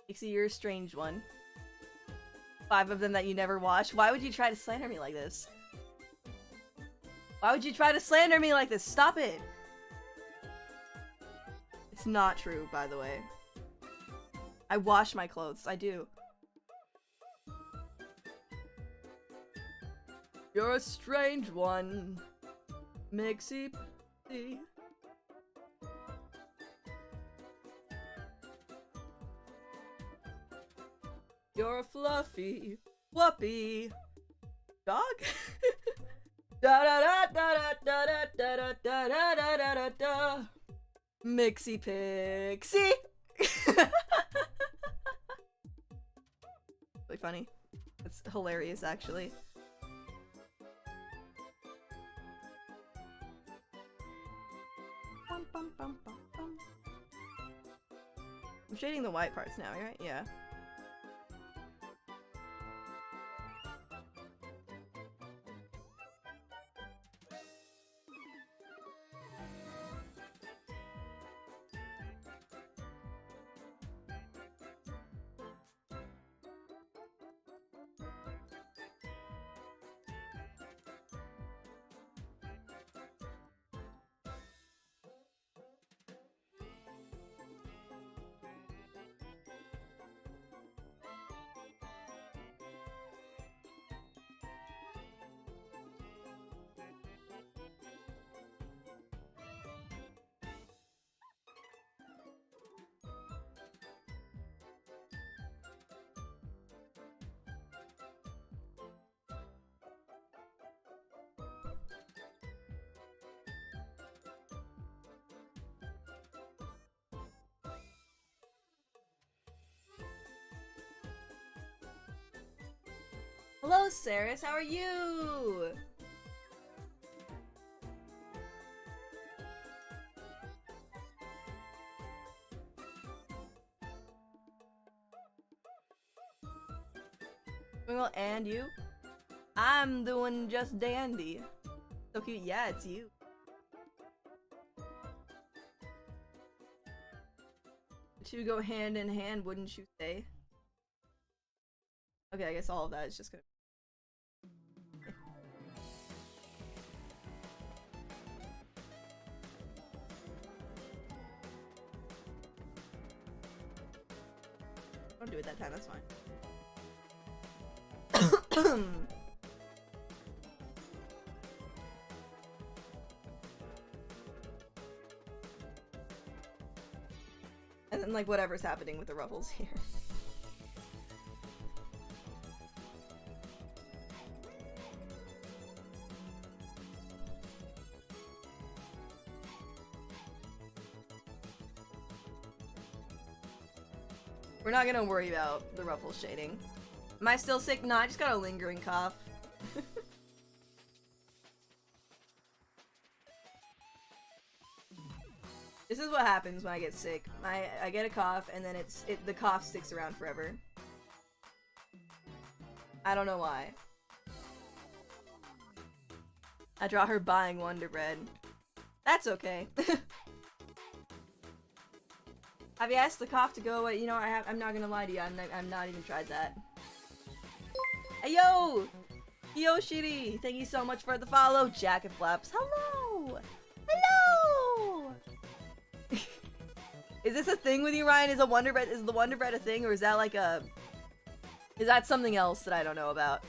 Dixie, you're a strange one. 5 of them that you never wash. Why would you try to slander me like this? Why would you try to slander me like this? Stop it! It's not true, by the way. I wash my clothes. I do. You're a strange one. Mixie. You're a fluffy whoopee dog. Da da da da da da da da da da da da da da. Mixie Pixie. Really funny. It's hilarious, actually. I'm shading the white parts now, right? Yeah. Hello, Saris. How are you? Well, and you? I'm doing just dandy. So cute. Yeah, it's you. The two go hand in hand, wouldn't you say? Okay, I guess all of that is just gonna. Don't do it that time, that's fine. And then, like, whatever's happening with the ruffles here. We're not gonna worry about the ruffles shading. Am I still sick? No, I just got a lingering cough. This is what happens when I get sick. I get a cough and then the cough sticks around forever. I don't know why. I draw her buying Wonder Bread. That's okay. Have you asked the cough to go away? You know, I'm not gonna lie to you. I'm not even tried that. Hey yo! Yoshiri! Thank you so much for the follow. Jacket Flaps. Hello! Hello! Is this a thing with you, Ryan? Is the Wonder Bread a thing, or is that like a... Is that something else that I don't know about?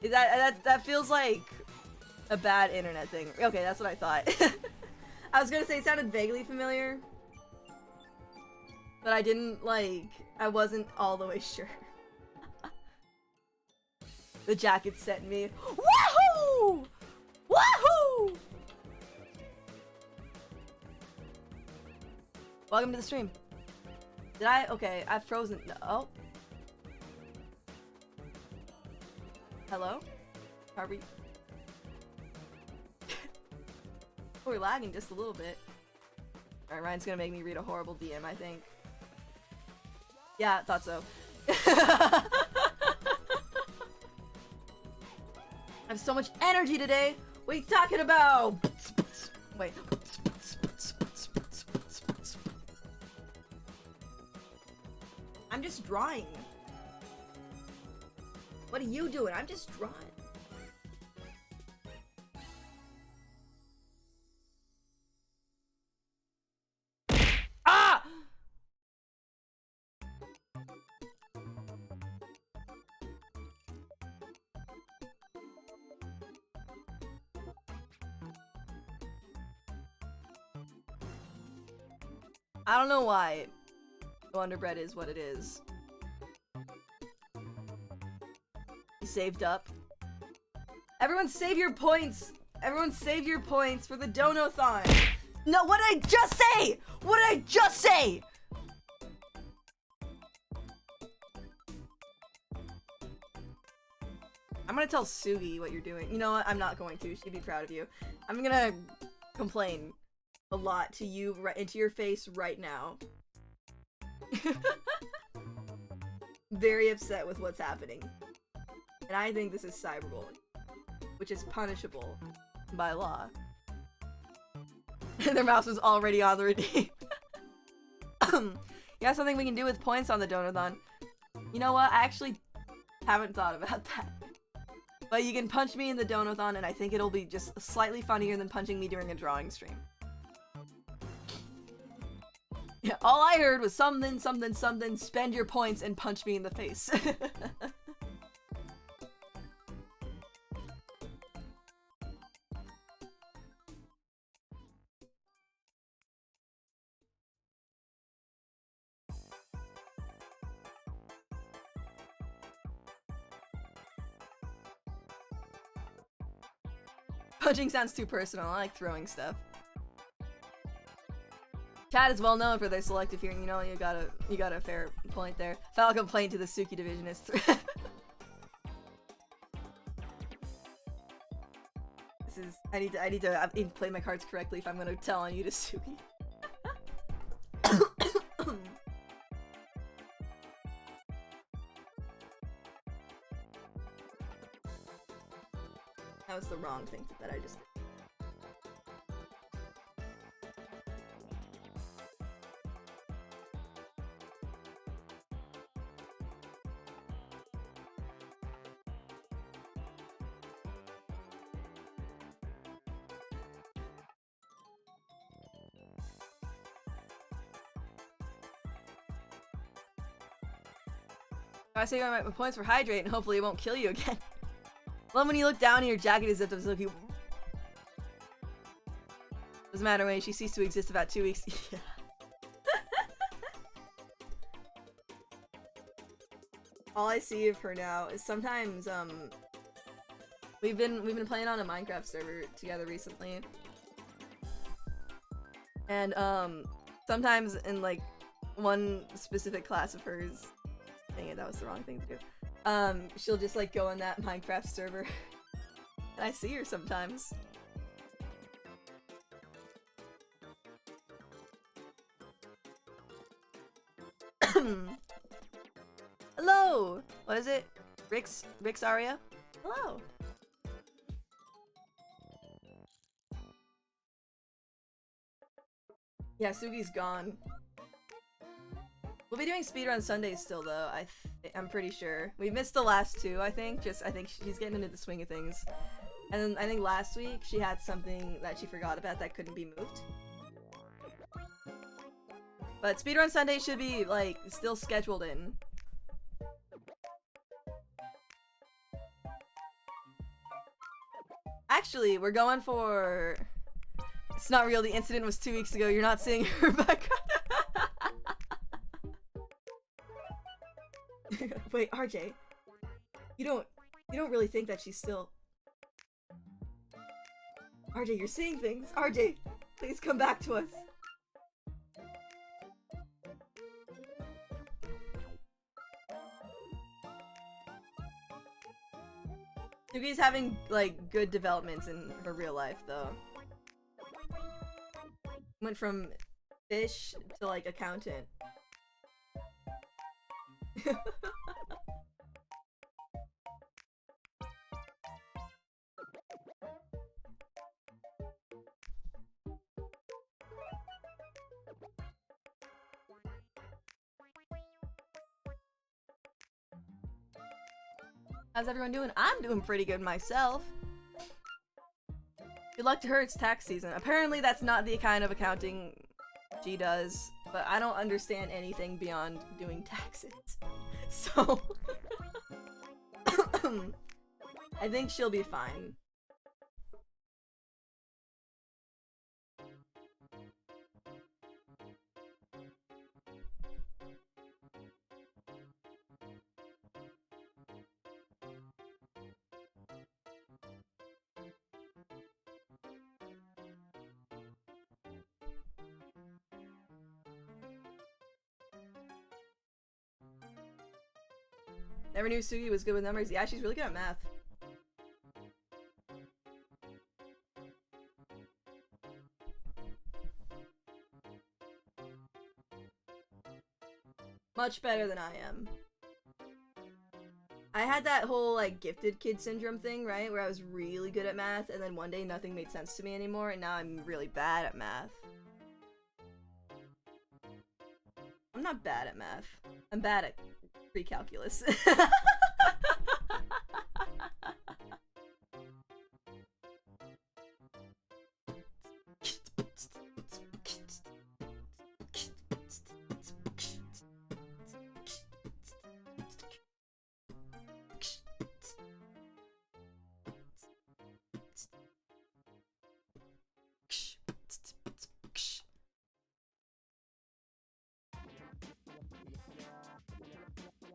Is that feels like a bad internet thing. Okay, that's what I thought. I was gonna say it sounded vaguely familiar. but I didn't, like, I wasn't all the way sure. The jacket sent me. Woohoo! Woohoo! Welcome to the stream. Did I? Okay, I've frozen. Oh. Hello? Are we? We're lagging just a little bit. Alright, Ryan's gonna make me read a horrible DM, I think. Yeah, thought so. I have so much energy today! What are you talking about? Wait. I'm just drawing. What are you doing? I'm just drawing. Ah! I don't know why Wonder Bread is what it is. You saved up. Everyone save your points! Everyone save your points for the Donathon! No, what did I just say?! What did I just say?! I'm gonna tell Sugi what you're doing. You know what? I'm not going to. She'd be proud of you. I'm gonna complain a lot to you right into your face right now. Very upset with what's happening. And I think this is cyberbullying, which is punishable by law. Their mouse was already on the redeem. Yeah, something we can do with points on the Donathon. You know what? I actually haven't thought about that. But you can punch me in the Donathon, and I think it'll be just slightly funnier than punching me during a drawing stream. Yeah, all I heard was something, something, something, spend your points and punch me in the face. Punching sounds too personal. I like throwing stuff. Chat is well known for their selective hearing. You know, you got a fair point there. File complaint to the Suki Divisionist. This is. I need to play my cards correctly if I'm gonna tell on you to Suki. That was the wrong thing that I just did. I say my points for hydrate and hopefully it won't kill you again. Love when you look down and your jacket is zipped up so people. Doesn't matter when she ceased to exist about 2 weeks. Yeah. All I see of her now is sometimes we've been playing on a Minecraft server together recently. And sometimes in like one specific class of hers, dang it, that was the wrong thing to do. She'll just like go on that Minecraft server. And I see her sometimes. Hello! What is it? Rix Aria? Hello! Yeah, Sugi's gone. We'll be doing speedrun Sundays still though, I'm pretty sure. We missed the last two, I think. I think she's getting into the swing of things. And then I think last week she had something that she forgot about that couldn't be moved. But speedrun Sunday should be, like, still scheduled in. Actually, we're going for... It's not real, the incident was 2 weeks ago, you're not seeing her back. Wait, RJ. You don't really think that she's still... RJ, you're seeing things. RJ, please come back to us. Sugi's having, like, good developments in her real life, though. Went from fish to, like, accountant. How's everyone doing? I'm doing pretty good myself. Good luck to her, it's tax season. Apparently that's not the kind of accounting she does, but I don't understand anything beyond doing taxes. So... I think she'll be fine. Never knew Sugi was good with numbers. Yeah, she's really good at math. Much better than I am. I had that whole, like, gifted kid syndrome thing, right? Where I was really good at math, and then one day nothing made sense to me anymore, and now I'm really bad at math. I'm not bad at math. I'm bad at pre-calculus.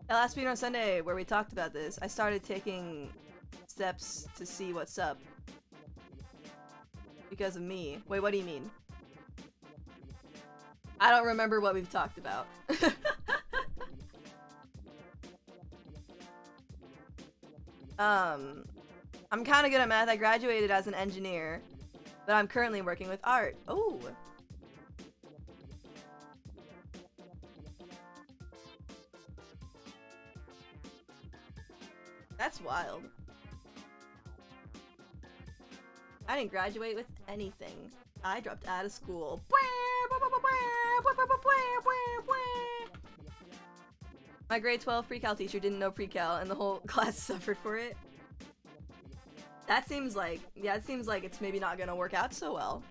The last video on Sunday where we talked about this, I started taking steps to see what's up. Because of me. Wait, what do you mean? I don't remember what we've talked about. I'm kind of good at math. I graduated as an engineer, but I'm currently working with art. Oh. That's wild. I didn't graduate with anything. I dropped out of school. My grade 12 pre-cal teacher didn't know pre-cal and the whole class suffered for it. That seems like, yeah, it seems like it's maybe not gonna work out so well.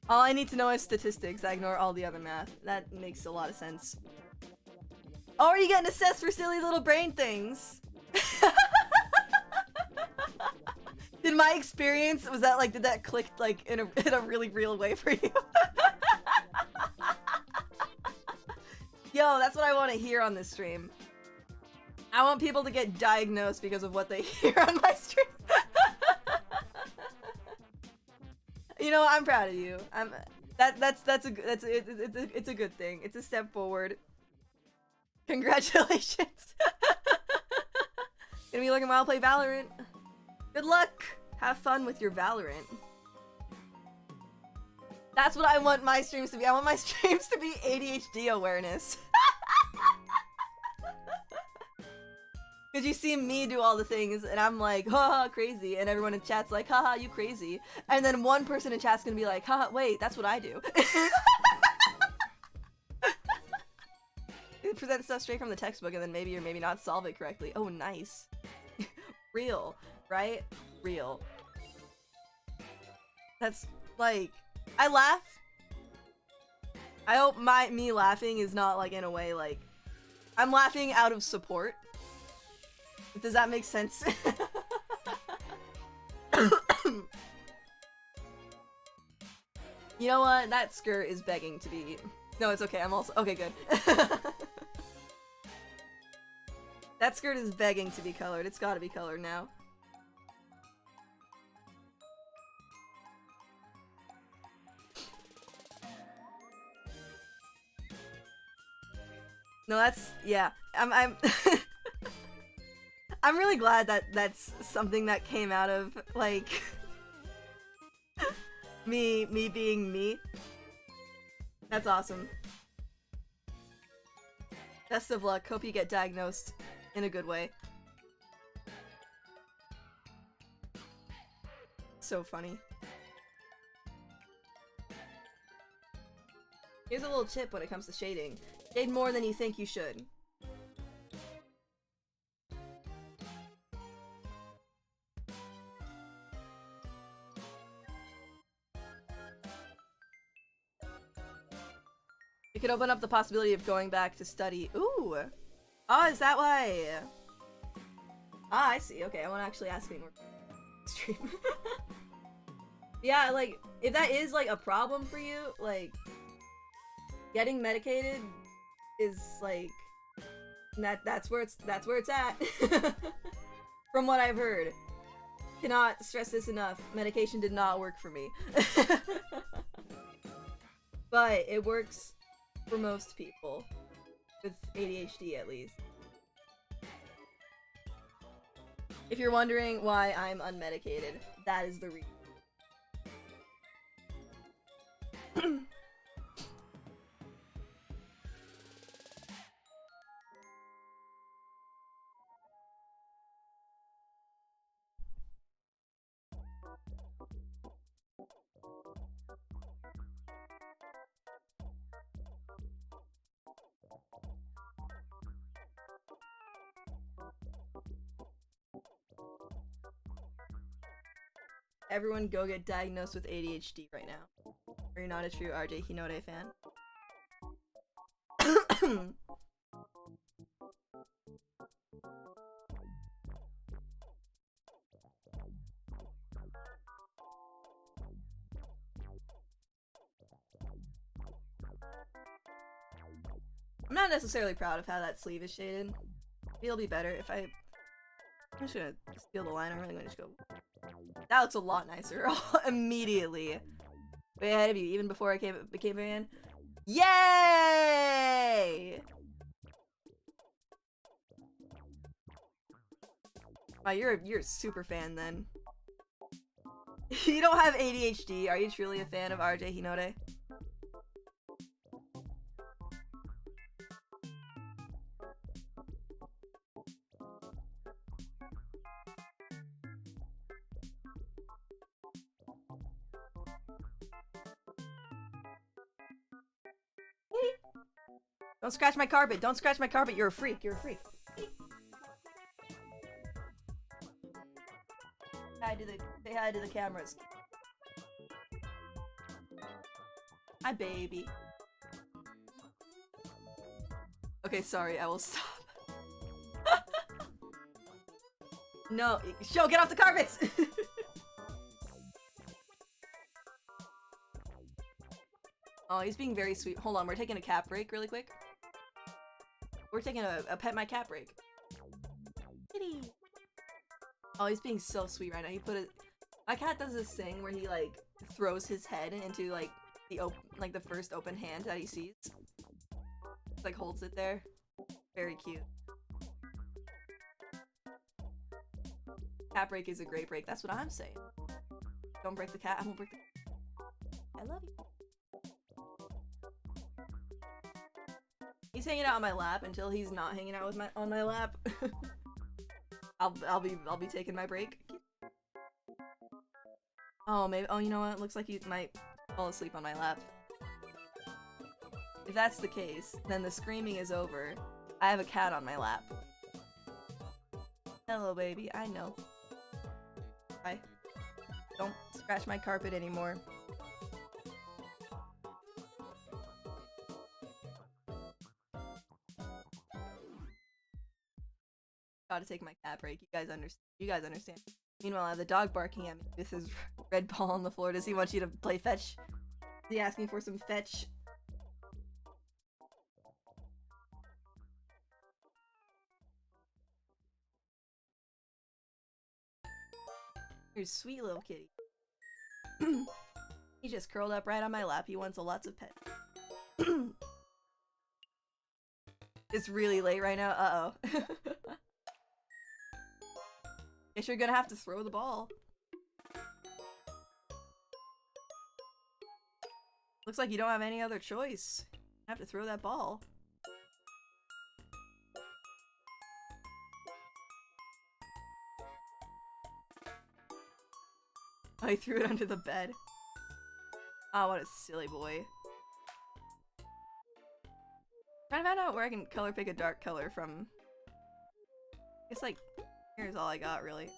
All I need to know is statistics. I ignore all the other math. That makes a lot of sense. Oh, are you getting assessed for silly little brain things? Did my experience, was that like, did that click like in a really real way for you? Yo, that's what I want to hear on this stream. I want people to get diagnosed because of what they hear on my stream. You know, I'm proud of you. It's a good thing. It's a step forward. Congratulations. Gonna be looking while I play Valorant. Good luck. Have fun with your Valorant. That's what I want my streams to be. I want my streams to be ADHD awareness. Cause you see me do all the things and I'm like, haha, crazy, and everyone in chat's like, haha, you crazy. And then one person in chat's gonna be like, haha, wait, that's what I do. You present stuff straight from the textbook and then maybe or maybe not solve it correctly. Oh, nice. Real, right? Real. That's like, I laugh. I hope me laughing is not like in a way like, I'm laughing out of support. Does that make sense? You know what? That skirt is begging to be... No, it's okay. I'm also... Okay, good. That skirt is begging to be colored. It's gotta be colored now. No, that's yeah. I'm I'm really glad that that's something that came out of like me being me. That's awesome. Best of luck. Hope you get diagnosed in a good way. So funny. Here's a little tip when it comes to shading. Shade more than you think you should. It could open up the possibility of going back to study. Ooh! Oh, is that why? Ah, I see. Okay, I want to actually ask any more stream. Yeah, like, if that is, like, a problem for you, like, getting medicated is, like, that's where it's at. From what I've heard. Cannot stress this enough. Medication did not work for me. But it works for most people. With ADHD, at least. If you're wondering why I'm unmedicated, that is the reason. Everyone go get diagnosed with ADHD right now. Are you not a true RJ Hinode fan? I'm not necessarily proud of how that sleeve is shaded. It'll be better if I'm just gonna steal the line. I'm really gonna just go. That looks a lot nicer immediately. Way ahead of you, even before I became a fan. Yay! Wow, you're a super fan then. You don't have ADHD. Are you truly a fan of RJ Hinode? Don't scratch my carpet. Don't scratch my carpet. You're a freak. You're a freak. Say hi to the cameras. Hi, baby. Okay, sorry. I will stop. No, Sho, get off the carpets! Oh, he's being very sweet. Hold on, we're taking a cat break really quick. We're taking a pet my cat break. Kitty. Oh, he's being so sweet right now. He put it. My cat does this thing where he like throws his head into like the first open hand that he sees. Like holds it there. Very cute. Cat break is a great break. That's what I'm saying. Don't break the cat. I won't break the. I love you. He's hanging out on my lap until he's not hanging out with on my lap. I'll be taking my break. Oh, maybe. Oh, you know what? Looks like you might fall asleep on my lap. If that's the case, then the screaming is over. I have a cat on my lap. Hello, baby. I know. Hi. Don't scratch my carpet anymore. Gotta take my cat break. You guys understand. Meanwhile, I have the dog barking at me with his red ball on the floor. Does he want you to play fetch? Is he asking for some fetch? You're a sweet little kitty. He just curled up right on my lap. He wants lots of pet. It's really late right now. Uh-oh. Guess you're gonna have to throw the ball. Looks like you don't have any other choice. You have to throw that ball. Oh, he threw it under the bed. Oh, what a silly boy. Trying to find out where I can color pick a dark color from. I guess, like, here's all I got, really.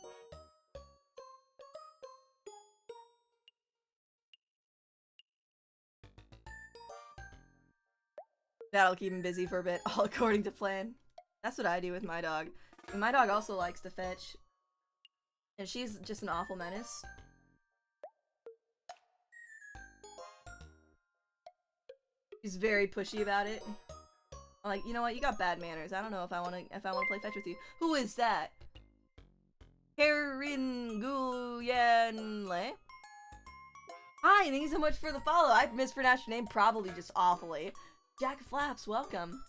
That'll keep him busy for a bit, all according to plan. That's what I do with my dog. And my dog also likes to fetch. And she's just an awful menace. She's very pushy about it. I'm like, you know what? You got bad manners. I don't know if I want to play fetch with you. Who is that? Karin Guyenle? Hi, thank you so much for the follow. I've mispronounced your name probably just awfully. Jack Flaps, welcome.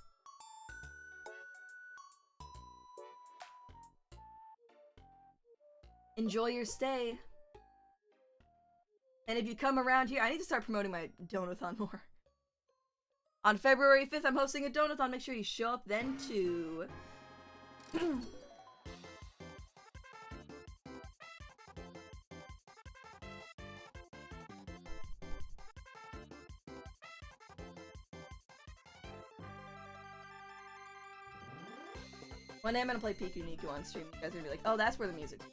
Enjoy your stay. And if you come around here, I need to start promoting my Donathon more. On February 5th, I'm hosting a Donathon. Make sure you show up then, too. One day I'm gonna play Piku Niku on stream. You guys are gonna be like, oh, that's where the music's.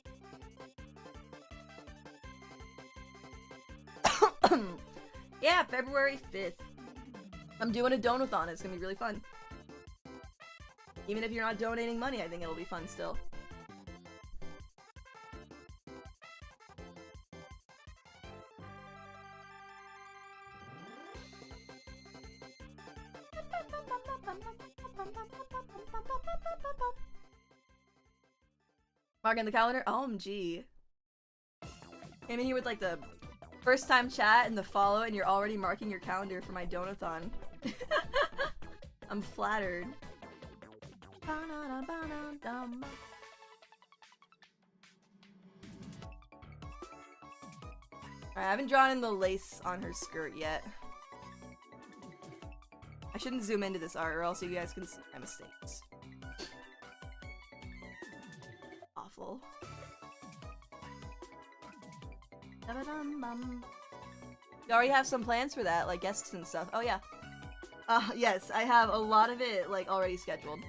Yeah, February 5th. I'm doing a Donathon. It's gonna be really fun. Even if you're not donating money, I think it'll be fun still. Mark in the calendar? OMG. Came in here with like the first time chat and the follow, and you're already marking your calendar for my Donathon. I'm flattered. Alright, I haven't drawn in the lace on her skirt yet. I shouldn't zoom into this art or else you guys can see my mistakes. Awful. You already have some plans for that, like guests and stuff. Oh yeah. Yes, I have a lot of it like already scheduled.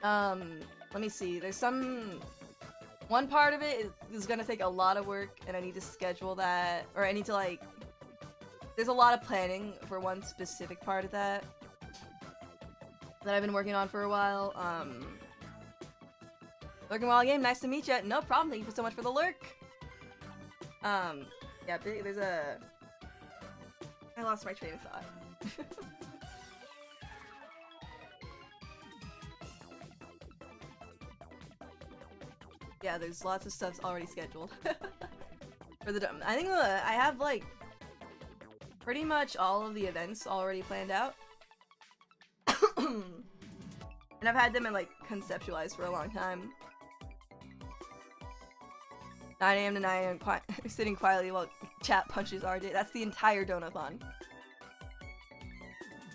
Let me see. There's one part of it is gonna take a lot of work, and I need to schedule that, or I need to like. There's a lot of planning for one specific part of that I've been working on for a while. Lurking Wild Game, nice to meet you. No problem. Thank you so much for the lurk. Yeah, there's a. I lost my train of thought. Yeah, there's lots of stuff already scheduled. For the I think I have like pretty much all of the events already planned out. And I've had them in like conceptualized for a long time. 9 AM to 9 AM sitting quietly while chat punches RJ. That's the entire Donathon.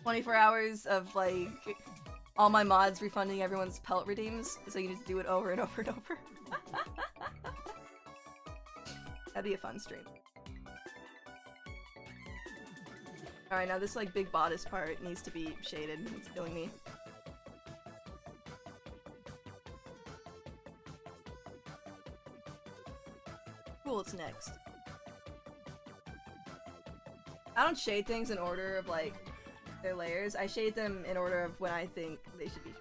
24 hours of like all my mods refunding everyone's pelt redeems, so you just do it over and over and over. That'd be a fun stream. Alright, now this like big bodice part needs to be shaded. It's killing me. Cool, it's next. I don't shade things in order of like their layers. I shade them in order of when I think they should be.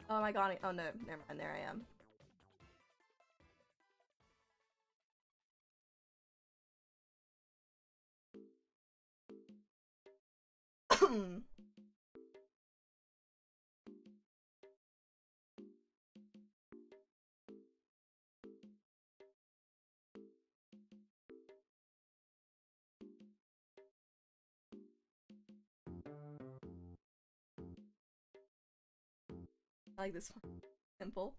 Oh my god, oh no, never mind, there I am. I like this one. Simple.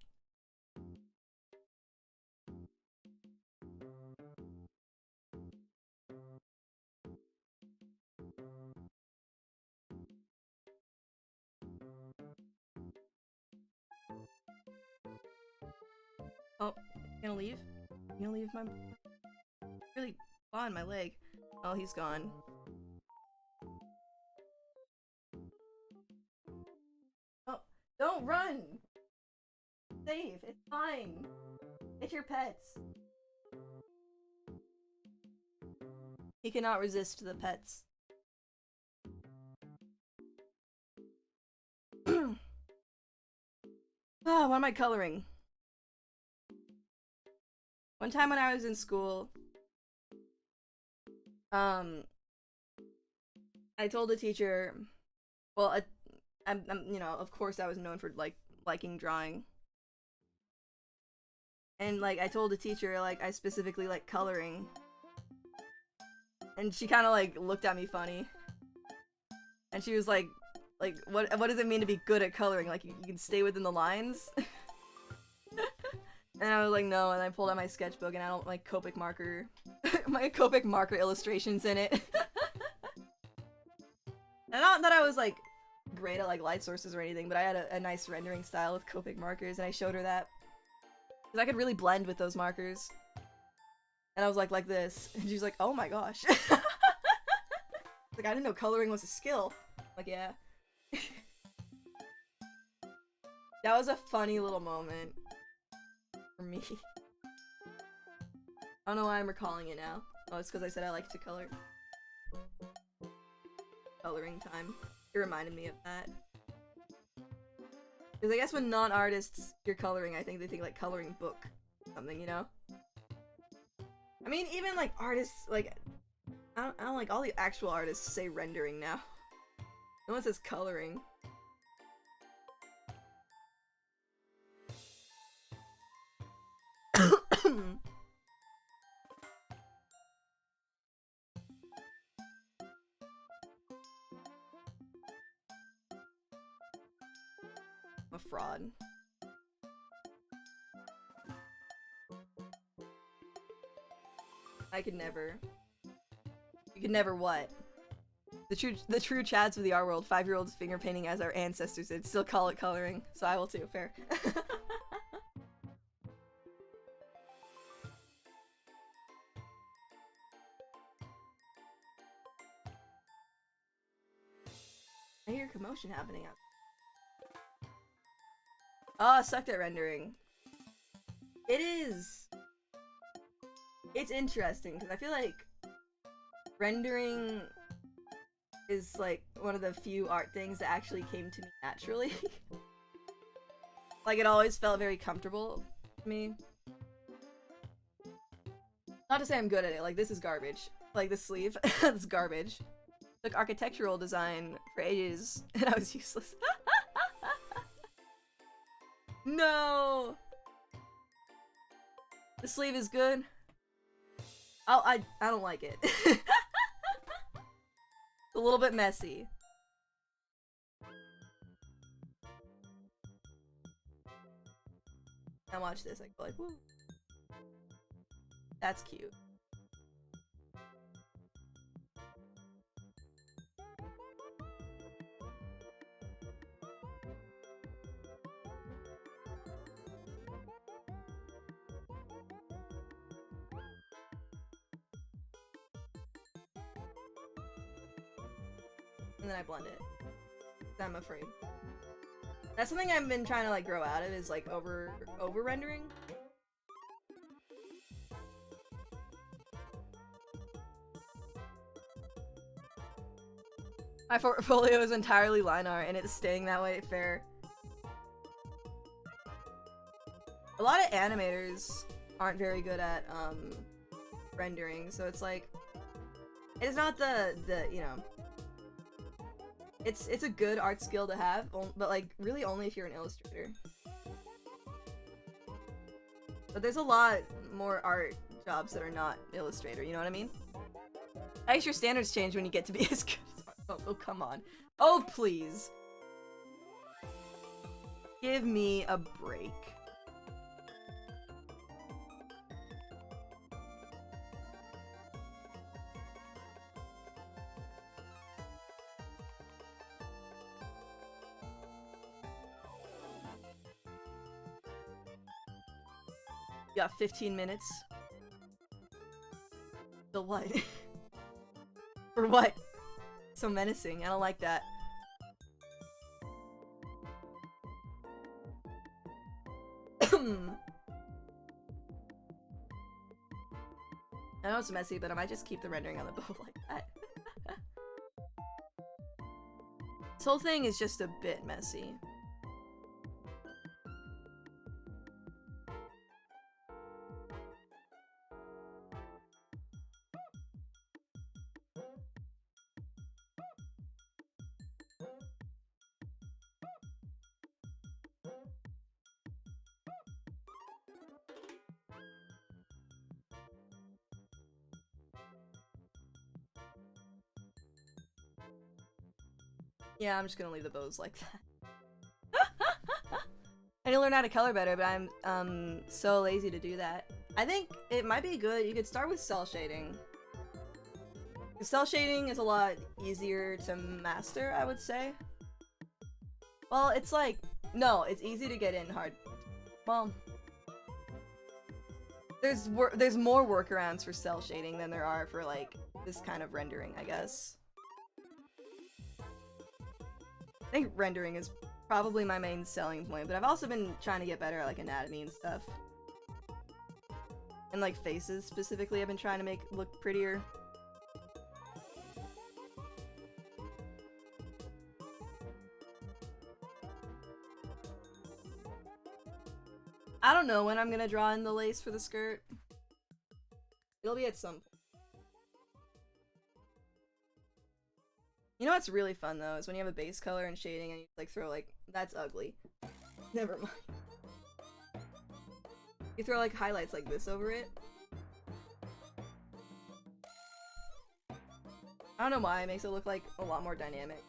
Oh, you gonna leave? You gonna leave my... Really on my leg. Oh, he's gone. Oh, don't run! Safe, it's fine. It's your pets. He cannot resist the pets. Ah, what am I coloring? One time when I was in school, I told the teacher, well, I'm, you know, of course I was known for, like, liking drawing. And, like, I told the teacher, like, I specifically like coloring. And she kind of, like, looked at me funny. And she was like, what does it mean to be good at coloring? Like, you can stay within the lines? And I was like, no, and I pulled out my sketchbook and I don't like Copic marker. My Copic marker illustrations in it. And not that I was like great at like light sources or anything, but I had a nice rendering style with Copic markers and I showed her that. Because I could really blend with those markers. And I was like this. And she was like, oh my gosh. Like, I didn't know coloring was a skill. Like, yeah. That was a funny little moment. For me. I don't know why I'm recalling it now. Oh, it's because I said I like to color. Coloring time. It reminded me of that. Because I guess when non-artists hear coloring, I think they think like coloring book. Something, you know? I mean, even like artists, like... I don't like all the actual artists say rendering now. No one says coloring. A fraud. I could never. You could never what? The true Chads of the art world, 5-year-olds finger painting as our ancestors did, still call it coloring, so I will too, fair. I hear commotion happening out. Oh, I sucked at rendering. It is. It's interesting, because I feel like rendering is like one of the few art things that actually came to me naturally. Like, it always felt very comfortable to me. Not to say I'm good at it, like, this is garbage. Like, this sleeve, it's garbage. Took architectural design for ages, and I was useless. No! The sleeve is good. Oh, I don't like it. It's a little bit messy. Now watch this, I go like, woo. That's cute. And then I blend it. I'm afraid. That's something I've been trying to like grow out of, is like over rendering. My portfolio is entirely line art and it's staying that way, fair. A lot of animators aren't very good at rendering, so it's like, it's not the you know, It's a good art skill to have, but like really only if you're an illustrator. But there's a lot more art jobs that are not illustrator, you know what I mean? I guess your standards change when you get to be as good as oh, come on. Oh, please. Give me a break. You got 15 minutes. The what? For what? So menacing. I don't like that. I know it's messy, but I might just keep the rendering on the boat like that. This whole thing is just a bit messy. Yeah, I'm just gonna leave the bows like that. I need to learn how to color better, but I'm so lazy to do that. I think it might be good. You could start with cell shading. Cell shading is a lot easier to master, I would say. Well, it's like, no, it's easy to get in, hard. Well, there's more workarounds for cell shading than there are for like this kind of rendering, I guess. I think rendering is probably my main selling point, but I've also been trying to get better at like anatomy and stuff. And like faces specifically, I've been trying to make look prettier. I don't know when I'm gonna draw in the lace for the skirt. It'll be at some point. You know what's really fun though, is when you have a base color and shading and you like throw like, that's ugly. Never mind. You throw like highlights like this over it. I don't know why, it makes it look like a lot more dynamic.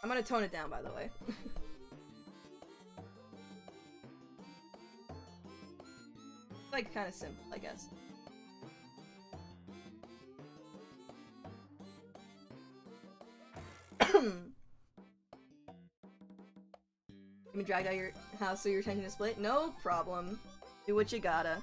I'm gonna tone it down, by the way. Like, kind of simple, I guess. You been dragged out of your house so your attention is split? No problem. Do what you gotta.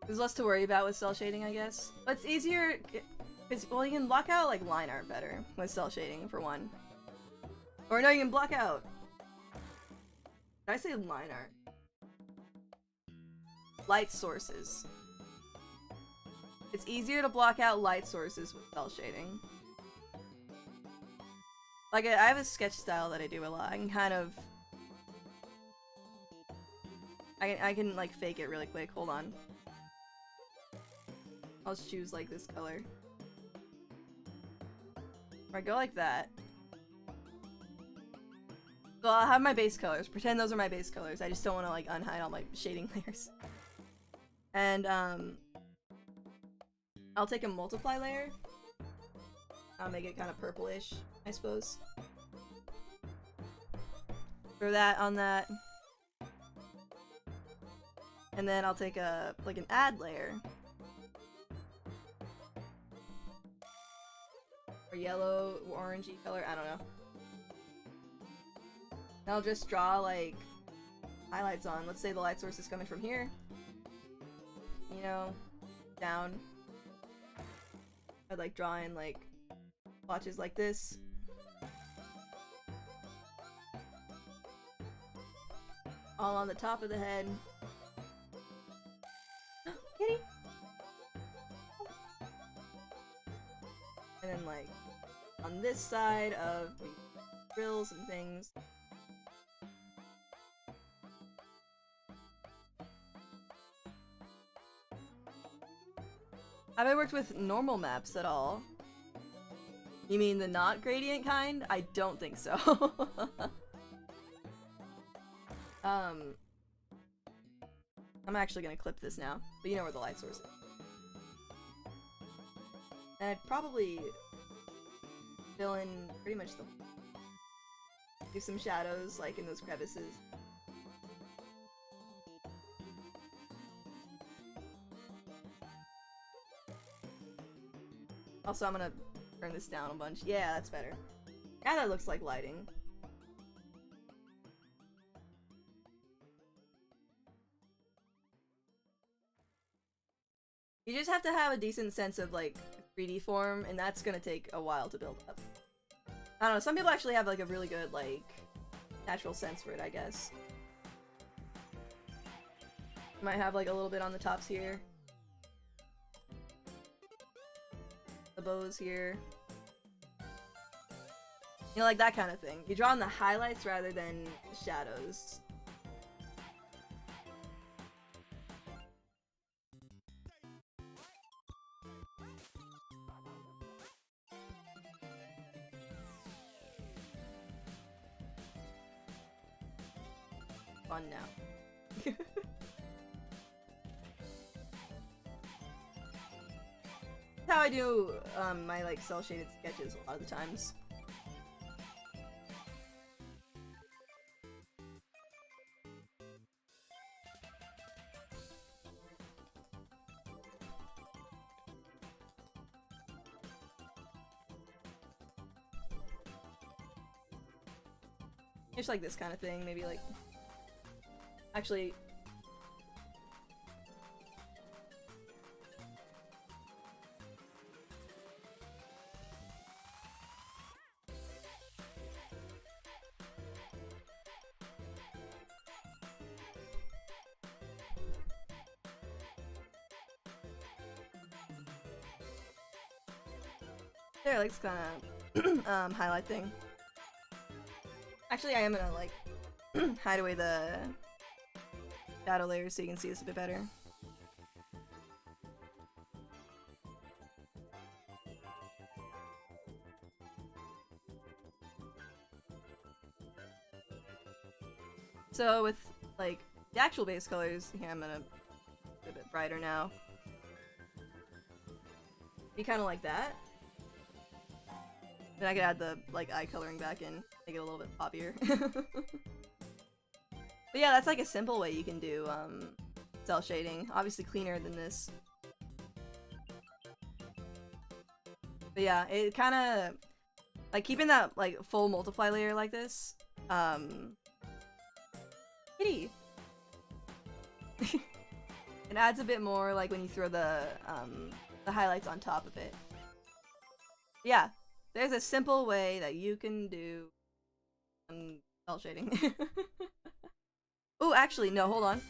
There's less to worry about with cell shading, I guess. But it's easier, because, well, you can block out, like, line art better with cell shading, for one. Or no, you can block out. Did I say line art? Light sources. It's easier to block out light sources with cell shading. Like, I have a sketch style that I do a lot. I can kind of... I can, like, fake it really quick. Hold on. I'll just choose like this color. Or I go like that. So I'll have my base colors. Pretend those are my base colors. I just don't want to like unhide all my shading layers. And I'll take a multiply layer. I'll make it kind of purplish, I suppose. Throw that on that. And then I'll take a like an add layer. Or yellow, orangey color, I don't know. And I'll just draw like highlights on. Let's say the light source is coming from here. You know, down. I'd like draw in like blotches like this. All on the top of the head. Kitty. And then like on this side of the grills and things. Have I worked with normal maps at all? You mean the not gradient kind? I don't think so. I'm actually gonna clip this now, but you know where the light source is. And I'd probably fill in pretty much the... do some shadows, like in those crevices. Also, I'm gonna turn this down a bunch. Yeah, that's better. Yeah, that looks like lighting. You just have to have a decent sense of, like, 3D form, and that's gonna take a while to build up. I don't know, some people actually have, like, a really good, like, natural sense for it, I guess. Might have, like, a little bit on the tops here. The bows here. You know, like that kind of thing. You draw on the highlights rather than shadows. Fun now. That's how I do my like cell shaded sketches a lot of the times. Just like this kind of thing, maybe like... Actually... There, like this kind of highlight thing. Actually, I am gonna like hide away the shadow layers so you can see this a bit better. So with like the actual base colors, here I'm gonna be a bit brighter now. Be kind of like that. Then I could add the like eye coloring back in, make it a little bit poppier. But yeah, that's like a simple way you can do cell shading. Obviously cleaner than this. But yeah, it kind of like keeping that like full multiply layer like this. Kitty. It adds a bit more like when you throw the highlights on top of it. Yeah. There's a simple way that you can do cell shading. Oh, actually, no, hold on.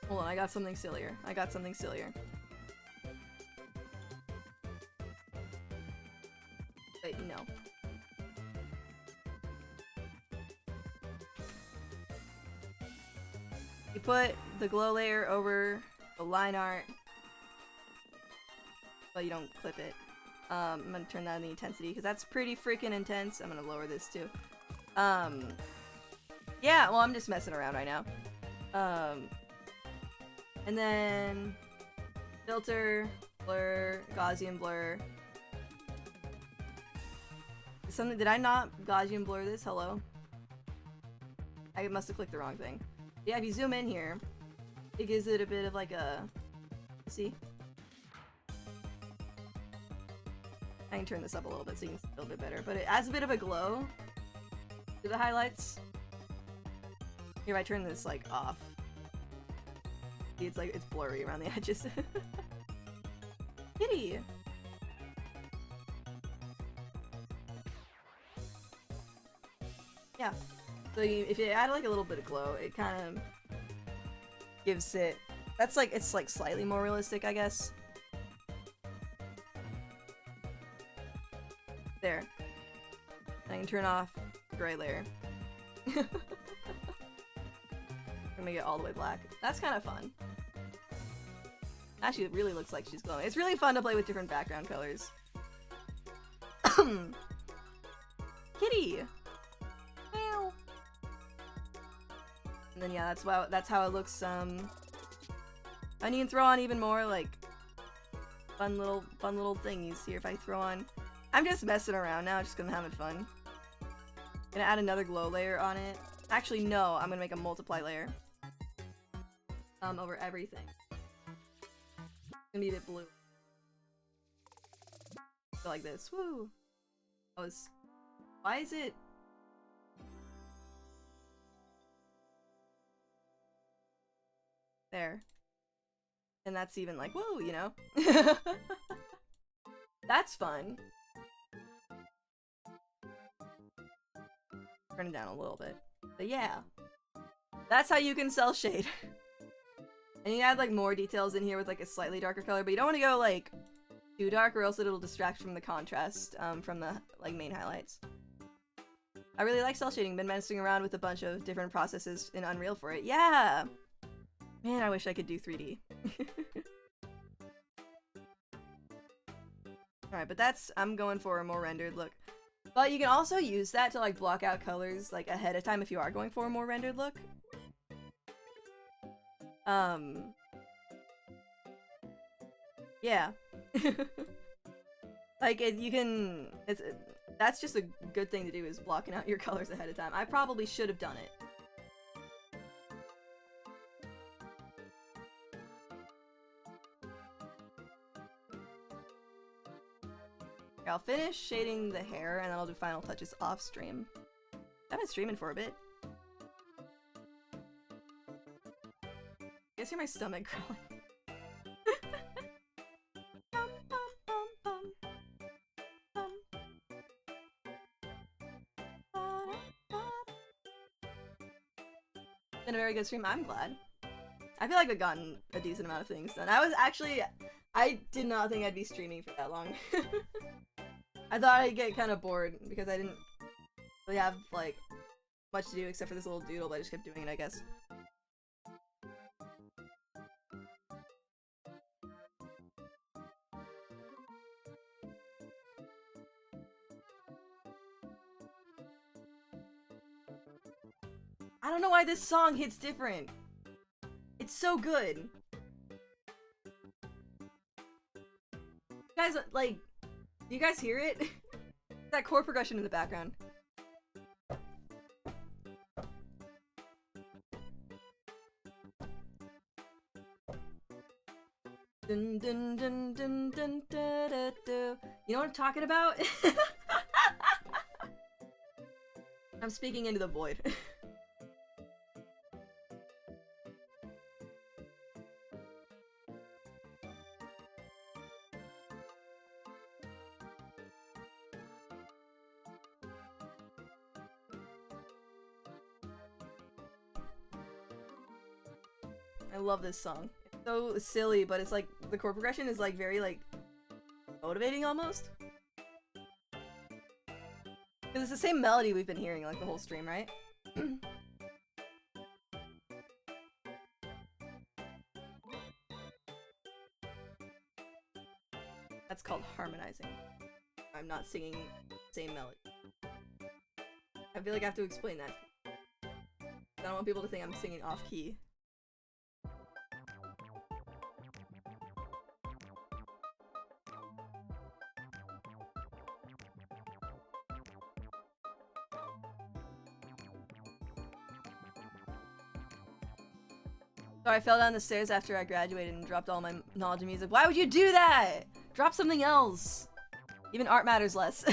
Hold on, I got something sillier. Wait, no. You put the glow layer over the line art, but you don't clip it. I'm gonna turn down the intensity because that's pretty freaking intense. I'm gonna lower this too. Yeah, well, I'm just messing around right now. And then filter, blur, Gaussian blur. Did I not Gaussian blur this? Hello? I must have clicked the wrong thing. Yeah, if you zoom in here, it gives it a bit of like a... See? I can turn this up a little bit so you can see a little bit better, but it adds a bit of a glow to the highlights. Here, if I turn this like off, see, it's like it's blurry around the edges. Kitty! Yeah. So if you add like a little bit of glow, it kind of gives it. That's like it's like slightly more realistic, I guess. There. I can turn off the gray layer. I'm gonna get all the way black. That's kind of fun. Actually, it really looks like she's glowing. It's really fun to play with different background colors. Kitty! Meow! And then yeah, that's how it looks, and you can throw on even more, like, fun little thingies here if I throw on. I'm just messing around now, just gonna have it fun. Gonna add another glow layer on it. Actually, no, I'm gonna make a multiply layer. Over everything. It's gonna be a bit blue. So like this. Woo! Why is it? There. And that's even like, whoa, you know? That's fun. Turn it down a little bit. But yeah. That's how you can cel shade. And you add like more details in here with like a slightly darker color, but you don't want to go like too dark or else it'll distract from the contrast from the like main highlights. I really like cel shading, been messing around with a bunch of different processes in Unreal for it. Yeah! Man, I wish I could do 3D. Alright, but I'm going for a more rendered look. But you can also use that to like block out colors like ahead of time if you are going for a more rendered look. Yeah. Like that's just a good thing to do, is blocking out your colors ahead of time. I probably should have done it. Okay, I'll finish shading the hair and then I'll do final touches off stream. I've been streaming for a bit. You guys hear my stomach growling? Been a very good stream. I'm glad. I feel like I've gotten a decent amount of things done. I did not think I'd be streaming for that long. I thought I'd get kind of bored because I didn't really have like much to do except for this little doodle, but I just kept doing it, I guess. I don't know why this song hits different. It's so good. You guys, like, do you guys hear it? That chord progression in the background. Dun, dun, dun, dun, dun, da, da, da. You know what I'm talking about? I'm speaking into the void. I love this song. It's so silly, but it's like the chord progression is like very like motivating almost. Because it's the same melody we've been hearing like the whole stream, right? That's called harmonizing. I'm not singing the same melody. I feel like I have to explain that. I don't want people to think I'm singing off key. So I fell down the stairs after I graduated and dropped all my knowledge of music. Why would you do that? Drop something else. Even art matters less. I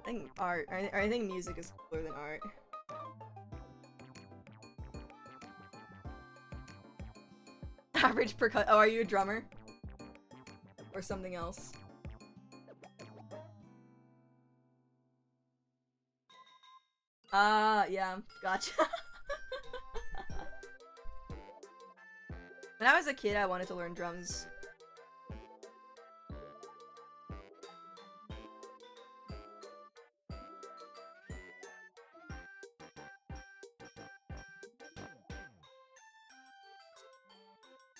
think art, or I think music is cooler than art. Average percussion. Oh, are you a drummer? Or something else? Yeah, gotcha. When I was a kid, I wanted to learn drums.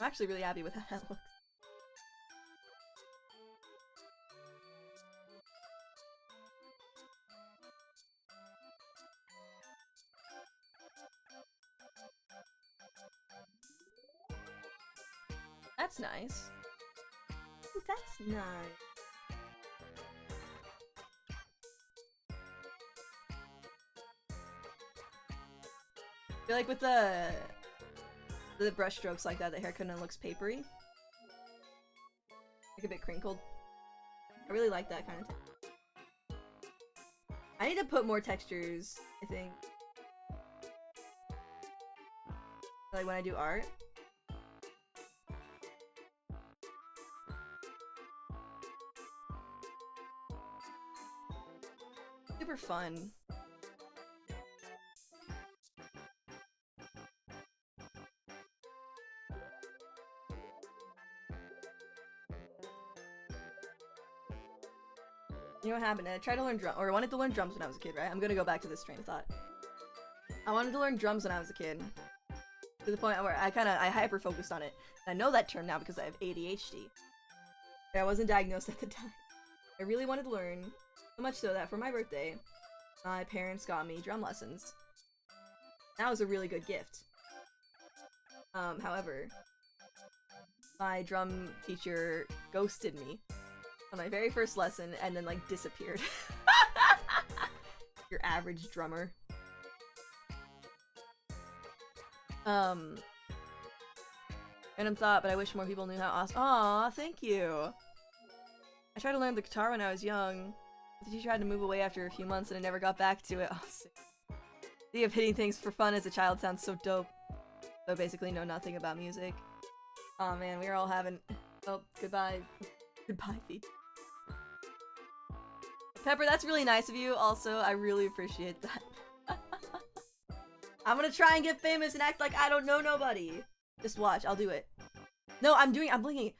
I'm actually really happy with how that looks. That's nice. Ooh, that's nice. I feel like with the brush strokes like that, the hair kind of looks papery. Like a bit crinkled. I really like that kind of thing. I need to put more textures, I think. Like when I do art. Super fun. You know what happened? I tried to learn I wanted to learn drums when I was a kid, right? I'm gonna go back to this train of thought. I wanted to learn drums when I was a kid. To the point where I hyper-focused on it. And I know that term now because I have ADHD. And I wasn't diagnosed at the time. I really wanted to learn, so much so that for my birthday, my parents got me drum lessons. That was a really good gift. However, my drum teacher ghosted me on my very first lesson and then like disappeared. Your average drummer. Random thought, but I wish more people knew how awesome. Aw, thank you. I tried to learn the guitar when I was young. The teacher had to move away after a few months and I never got back to it. Oh, sick. The idea of hitting things for fun as a child sounds so dope. So basically know nothing about music. Aw man, we were all having... Oh, goodbye. Goodbye, Pete. Pepper, that's really nice of you. Also, I really appreciate that. I'm gonna try and get famous and act like I don't know nobody. Just watch, I'll do it. No, I'm blinking.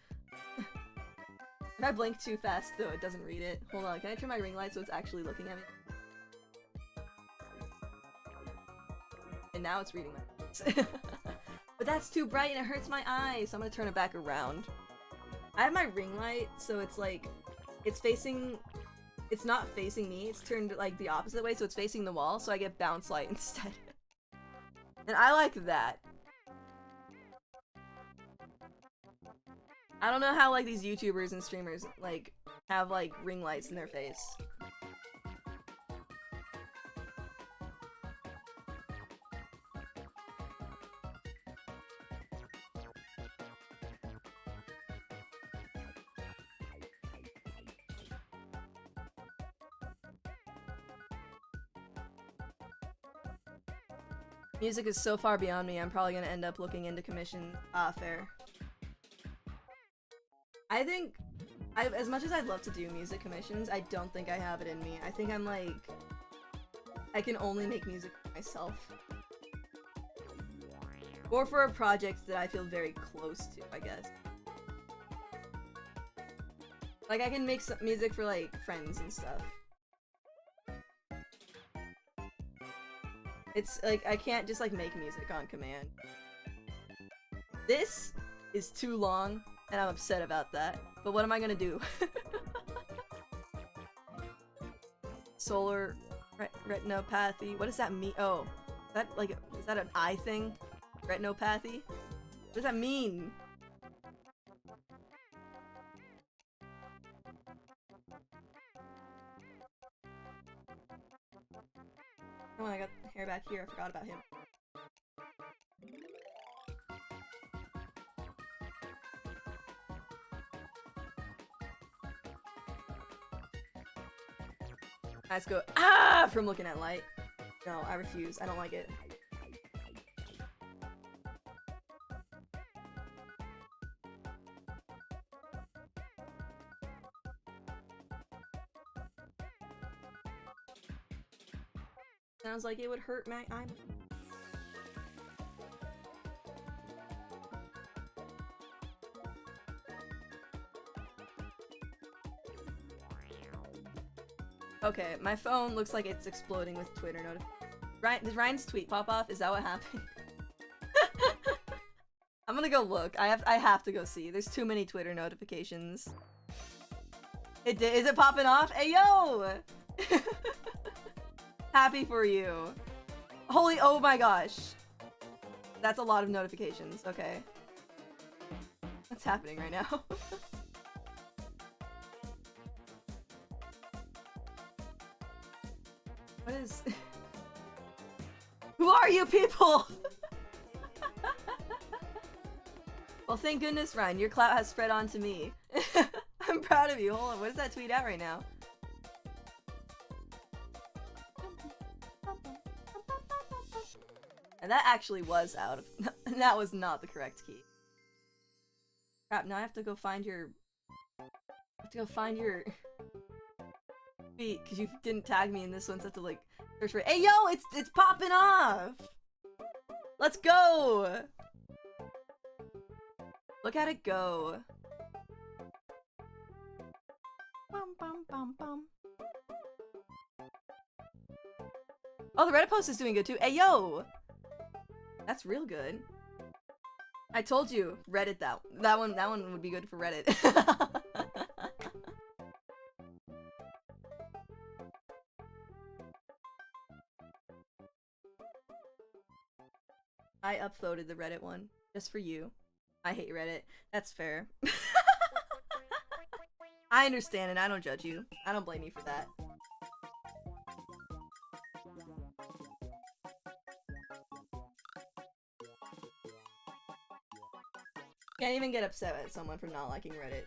If I blink too fast, though, it doesn't read it. Hold on, can I turn my ring light so it's actually looking at me? And now it's reading my lights. But that's too bright and it hurts my eyes, so I'm gonna turn it back around. I have my ring light, so it's like, it's not facing me, it's turned like the opposite way, so it's facing the wall, so I get bounce light instead. And I like that. I don't know how like these YouTubers and streamers like have like ring lights in their face. Music is so far beyond me, I'm probably gonna end up looking into commissions. Fair. I think, as much as I'd love to do music commissions, I don't think I have it in me. I think I'm like, I can only make music for myself. Or for a project that I feel very close to, I guess. Like, I can make some music for, like, friends and stuff. It's, like, I can't just, like, make music on command. This is too long, and I'm upset about that. But what am I gonna do? Solar retinopathy. What does that mean? Oh, is that, like, is that an eye thing? Retinopathy? What does that mean? Oh, I got hair back here. I forgot about him. Let's go. Ah! From looking at light. No, I refuse. I don't like it. Sounds like it would hurt my eye. Okay, my phone looks like it's exploding with Twitter notifications. Did Ryan's tweet pop off? Is that what happened? I'm gonna go look. I have to go see. There's too many Twitter notifications. It did. Is it popping off? Hey yo! Happy for you. Holy, oh my gosh. That's a lot of notifications. Okay. What's happening right now? What is... Who are you people? Well, thank goodness, Ryan. Your clout has spread on to me. I'm proud of you. Hold on, what is that tweet at right now? And that actually was out of... That was not the correct key. Crap, now I have to go find your... tweet, because you didn't tag me in this one, so I have to, like, search for it. Hey, yo! It's popping off! Let's go! Look at it go. Bum, bum, bum, bum. Oh, the Reddit post is doing good too. Hey, yo! That's real good. I told you, Reddit that one would be good for Reddit. I upvoted the Reddit one just for you. I hate Reddit. That's fair. I understand and I don't judge you. I don't blame you for that. Can't even get upset at someone for not liking Reddit.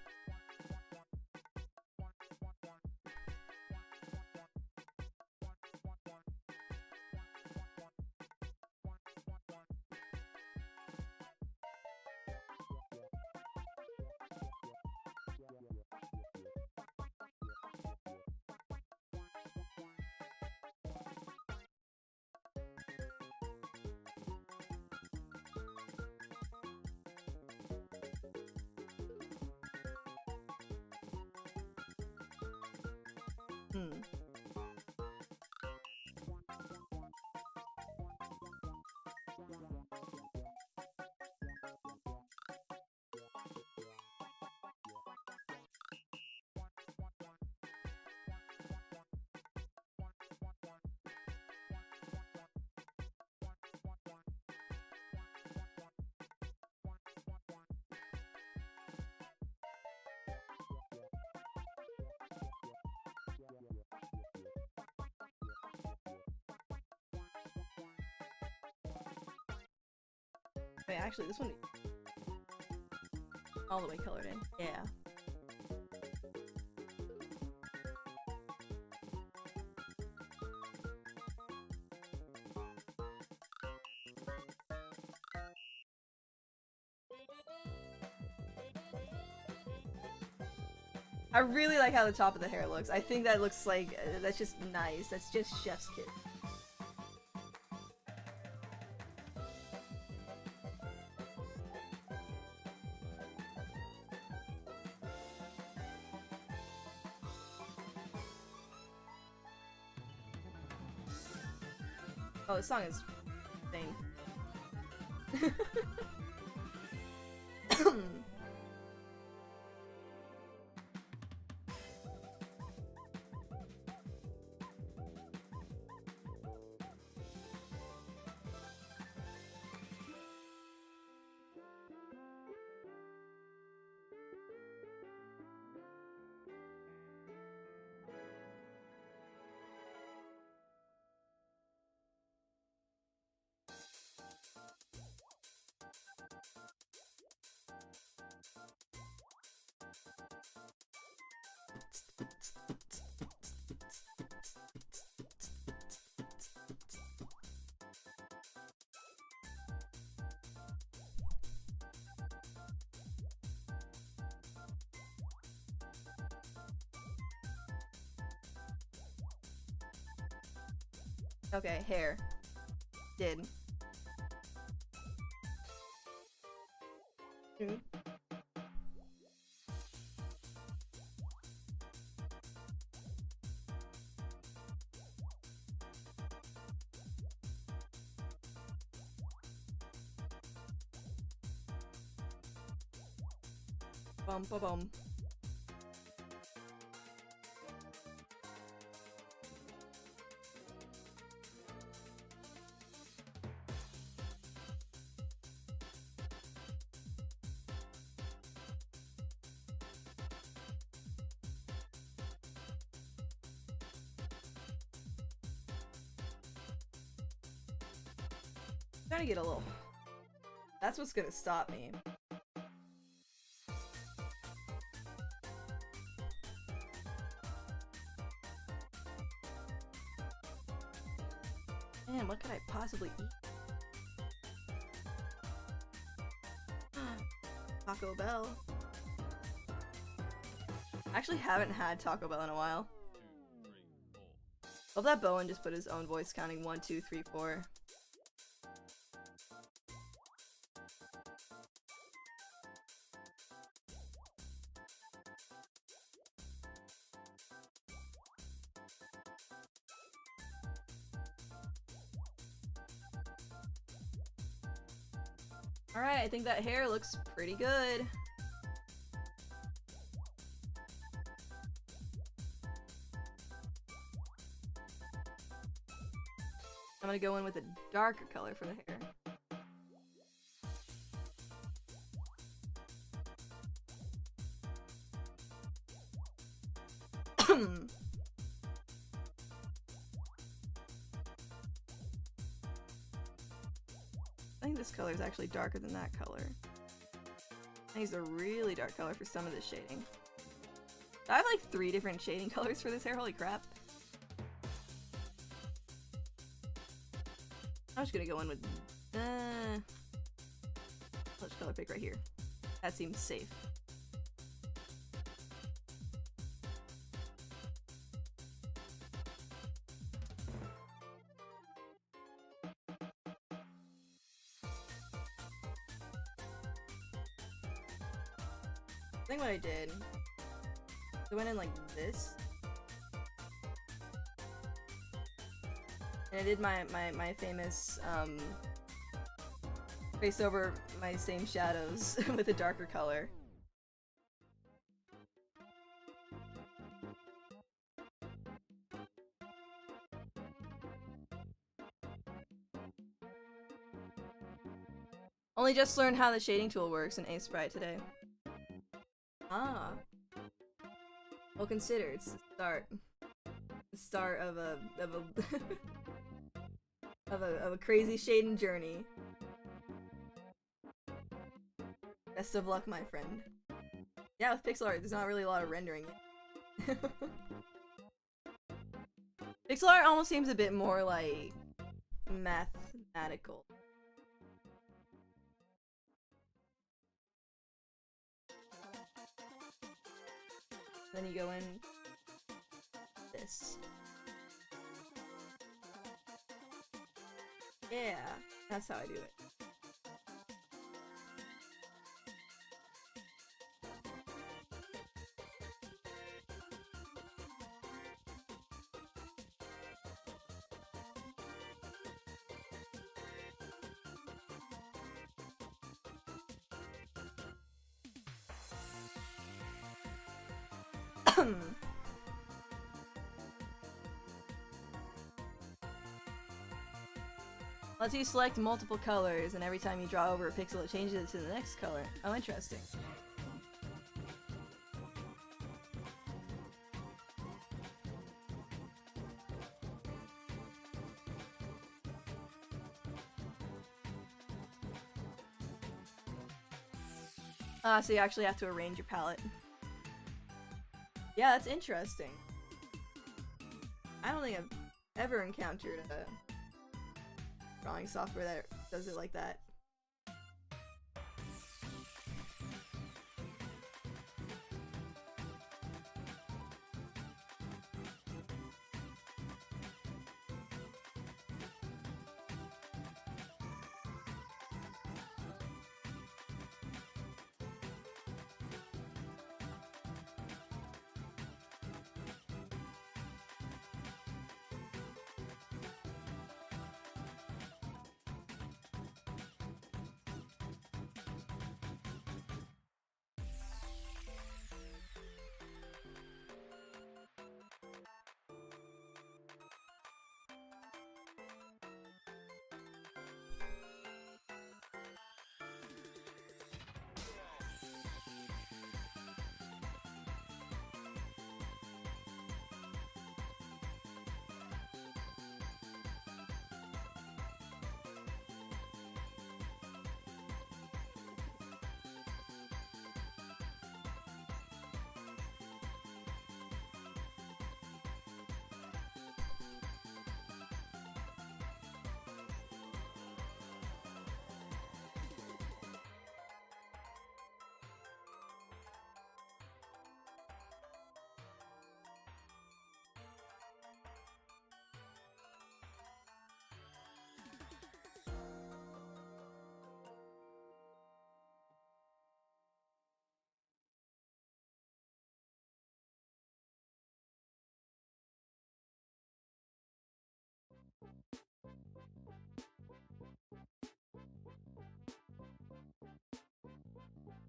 Wait, actually, this one all the way colored in. Yeah. I really like how the top of the hair looks. I think that looks like that's just nice. That's just chef's kiss. Oh, this song is thing. Okay, hair. Did. Mm. Bum ba bum. Trying to get a little. That's what's gonna stop me. Man, what could I possibly eat? Taco Bell. I actually haven't had Taco Bell in a while. Love that Bowen just put his own voice counting 1, 2, 3, 4. Alright, I think that hair looks pretty good. I'm gonna go in with a darker color for the hair. I think this color is actually darker than that color. I think it's a really dark color for some of this shading. I have like 3 different shading colors for this hair, holy crap. I'm just gonna go in with let's color pick right here. That seems safe. I think what I did, I went in like this. And I did my famous, trace over my same shadows with a darker color. Only just learned how the shading tool works in Aseprite today. Ah. Well, consider it's the start. The start of a of a crazy shading journey. Best of luck, my friend. Yeah, with pixel art, there's not really a lot of rendering yet. Pixel art almost seems a bit more like mathematical. Then you go in this. Yeah, that's how I do it. Lets you select multiple colors, and every time you draw over a pixel, it changes it to the next color. Oh, interesting. So you actually have to arrange your palette. Yeah, that's interesting. I don't think I've ever encountered a drawing software that does it like that.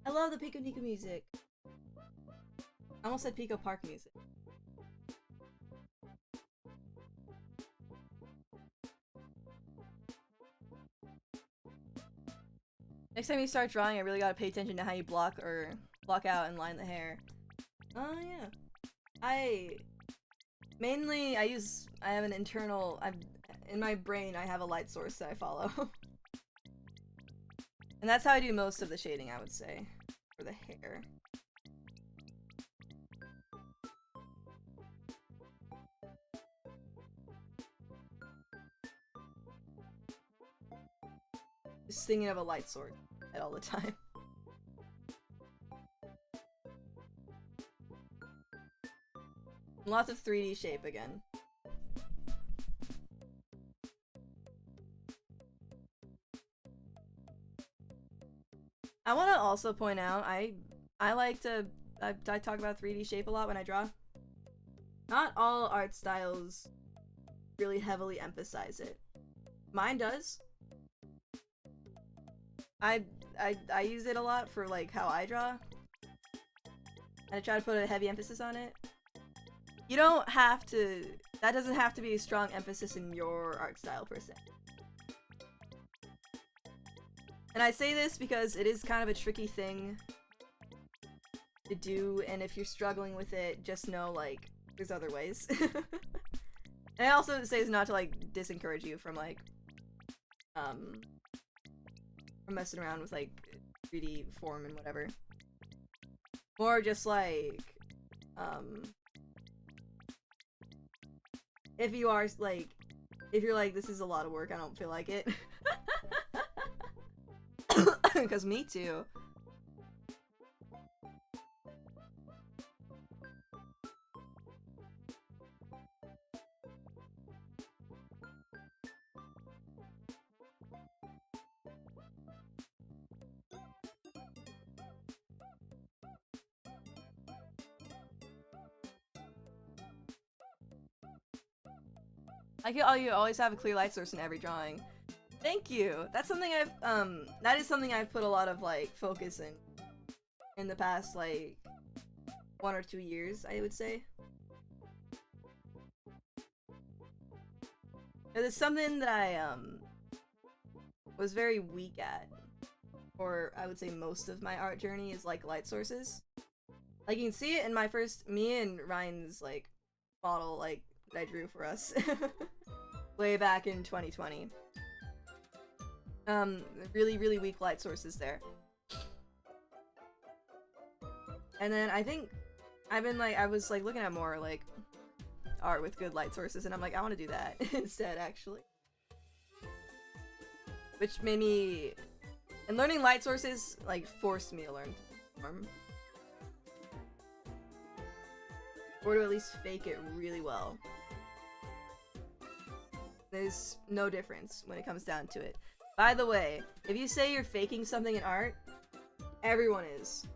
I love the Pico Nico music. I almost said Pico Park music. Next time you start drawing, I really gotta pay attention to how you block out and line the hair. Oh yeah. I have an internal, in my brain I have a light source that I follow. And that's how I do most of the shading, I would say, for the hair. Just thinking of a light source at all the time. Lots of 3D shape again. I want to also point out, I like to, I talk about 3D shape a lot when I draw. Not all art styles really heavily emphasize it. Mine does. I use it a lot for like how I draw. And I try to put a heavy emphasis on it. You don't have to, that doesn't have to be a strong emphasis in your art style per se. And I say this because it is kind of a tricky thing to do, and if you're struggling with it, just know, like, there's other ways. And I also say this not to, like, disencourage you from, like, from messing around with, like, 3D form and whatever. More just, like, if you are, like, if you're like, this is a lot of work, I don't feel like it. Because me too. You always have a clear light source in every drawing. Thank you. That's something that is something I've put a lot of, like, focus in the past, like, 1 or 2 years, I would say. It's something that I, was very weak at. Or, I would say most of my art journey is, like, light sources. Like, you can see it in my first, me and Ryan's, like, model, like, that I drew for us. Way back in 2020. Really weak light sources there. And then I think I was like looking at more like art with good light sources, and I'm like, I want to do that instead, actually. Which made me, and learning light sources like forced me to learn form, or to at least fake it really well. There's no difference when it comes down to it. By the way, if you say you're faking something in art, everyone is.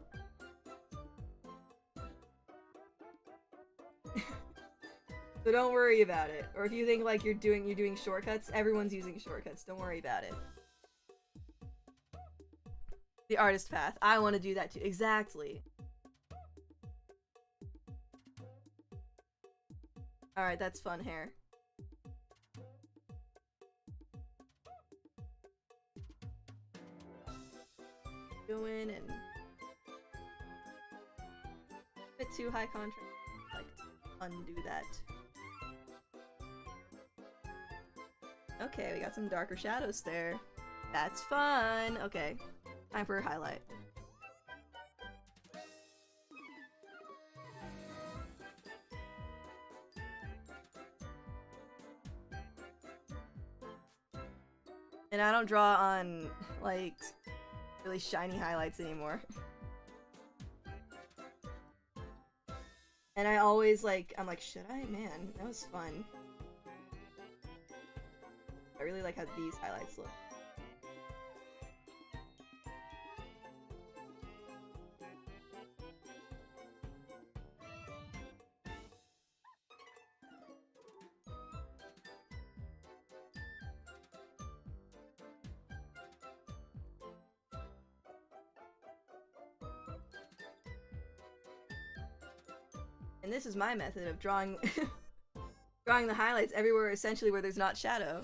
So don't worry about it. Or if you think like you're doing shortcuts, everyone's using shortcuts. Don't worry about it. The artist path. I want to do that too. Exactly. Alright, that's fun hair. Go in and a bit too high contrast. Like, undo that. Okay, we got some darker shadows there. That's fun. Okay, time for a highlight. And I don't draw on, like, really shiny highlights anymore. And I always, like, I'm like, should I? Man, that was fun. I really like how these highlights look. And this is my method of drawing drawing the highlights everywhere essentially where there's not shadow.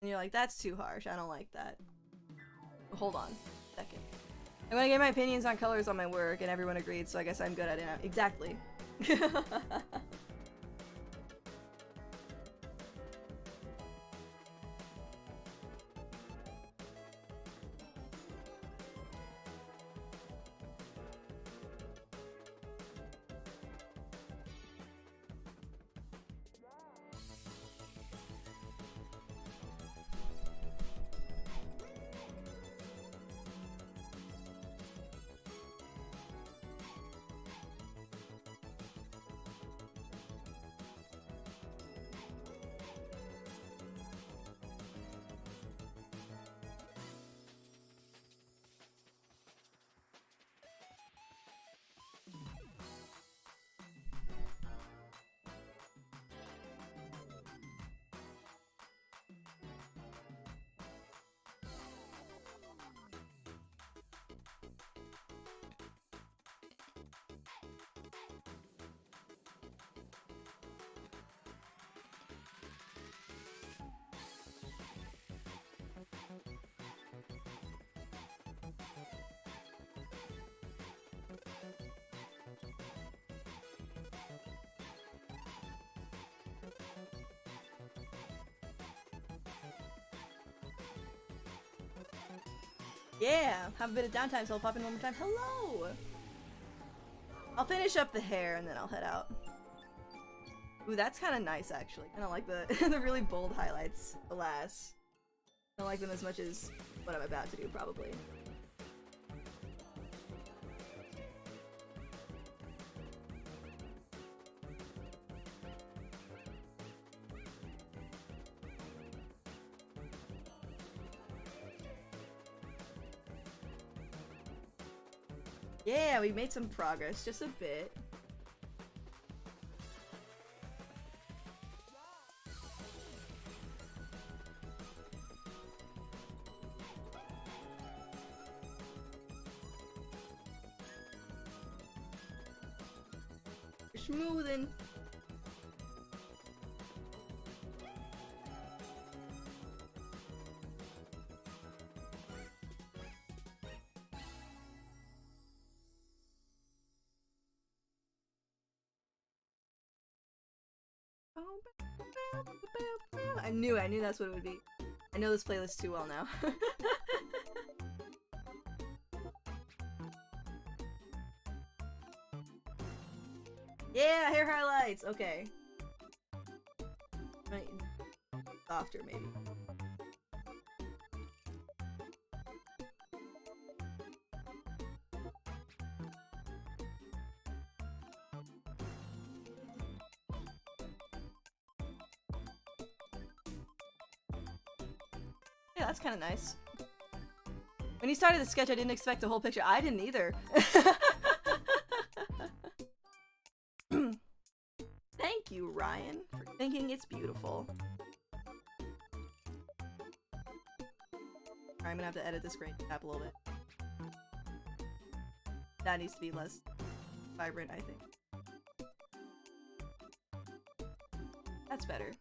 And you're like, that's too harsh. I don't like that. Hold on a second. I'm gonna get my opinions on colors on my work, and everyone agreed, so I guess I'm good at it now. Exactly. Yeah, have a bit of downtime, so I'll pop in one more time. Hello! I'll finish up the hair and then I'll head out. Ooh, that's kind of nice, actually. I don't like the the really bold highlights, alas. I don't like them as much as what I'm about to do, probably. Yeah, we made some progress, just a bit. Smoothing. I knew that's what it would be. I know this playlist too well now. Yeah, hair highlights! Okay. Softer, maybe. Yeah, that's kind of nice. When you started the sketch, I didn't expect the whole picture. I didn't either. Thank you, Ryan, for thinking it's beautiful. Alright, I'm gonna have to edit the screen cap a little bit. That needs to be less vibrant, I think. That's better.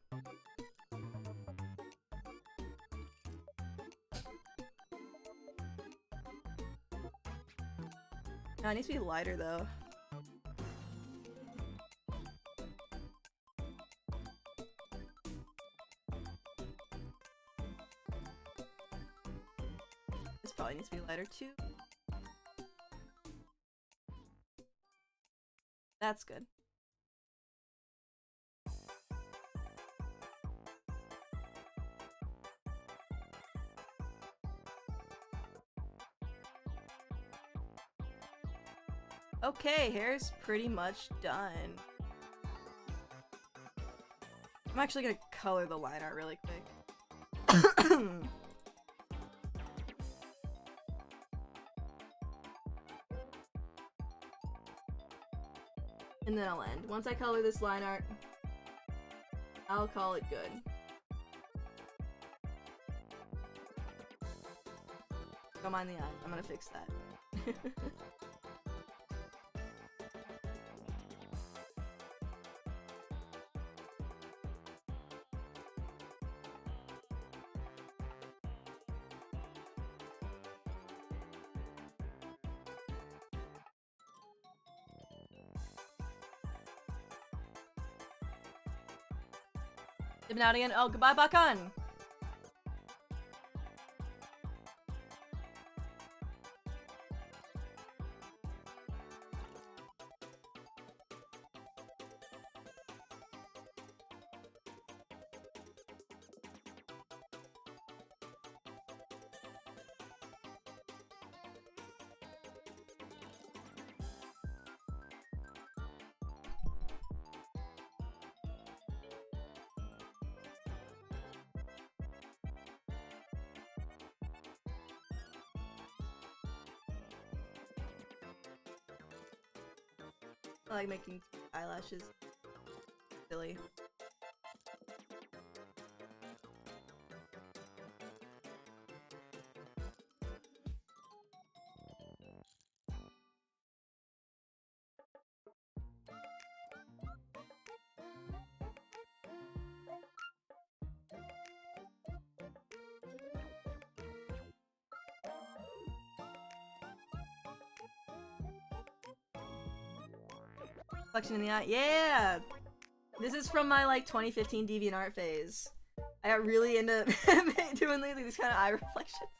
No, it needs to be lighter though. This probably needs to be lighter too. That's good. Okay, hair's pretty much done. I'm actually gonna color the line art really quick. And then I'll end. Once I color this line art, I'll call it good. Don't mind the eye. I'm gonna fix that. Dipping out again. Oh, goodbye, Bakan! I like making eyelashes silly. Reflection in the eye. Yeah! This is from my like 2015 DeviantArt phase. I got really into doing lately these kind of eye reflections.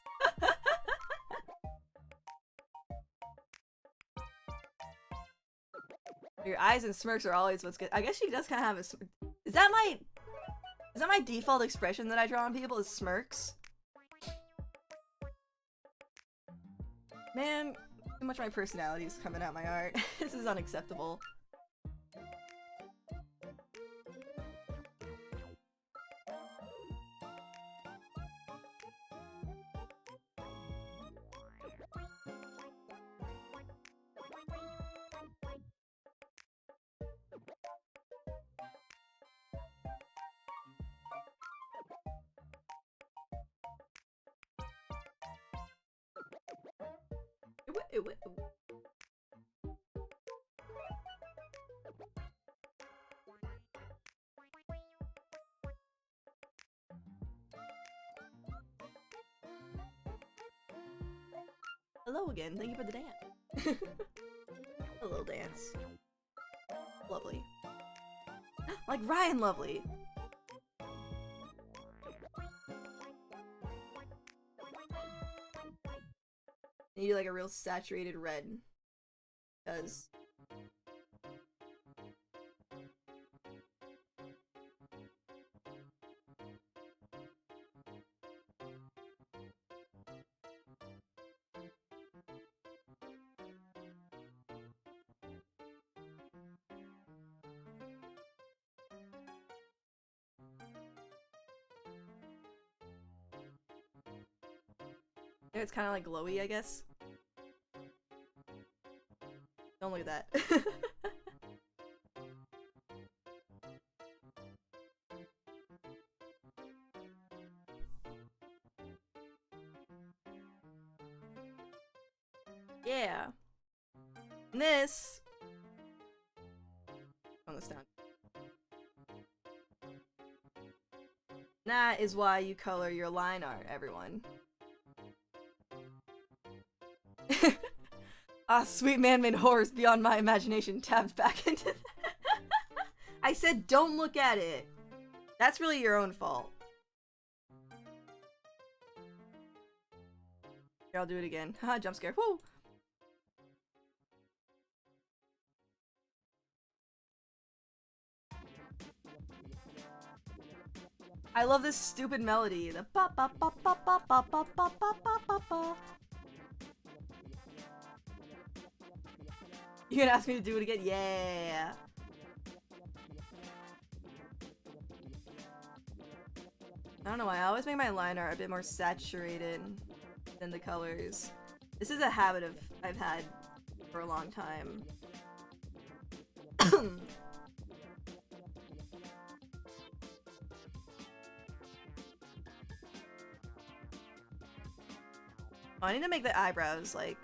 Your eyes and smirks are always what's good. I guess she does kind of have a. Is that my default expression that I draw on people? Is smirks? Man, too much of my personality is coming out my art. This is unacceptable. Hello again, thank you for the dance. A little dance. Lovely. Like Ryan Lovely! You do like a real saturated red. Because it's kind of like glowy, I guess. Don't look at that. Yeah. And this on this down. That is why you color your line art, everyone. Ah, sweet man-made horrors beyond my imagination tabbed back into that. I said don't look at it. That's really your own fault. Here, I'll do it again. Haha, jump scare. Woo! I love this stupid melody. The ba ba ba ba ba ba ba ba ba ba ba ba. You gonna ask me to do it again? Yeah. I don't know why, I always make my line art a bit more saturated than the colors. This is a habit I've had for a long time. I need to make the eyebrows, like...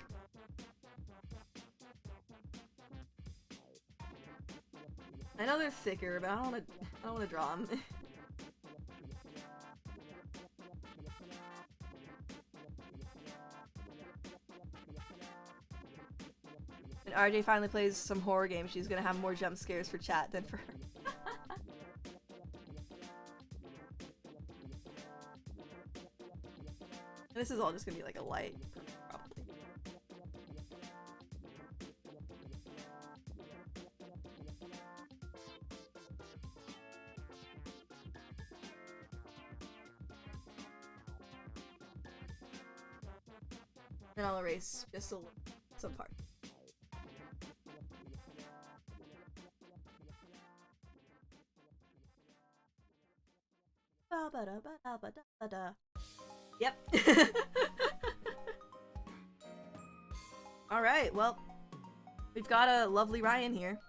I know they're thicker, but I don't wanna draw them. When RJ finally plays some horror games, she's gonna have more jump scares for chat than for her. This is all just gonna be like a light, probably. And I'll erase just some part. Yep. Alright, well, we've got a lovely Ryan here.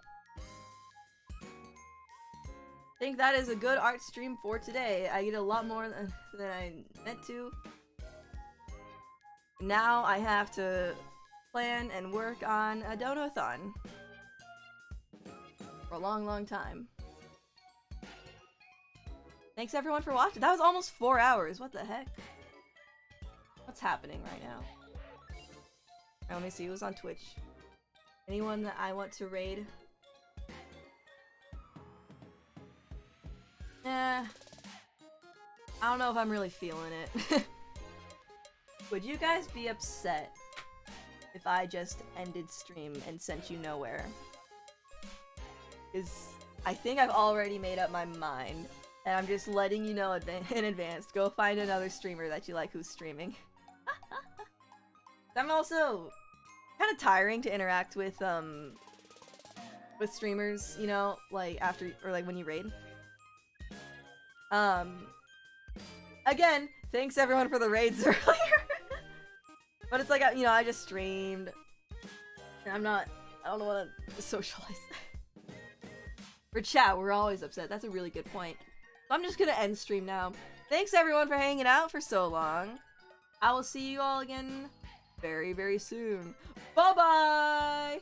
I think that is a good art stream for today. I get a lot more than I meant to. Now I have to plan and work on a donathon for a long, long time. Thanks everyone for watching. That was almost 4 hours. What the heck? What's happening right now? Let me see who's on Twitch. Anyone that I want to raid? I don't know if I'm really feeling it. Would you guys be upset if I just ended stream and sent you nowhere? Because I think I've already made up my mind. And I'm just letting you know in advance. Go find another streamer that you like who's streaming. I'm also kind of tiring to interact with streamers, you know, like after or like when you raid. Again, thanks everyone for the raids earlier. But it's like, you know, I just streamed. And I don't want to socialize. For chat, we're always upset. That's a really good point. So I'm just gonna end stream now. Thanks everyone for hanging out for so long. I will see you all again very, very soon. Bye-bye!